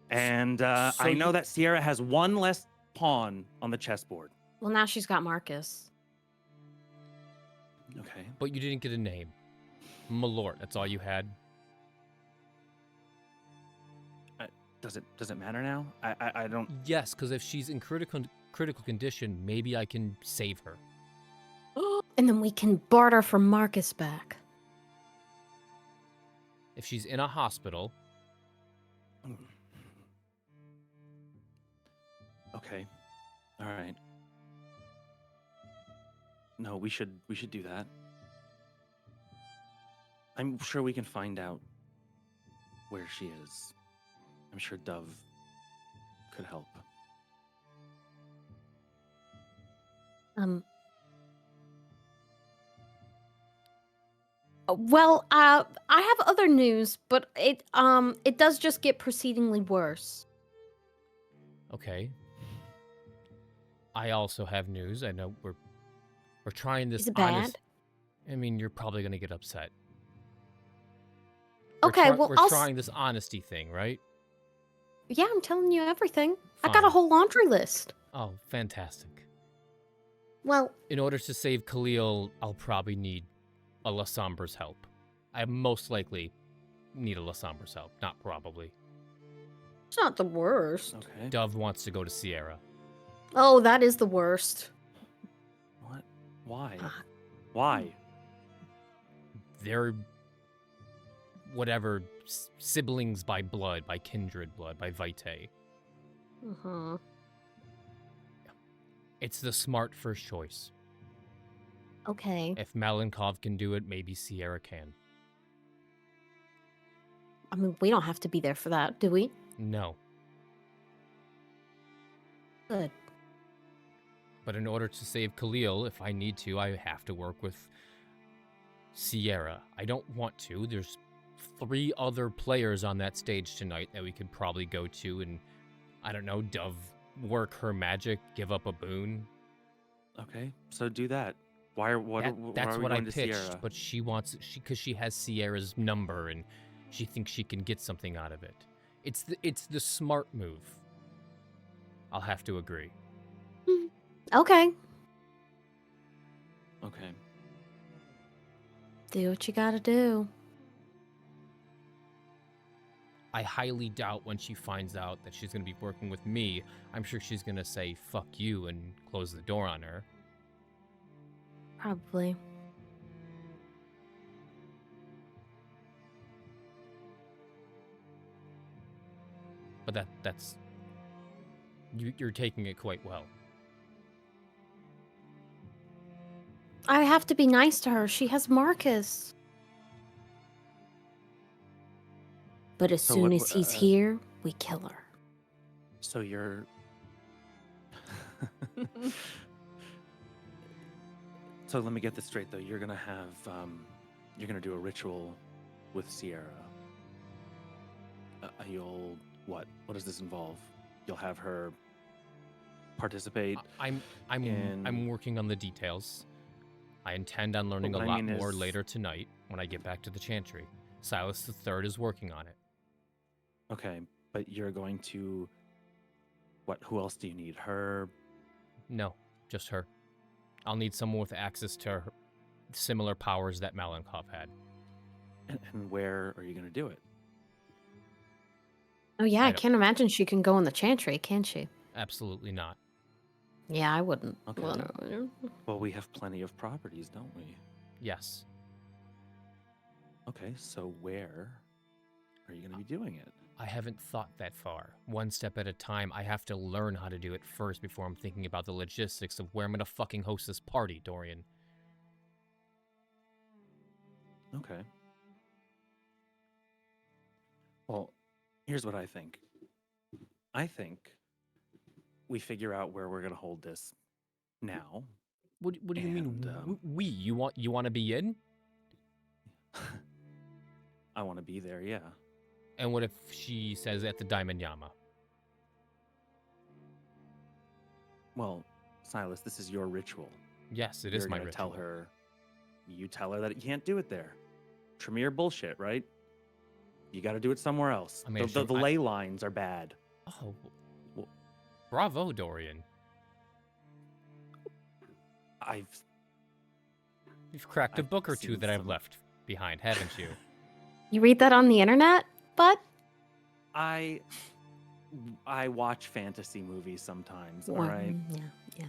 and so I know you- that Sierra has one less pawn on the chessboard. well, now she's got Marcus. Okay. But you didn't get a name. Malort, that's all you had? Does it matter now? I don't. Yes, because if she's in critical condition, maybe I can save her. And then we can barter for Marcus back. If she's in a hospital, Okay. All right. No, we should do that. I'm sure we can find out where she is. I'm sure Dove could help. Well, I have other news, but it does just get proceedingly worse. okay. I also have news. I know we're trying this Is it honest. bad? I mean, you're probably gonna get upset. Okay, well, we're I'll trying this honesty thing, right? Yeah, I'm telling you everything. I got Fine. a whole laundry list. Oh, fantastic. Well, In order to save Khalil, I'll probably need a Lysander's help. I most likely need a Lysander's help, not probably. it's not the worst. Okay. Dove wants to go to Sierra. Oh, that is the worst. What? Why? Ah. Why? They're whatever siblings by blood, by kindred blood, by vitae. Uh-huh. It's the smart first choice. Okay. If Malenkov can do it, maybe Sierra can. I mean, we don't have to be there for that, do we? No. Good. But in order to save Khalil, if I need to, I have to work with Sierra. I don't want to. There's 3 other players on that stage tonight that we could probably go to and, I don't know, Dove work her magic, give up a boon. Okay, so do that. Why are why That's are we what I going to pitched, Sierra? but she wants because she has Sierra's number and she thinks she can get something out of it. It's the smart move. I'll have to agree. Okay. Okay. Do what you gotta do. I highly doubt when she finds out that she's going to be working with me, I'm sure she's going to say fuck you and close the door on her. Probably. But that's you're taking it quite well. I have to be nice to her. She has Marcus. But as So soon what- as he's here, we kill her. So you're. So let me get this straight, though. You're gonna have, you're gonna do a ritual with Sierra. You'll what? What does this involve? You'll have her participate. I'm in- working on the details. I intend on learning a what I lot mean more is- later tonight when I get back to the Chantry. Silas III is working on it. Okay, but you're going to. What? Who else do you need? Her. No, just her. I'll need someone with access to her, similar powers that Malenkov had. And where are you gonna do it? Oh yeah, I I don't- can't imagine she can go in the Chantry, can she? Absolutely not. Yeah, I wouldn't. Okay. Well, Well, we have plenty of properties, don't we? Yes. Okay, so where are you gonna be doing it? I haven't thought that far. One step at a time, I have to learn how to do it first before I'm thinking about the logistics of where I'm gonna fucking host this party, Dorian. Okay. Well, here's what I think. I think we figure out where we're gonna hold this now. What do you mean, And, we? You want to be in? I want to be there, yeah. And what if she says at the Diamond Yama? Well, Silas, this is your ritual. Yes, it You're is my gonna ritual. tell her. You tell her that you can't do it there. Tremere bullshit, right? You got to do it somewhere else. I mean, the I- ley lines are bad. Oh, bravo, Dorian. I've You've cracked a I've book or two seen that I've some- left behind, haven't you? you read that on the internet, bud? I I watch fantasy movies sometimes, all right? Yeah.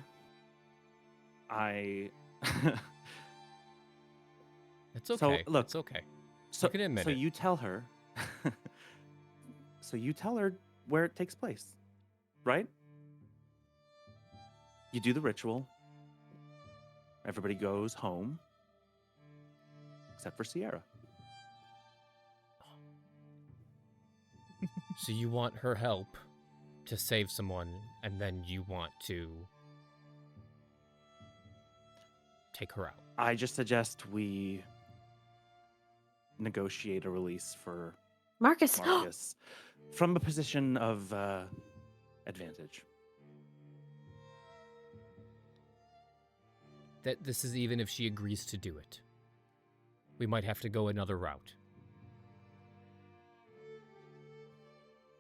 I It's So, okay. look, It's okay. so You can admit so it. you tell her so you tell her where it takes place, right? You do the ritual. Everybody goes home except for Sierra. So you want her help to save someone, and then you want to take her out. I just suggest we negotiate a release for Marcus. Marcus from a position of advantage. That this is even if she agrees to do it. We might have to go another route.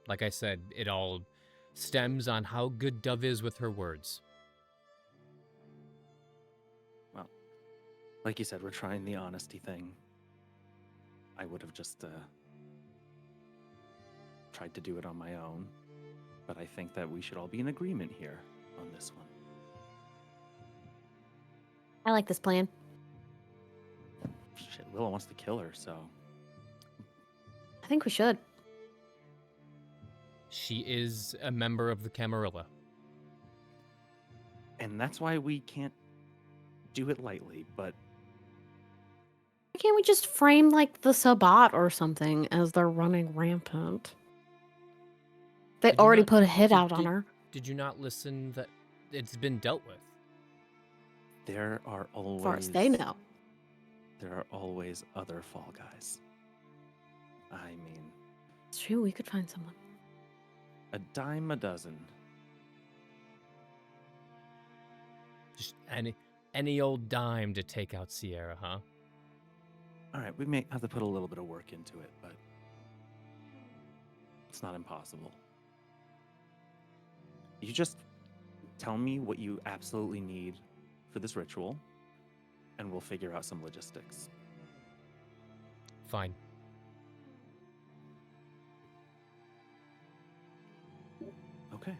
Like I said, it all stems on how good Dove is with her words. Well, like you said, we're trying the honesty thing. I would have just tried to do it on my own, but I think that we should all be in agreement here on this one. I like this plan. Shit, Willow wants to kill her, so I think we should. She is a member of the Camarilla. and that's why we can't do it lightly, but Why can't we just frame like the Sabat or something as they're running rampant? They Did you already not- put a hit did- out on did- her. Did you not listen that it's been dealt with? there are always As far as they know. there are always other fall guys. I mean, It's true, we could find someone. a dime a dozen. Just any old dime to take out Sierra, huh? All right, we may have to put a little bit of work into it, but it's not impossible. You just tell me what you absolutely need for this ritual, and we'll figure out some logistics. Fine. Okay.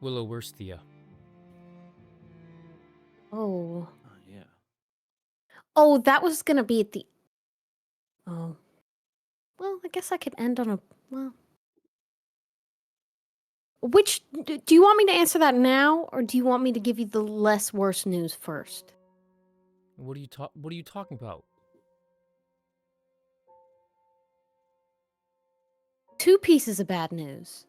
Willow, where's Thea? Oh. Yeah. Oh, that was gonna be at the. Oh. Well, I guess I could end on a. Well. Which. Do you want me to answer that now, or do you want me to give you the less worse news first? What are you talking about? Two pieces of bad news.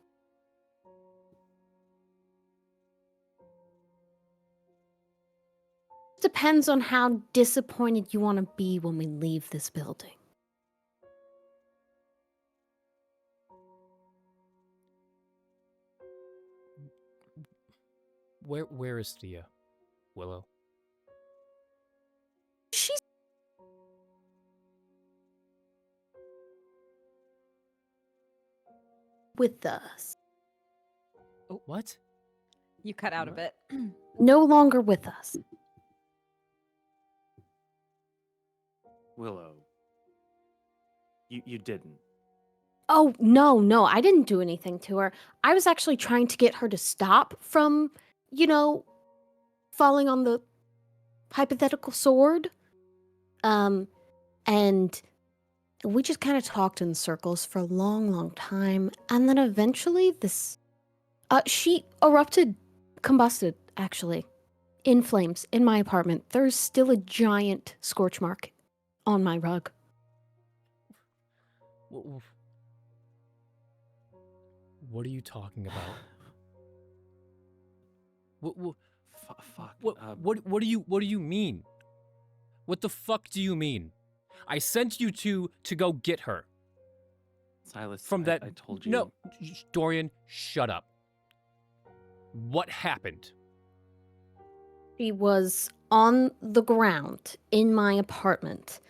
Depends on how disappointed you want to be when we leave this building. Where is Thea? Willow. She's with us. Oh, what? You cut out a bit. No longer with us. Willow. You didn't. Oh, no, I didn't do anything to her. I was actually trying to get her to stop from, falling on the hypothetical sword. And we just kind of talked in circles for a long, long time. And then eventually she combusted, actually, in flames in my apartment. There's still a giant scorch mark on my rug. What are you talking about? Fuck. What do you mean? What the fuck do you mean? I sent you to go get her. Silas, From that I told you. No, Dorian, shut up. What happened? She was on the ground in my apartment,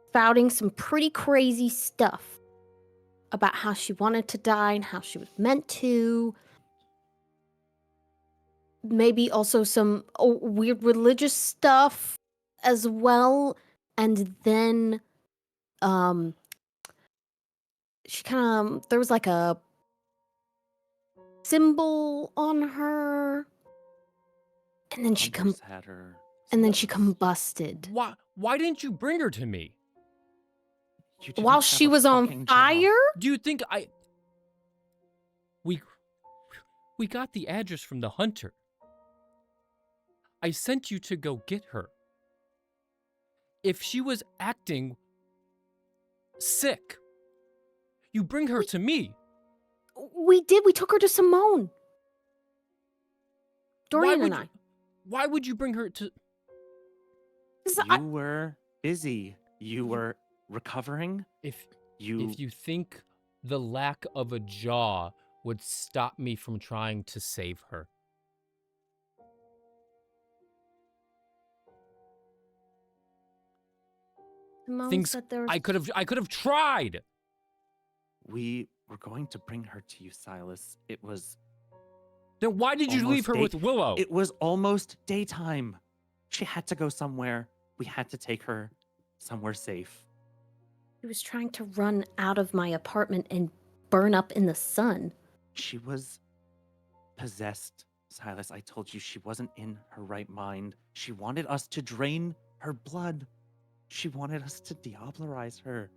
spouting some pretty crazy stuff about how she wanted to die and how she was meant to. Maybe also some weird religious stuff as well. And then there was like a symbol on her, and then she Hunters had her. she Silas. combusted. Why didn't you bring her to me? You didn't While have she a was on fucking job. fire? Do you think we got the address from the hunter. I sent you to go get her. If she was acting sick, you bring her to me. We did. We took her to Simone. Dorian and I. Why would you bring her to... You were busy. You were recovering. If you think the lack of a jaw would stop me from trying to save her. Simone Things said there was... I could have tried. We were going to bring her to you, Silas. It was... Then why did you leave almost her with Willow? It was almost daytime. She had to go somewhere. We had to take her somewhere safe. She was trying to run out of my apartment and burn up in the sun. She was possessed, Silas. I told you she wasn't in her right mind. She wanted us to drain her blood. She wanted us to diablerize her.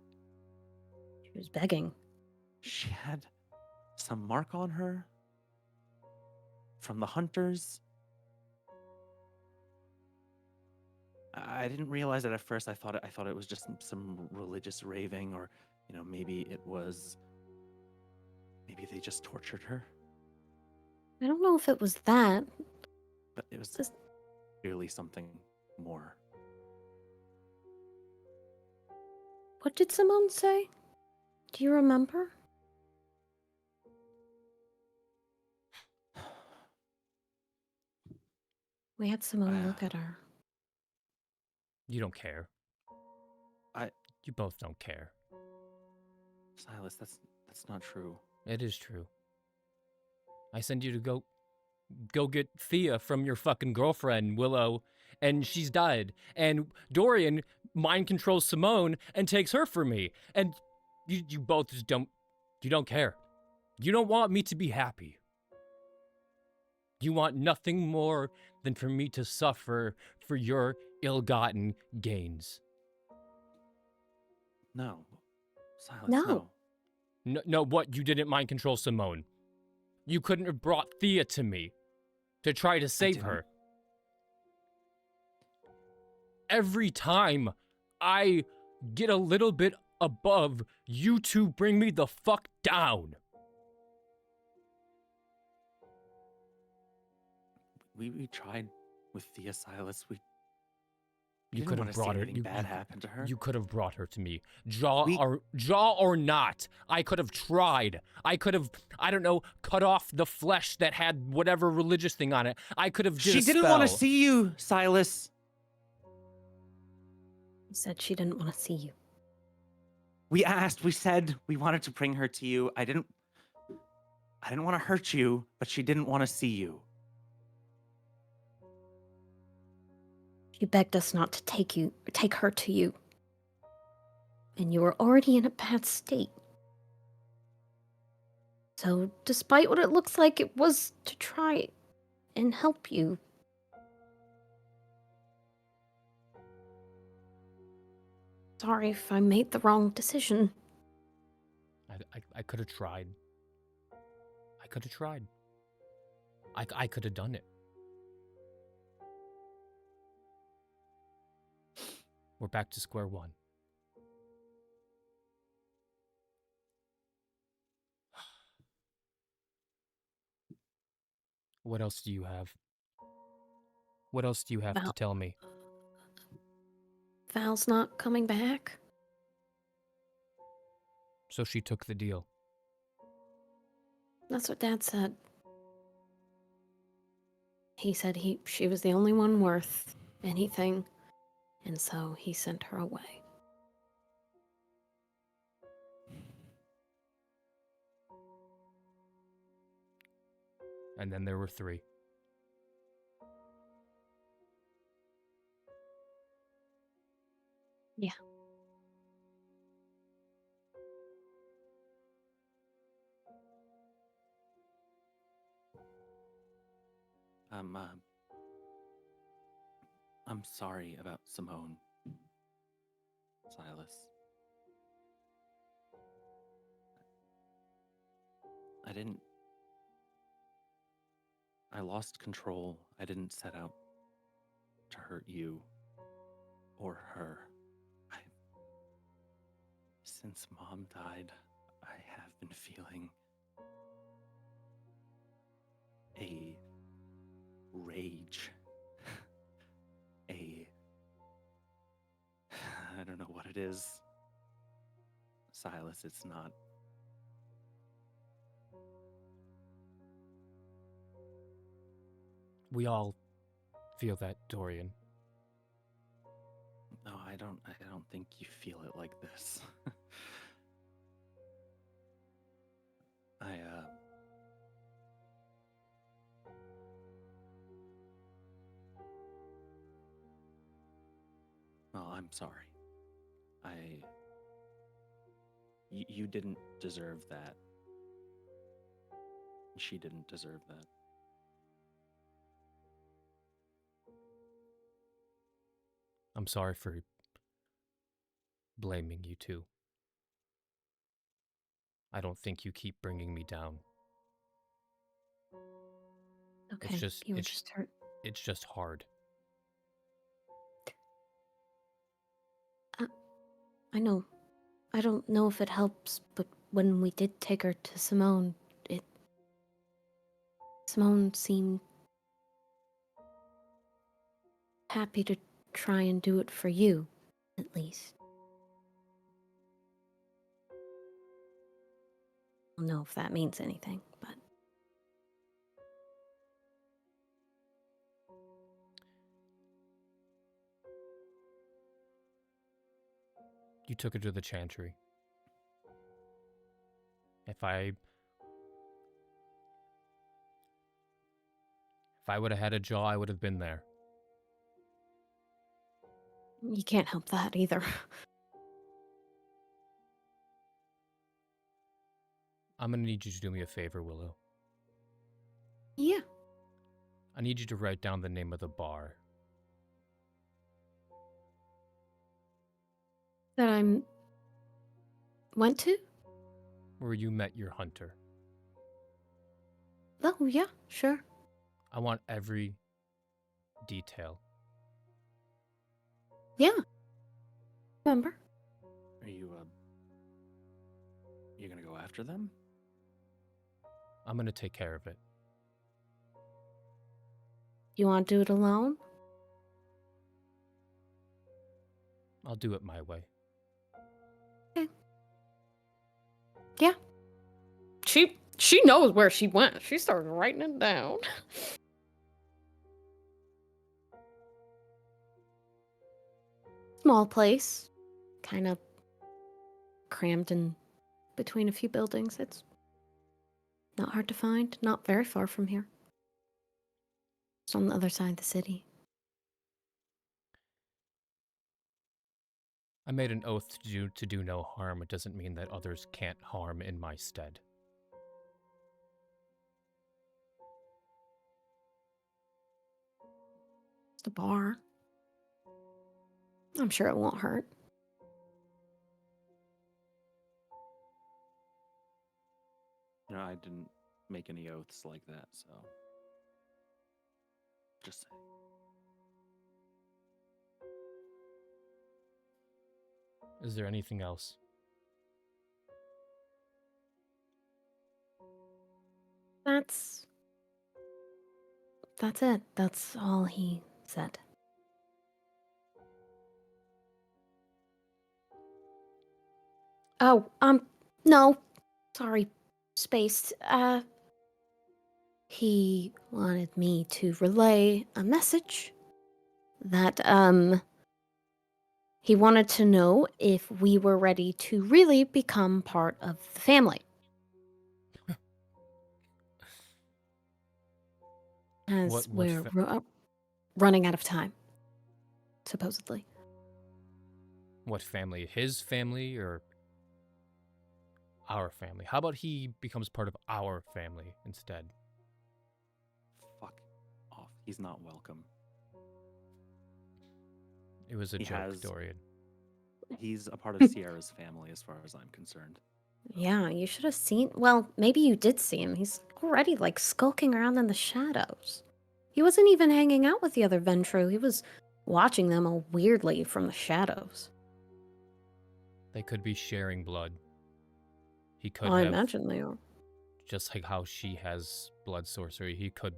She was begging. She had some mark on her from the hunters. I didn't realize it at first. I thought it was just some religious raving, or maybe they just tortured her. I don't know if it was that. But it was clearly something more. What did Simone say? Do you remember? We had Simone look at her. You don't care. You both don't care. Silas, that's not true. It is true. I send you to go get Thea from your fucking girlfriend, Willow, and she's died. And Dorian mind controls Simone and takes her for me. And you both just don't care. You don't want me to be happy. You want nothing more than for me to suffer for your ill-gotten gains. No. Silas, no. No, what? You didn't mind control Simone. You couldn't have brought Thea to me to try to save her. Every time I get a little bit above, you two bring me the fuck down. We tried with Thea, Silas. You could have brought her. Bad happened to her. You could have brought her to me, jaw or not. I could have tried. I could have, I don't know, cut off the flesh that had whatever religious thing on it. I could have. She didn't want to see you, Silas. She said she didn't want to see you. We asked. We said we wanted to bring her to you. I didn't want to hurt you, but she didn't want to see you. She begged us not to take her to you. And you were already in a bad state. So, despite what it looks like, it was to try and help you. Sorry if I made the wrong decision. I could have tried. I could have tried. I could have done it. We're back to square one. What else do you have? What else do you have to tell me? Val's not coming back? So she took the deal. That's what Dad said. He said she was the only one worth anything. And so he sent her away. And then there were 3. Yeah. I'm sorry about Simone, Silas. I lost control. I didn't set out to hurt you or her. Since Mom died, I have been feeling a rage. I don't know what it is. Silas, it's not. We all feel that, Dorian. No, I don't think you feel it like this. Well, I'm sorry. You didn't deserve that. She didn't deserve that. I'm sorry for blaming you too. I don't think you keep bringing me down. Okay, It's just you were just hurt. It's just hard. I know. I don't know if it helps, but when we did take her to Simone, Simone seemed happy to try and do it for you, at least. I don't know if that means anything, but... You took her to the Chantry. If I would have had a jaw, I would have been there. You can't help that either. I'm gonna need you to do me a favor, Willow. Yeah. I need you to write down the name of the bar. That I went to? Where you met your hunter. Oh, yeah, sure. I want every detail. Yeah. Remember? Are you gonna go after them? I'm gonna take care of it. You want to do it alone? I'll do it my way. Okay. Yeah. She knows where she went. She started writing it down. Small place. Kind of crammed in between a few buildings. It's not hard to find. Not very far from here. It's on the other side of the city. I made an oath to do no harm. It doesn't mean that others can't harm in my stead. It's the bar. I'm sure it won't hurt. No, I didn't make any oaths like that, so just saying. Is there anything else? That's it. That's all he said. Oh, no. Sorry. Spaced. He wanted me to relay a message that, he wanted to know if we were ready to really become part of the family. As we're running out of time, supposedly. What family? His family or our family? How about he becomes part of our family instead? Fuck off. He's not welcome. It was a He joke, has- Dorian. He's a part of Sierra's family, as far as I'm concerned. Yeah, you should have seen. Well, maybe you did see him. He's already like skulking around in the shadows. He wasn't even hanging out with the other Ventrue. He was watching them all weirdly from the shadows. They could be sharing blood. He could I have, imagine they are. just like how she has blood sorcery, he could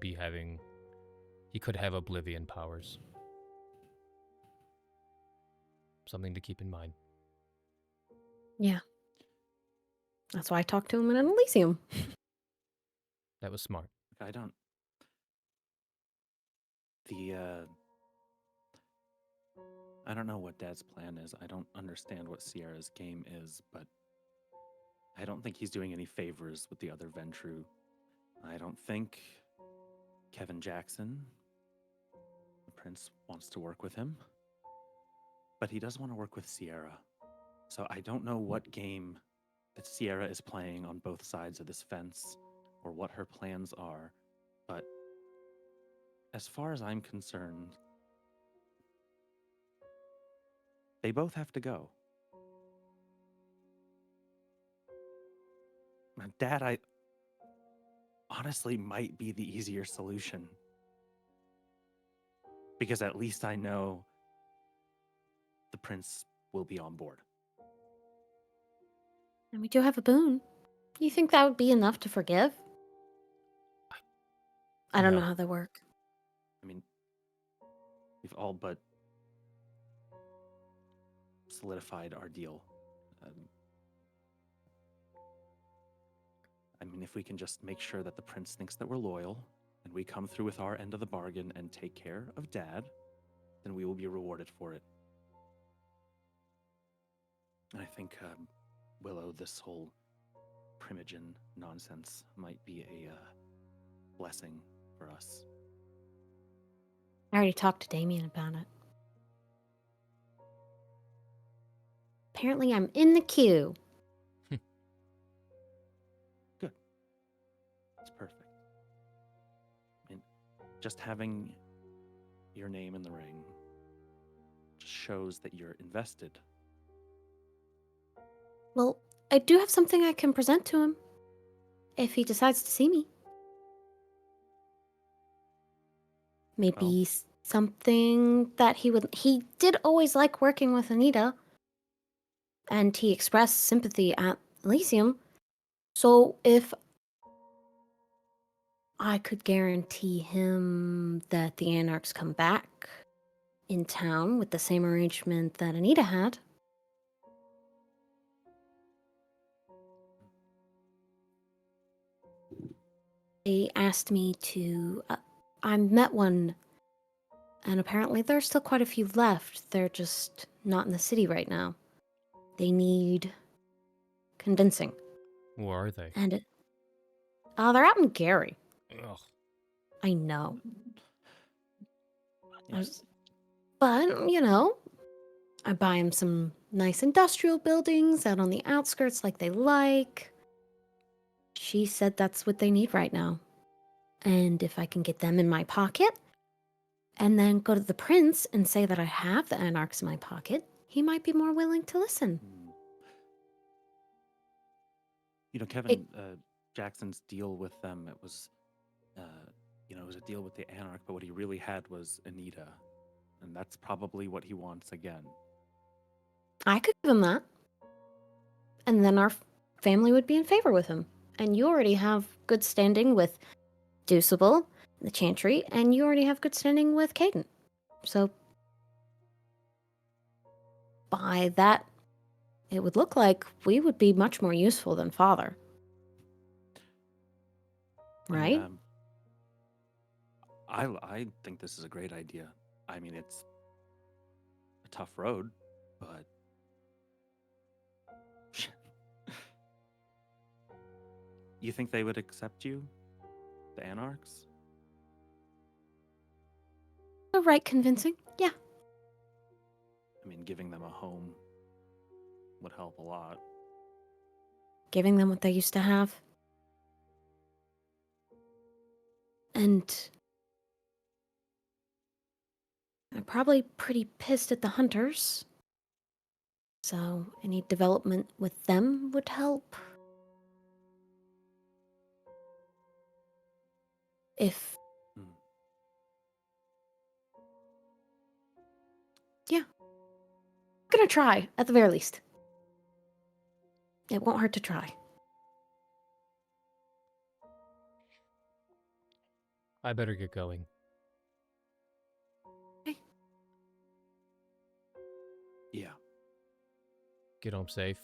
have oblivion powers. Something to keep in mind. Yeah. That's why I talked to him in an Elysium. That was smart. I don't. I don't know what Dad's plan is. I don't understand what Sierra's game is, but I don't think he's doing any favors with the other Ventrue. I don't think Kevin Jackson, the prince, wants to work with him, but he does want to work with Sierra. So I don't know what game that Sierra is playing on both sides of this fence or what her plans are, but as far as I'm concerned, they both have to go. Dad, I honestly might be the easier solution. Because at least I know the prince will be on board. And we do have a boon. You think that would be enough to forgive? I don't No. know how they work. I mean, we've all but solidified our deal. I mean, if we can just make sure that the prince thinks that we're loyal and we come through with our end of the bargain and take care of Dad, then we will be rewarded for it. And I think, Willow, this whole Primogen nonsense might be a blessing for us. I already talked to Damien about it. Apparently, I'm in the queue. It's perfect. I mean, just having your name in the ring just shows that you're invested. Well, I do have something I can present to him if he decides to see me. Maybe something that he would. He did always like working with Anita, and he expressed sympathy at Elysium. So if I could guarantee him that the Anarchs come back in town with the same arrangement that Anita had. They asked me to. I met one, and apparently there's still quite a few left. They're just not in the city right now. They need convincing. Who are they? And they're out in Gary. Ugh. I know. Yes. But, you know, I buy them some nice industrial buildings out on the outskirts like they like. She said that's what they need right now. And if I can get them in my pocket, and then go to the prince and say that I have the Anarchs in my pocket, he might be more willing to listen. You know, Kevin Jackson's deal with them, it was a deal with the Anarch, but what he really had was Anita. And that's probably what he wants again. I could give him that. And then our family would be in favor with him. And you already have good standing with Deuceable, the Chantry, and you already have good standing with Caden. So by that, it would look like we would be much more useful than Father. Right? And, I think this is a great idea. I mean, it's a tough road, but you think they would accept you, the Anarchs? The right convincing, yeah. I mean, giving them a home would help a lot. Giving them what they used to have. And They're probably pretty pissed at the hunters. So any development with them would help. If... Hmm. Yeah. I'm gonna try, at the very least. It won't hurt to try. I better get going. Yeah. Get home safe.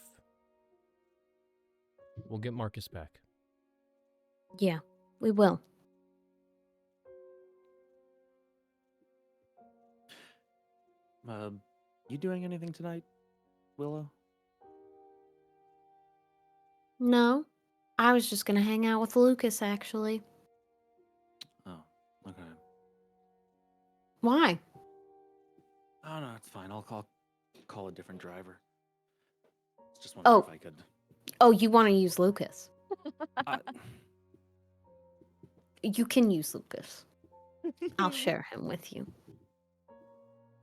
We'll get Marcus back. Yeah, we will. You doing anything tonight, Willow? No, I was just gonna hang out with Lucas, actually. Oh, okay. Why? Oh no, it's fine. I'll call a different driver. Just wondering if I could. Oh, you want to use Lucas? Uh, You can use Lucas. I'll share him with you.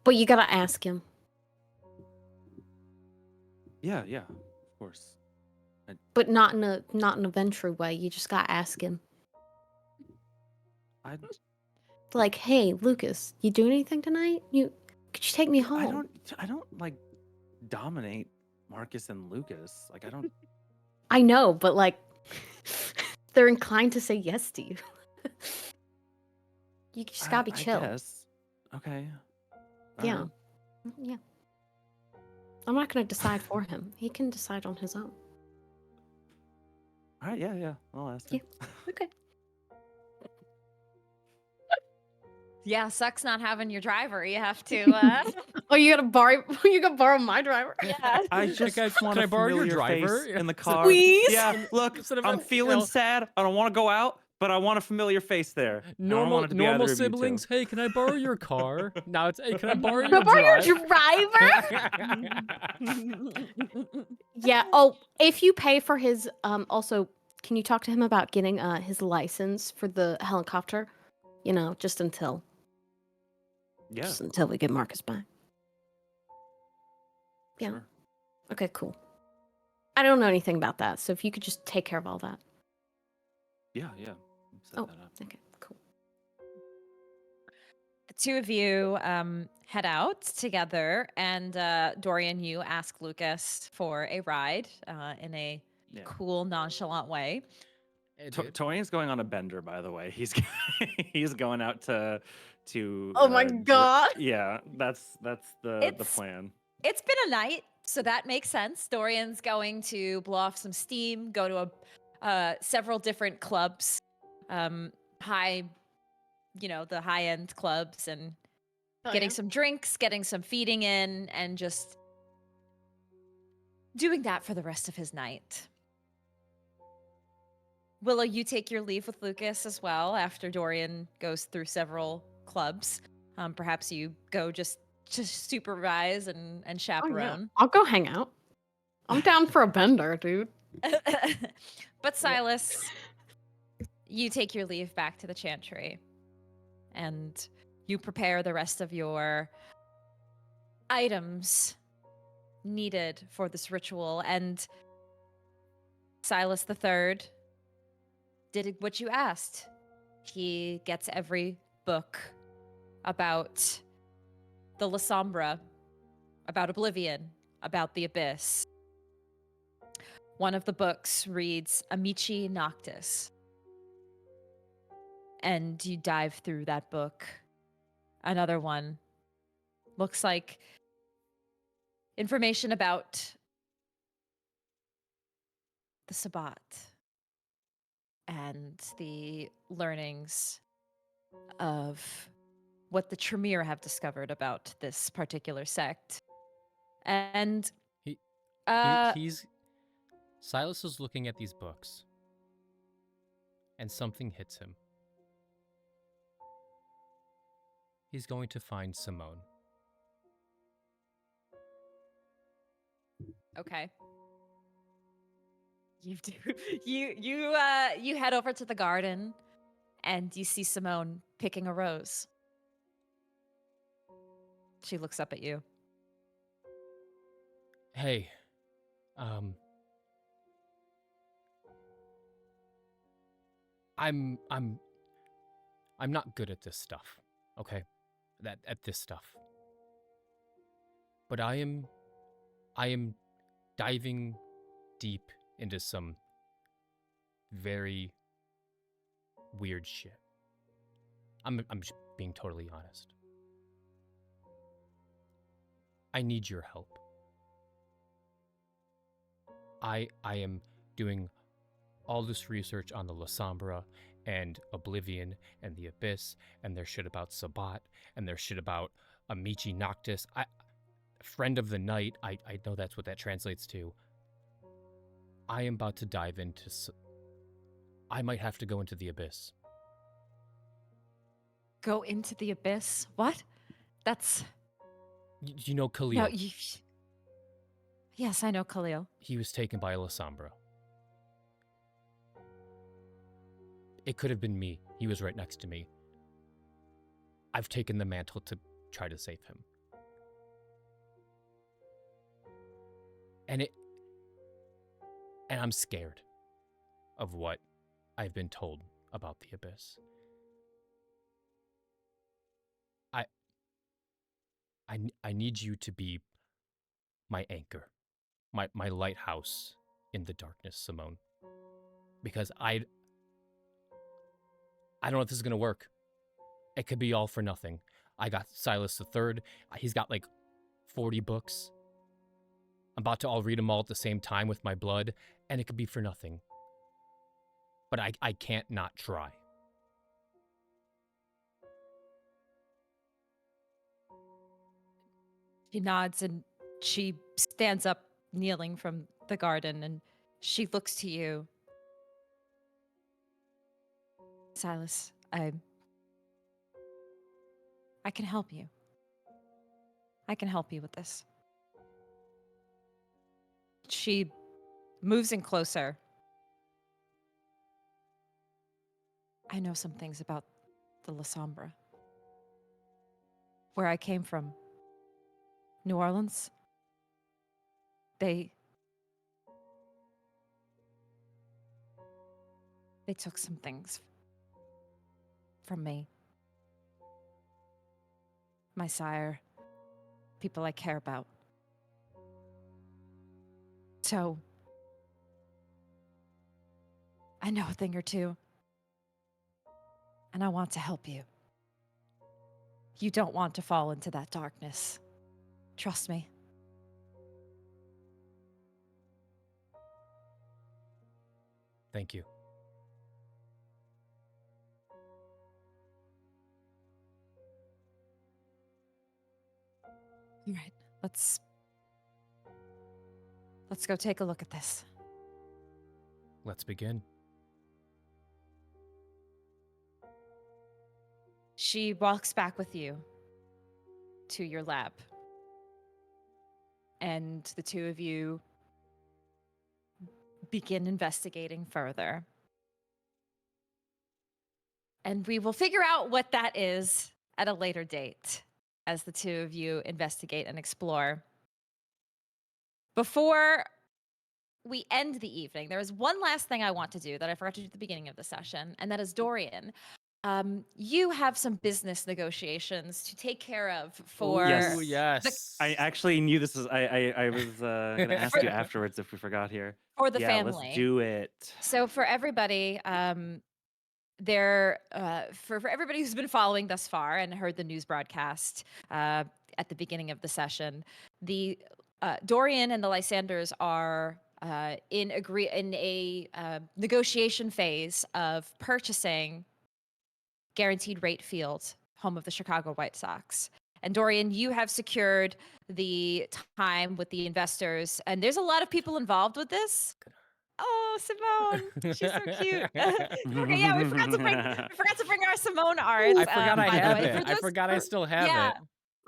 But you gotta ask him. yeah, of course. But not in a Ventrue way. You just gotta ask him. I Like, hey, Lucas, you do anything tonight? Could you take me home? I don't like dominate Marcus and Lucas. Like I don't. I know, but like, they're inclined to say yes to you. You just gotta be chill. I guess. Okay. Yeah. Alright. Yeah. I'm not gonna decide for him. He can decide on his own. All right. Yeah. I'll ask him. Okay. Yeah, sucks not having your driver. You have to. Oh, you gotta borrow my driver? Yeah. I just guys, want can a I borrow your familiar driver? face in the car. Squeeze. Yeah. Look, Instead of I'm a- feeling you know, sad. I don't want to go out, but I want a familiar face there. And I don't want it to be Normal either of you two. siblings. Hey, can I borrow your car? Now it's hey, can I borrow Can I your borrow your driver? Yeah. Oh, if you pay for his, also, can you talk to him about getting his license for the helicopter? You know, just until Yeah. we get Marcus back. Yeah. Sure. Okay, cool. I don't know anything about that, so if you could just take care of all that. Yeah. Set Oh, that up. okay, cool. The two of you head out together, and Dorian, you ask Lucas for a ride in a Yeah. cool, nonchalant way. Hey, dude. Torian's going on a bender, by the way. He's he's going out to. Oh my God. Yeah, that's the plan. It's been a night, so that makes sense. Dorian's going to blow off some steam, go to several different clubs, the high-end clubs, and getting some drinks, getting some feeding in, and just doing that for the rest of his night. Willow, you take your leave with Lucas as well after Dorian goes through several clubs. Perhaps you go just to supervise and chaperone. I'll go hang out. I'm down for a bender, dude. But Silas, you take your leave back to the Chantry, and you prepare the rest of your items needed for this ritual. And Silas the Third did what you asked. He gets every book about the Lysander, about Oblivion, about the Abyss. One of the books reads Amici Noctis. And you dive through that book. Another one looks like information about the Sabbat and the learnings of what the Tremere have discovered about this particular sect. And He's Silas is looking at these books, and something hits him. He's going to find Simone. okay. You head over to the garden and you see Simone picking a rose. She looks up at you. Hey, I'm not good at this stuff, okay? At this stuff. But I am diving deep into some very weird shit. I'm just being totally honest. I need your help. I am doing all this research on the Lysander and Oblivion and the Abyss and their shit about Sabbat and their shit about Amici Noctis. Friend of the Night, I know that's what that translates to. I am about to dive into... I might have to go into the Abyss. Go into the Abyss? What? That's... You know Khalil? No, Yes, I know Khalil. He was taken by Lysander. It could have been me. He was right next to me. I've taken the mantle to try to save him. And I'm scared of what I've been told about the Abyss. I need you to be my anchor, my lighthouse in the darkness, Simone. Because I don't know if this is gonna work. It could be all for nothing. I got Silas III. He's got like 40 books. I'm about to all read them all at the same time with my blood, and it could be for nothing. But I can't not try. She nods and she stands up, kneeling from the garden, and she looks to you. Silas, I can help you. I can help you with this. She moves in closer. I know some things about the Lysander. Where I came from, New Orleans, they took some things from me. My sire, people I care about. So, I know a thing or two, and I want to help you. You don't want to fall into that darkness. Trust me. Thank you. All right, let's go take a look at this. Let's begin. She walks back with you to your lab. And the two of you begin investigating further. And we will figure out what that is at a later date as the two of you investigate and explore. Before we end the evening, there is one last thing I want to do that I forgot to do at the beginning of the session, and that is Dorian. You have some business negotiations to take care of for... Yes. Ooh, yes. I actually knew this was. I was going to ask you afterwards if we forgot here. For the yeah, family. Let's do it. So for everybody, for everybody who's been following thus far and heard the news broadcast at the beginning of the session, the Dorian and the Lysanders are in a negotiation phase of purchasing Guaranteed Rate Field, home of the Chicago White Sox. And Dorian, you have secured the time with the investors, and there's a lot of people involved with this. Oh, Simone, she's so cute. Okay, yeah, we forgot to bring our Simone art. I forgot I by the have way. it. I forgot I still have it.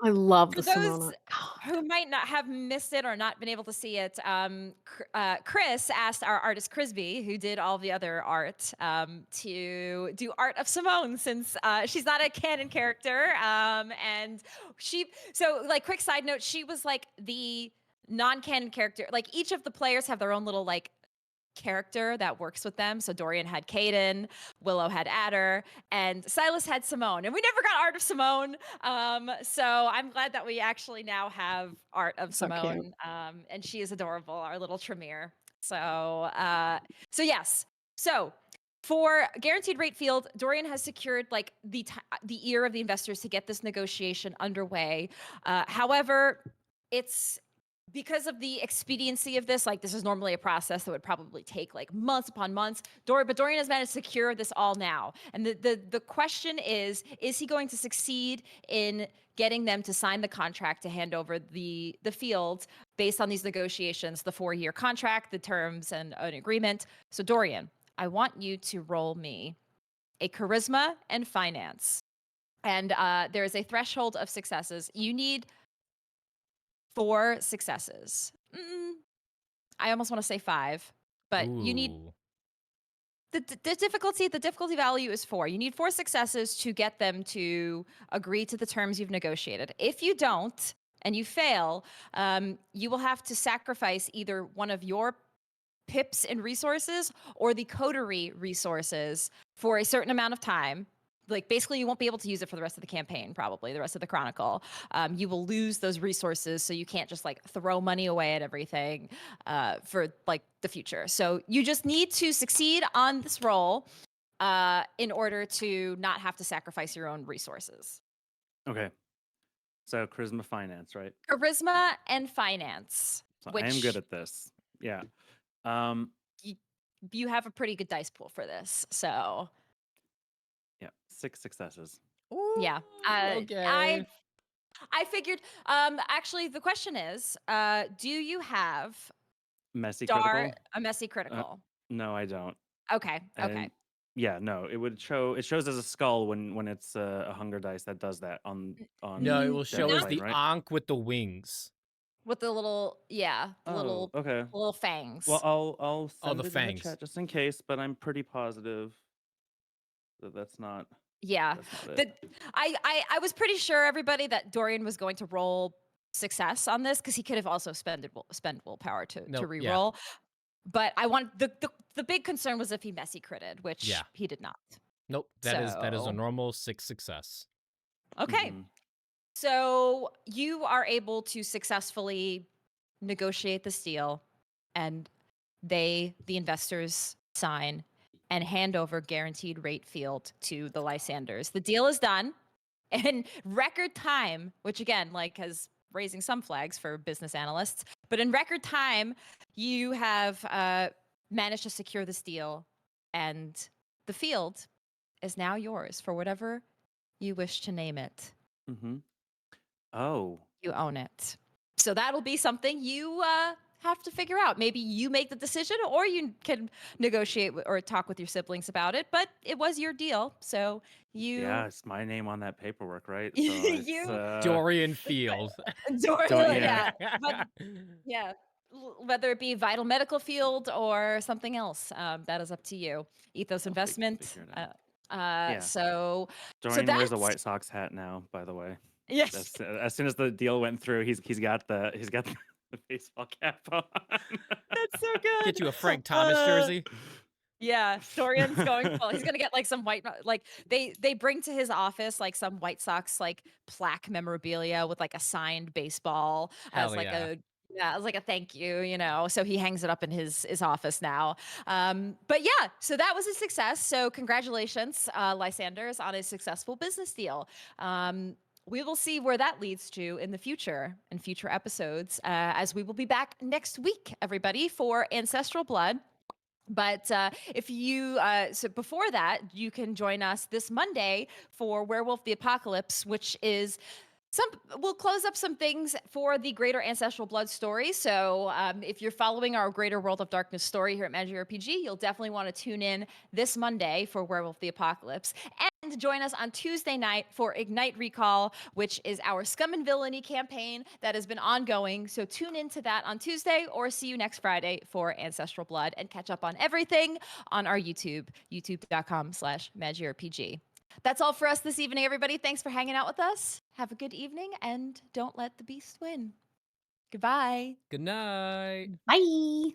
I love For the those Simona. who might not have missed it or not been able to see it, Chris asked our artist Crisby, who did all the other art, to do art of Simone, since she's not a canon character. And like, quick side note, she was like the non-canon character. Like, each of the players have their own little like character that works with them. So Dorian had Caden, Willow had Adder, and Silas had Simone. And we never got art of Simone. So I'm glad that we actually now have art of So cute. Simone. And she is adorable, our little Tremere. So yes. So for guaranteed rate field, Dorian has secured like the ear of the investors to get this negotiation underway. However, it's because of the expediency of this, like, this is normally a process that would probably take like months upon months. But Dorian has managed to secure this all now. And the question is he going to succeed in getting them to sign the contract to hand over the field based on these negotiations, the 4-year contract, the terms, and an agreement? So Dorian, I want you to roll me a charisma and finance. And there is a threshold of successes. You need 4 successes. I almost want to say 5, but you need Ooh. the difficulty value is 4. You need 4 successes to get them to agree to the terms you've negotiated. If you don't and you fail, you will have to sacrifice either one of your pips and resources or the coterie resources for a certain amount of time. Like, basically, you won't be able to use it for the rest of the campaign, probably the rest of the Chronicle. You will lose those resources, so you can't just like throw money away at everything for like the future. So you just need to succeed on this roll in order to not have to sacrifice your own resources. Okay. So charisma finance, right? Charisma and finance. So which I am good at this. Yeah. you have a pretty good dice pool for this, so. Yeah. 6 successes. Yeah. Okay. I figured, actually, the question is, do you have Messy critical? a messy critical? No, I don't. Okay. And yeah, no, it would show. It shows as a skull when it's a hunger dice that does that on. No, it will show as plane, the right? Ankh with the wings. With the little, Oh, okay. little fangs. Well, I'll send the it in the fangs. chat just in case, but I'm pretty positive that that's not. Yeah. That's not it. I was pretty sure, everybody, that Dorian was going to roll success on this, because he could have also spend willpower to Nope, yeah. re-roll. But I want the big concern was if he messy critted, which he did not. Nope, that is a So- normal 6 success. Okay. Mhm. So you are able to successfully negotiate this deal, and the investors sign and hand over guaranteed rate field to the Lysanders. The deal is done in record time, which again, like, has raising some flags for business analysts. But in record time, you have managed to secure this deal, and the field is now yours for whatever you wish to name it. Mm-hmm. Oh. You own it. So that'll be something you have to figure out. Maybe you make the decision, or you can negotiate or talk with your siblings about it. But it was your deal, so you. Yeah, it's my name on that paperwork, right? So it's, You- Dorian Field. Dorian, yeah. But, yeah. Whether it be vital medical field or something else, that is up to you. Ethos investment. figure it out. Yeah. So Dorian wears a that's- White Sox hat now, by the way. yes. As soon as the deal went through, he's got the baseball cap on. That's so good. Get you a Frank Thomas jersey. Yeah, Dorian's going full. He's gonna get like some white, like they bring to his office like some White Sox like plaque memorabilia with like a signed baseball as Hell like yeah. as like a thank you, you know. So he hangs it up in his office now. But yeah, so that was a success. So congratulations, Lysanders, on a successful business deal. We will see where that leads to in the future, in future episodes, as we will be back next week, everybody, for Ancestral Blood. But if you, so before that, you can join us this Monday for Werewolf the Apocalypse, which is We'll close up some things for the Greater Ancestral Blood story. So if you're following our Greater World of Darkness story here at Magic RPG, you'll definitely want to tune in this Monday for Werewolf the Apocalypse. And join us on Tuesday night for Ignite Recall, which is our Scum and Villainy campaign that has been ongoing. So tune into that on Tuesday, or see you next Friday for Ancestral Blood, and catch up on everything on our YouTube, youtube.com/MagicRPG. That's all for us this evening, everybody. Thanks for hanging out with us. Have a good evening, and don't let the beast win. Goodbye. Good night. Bye.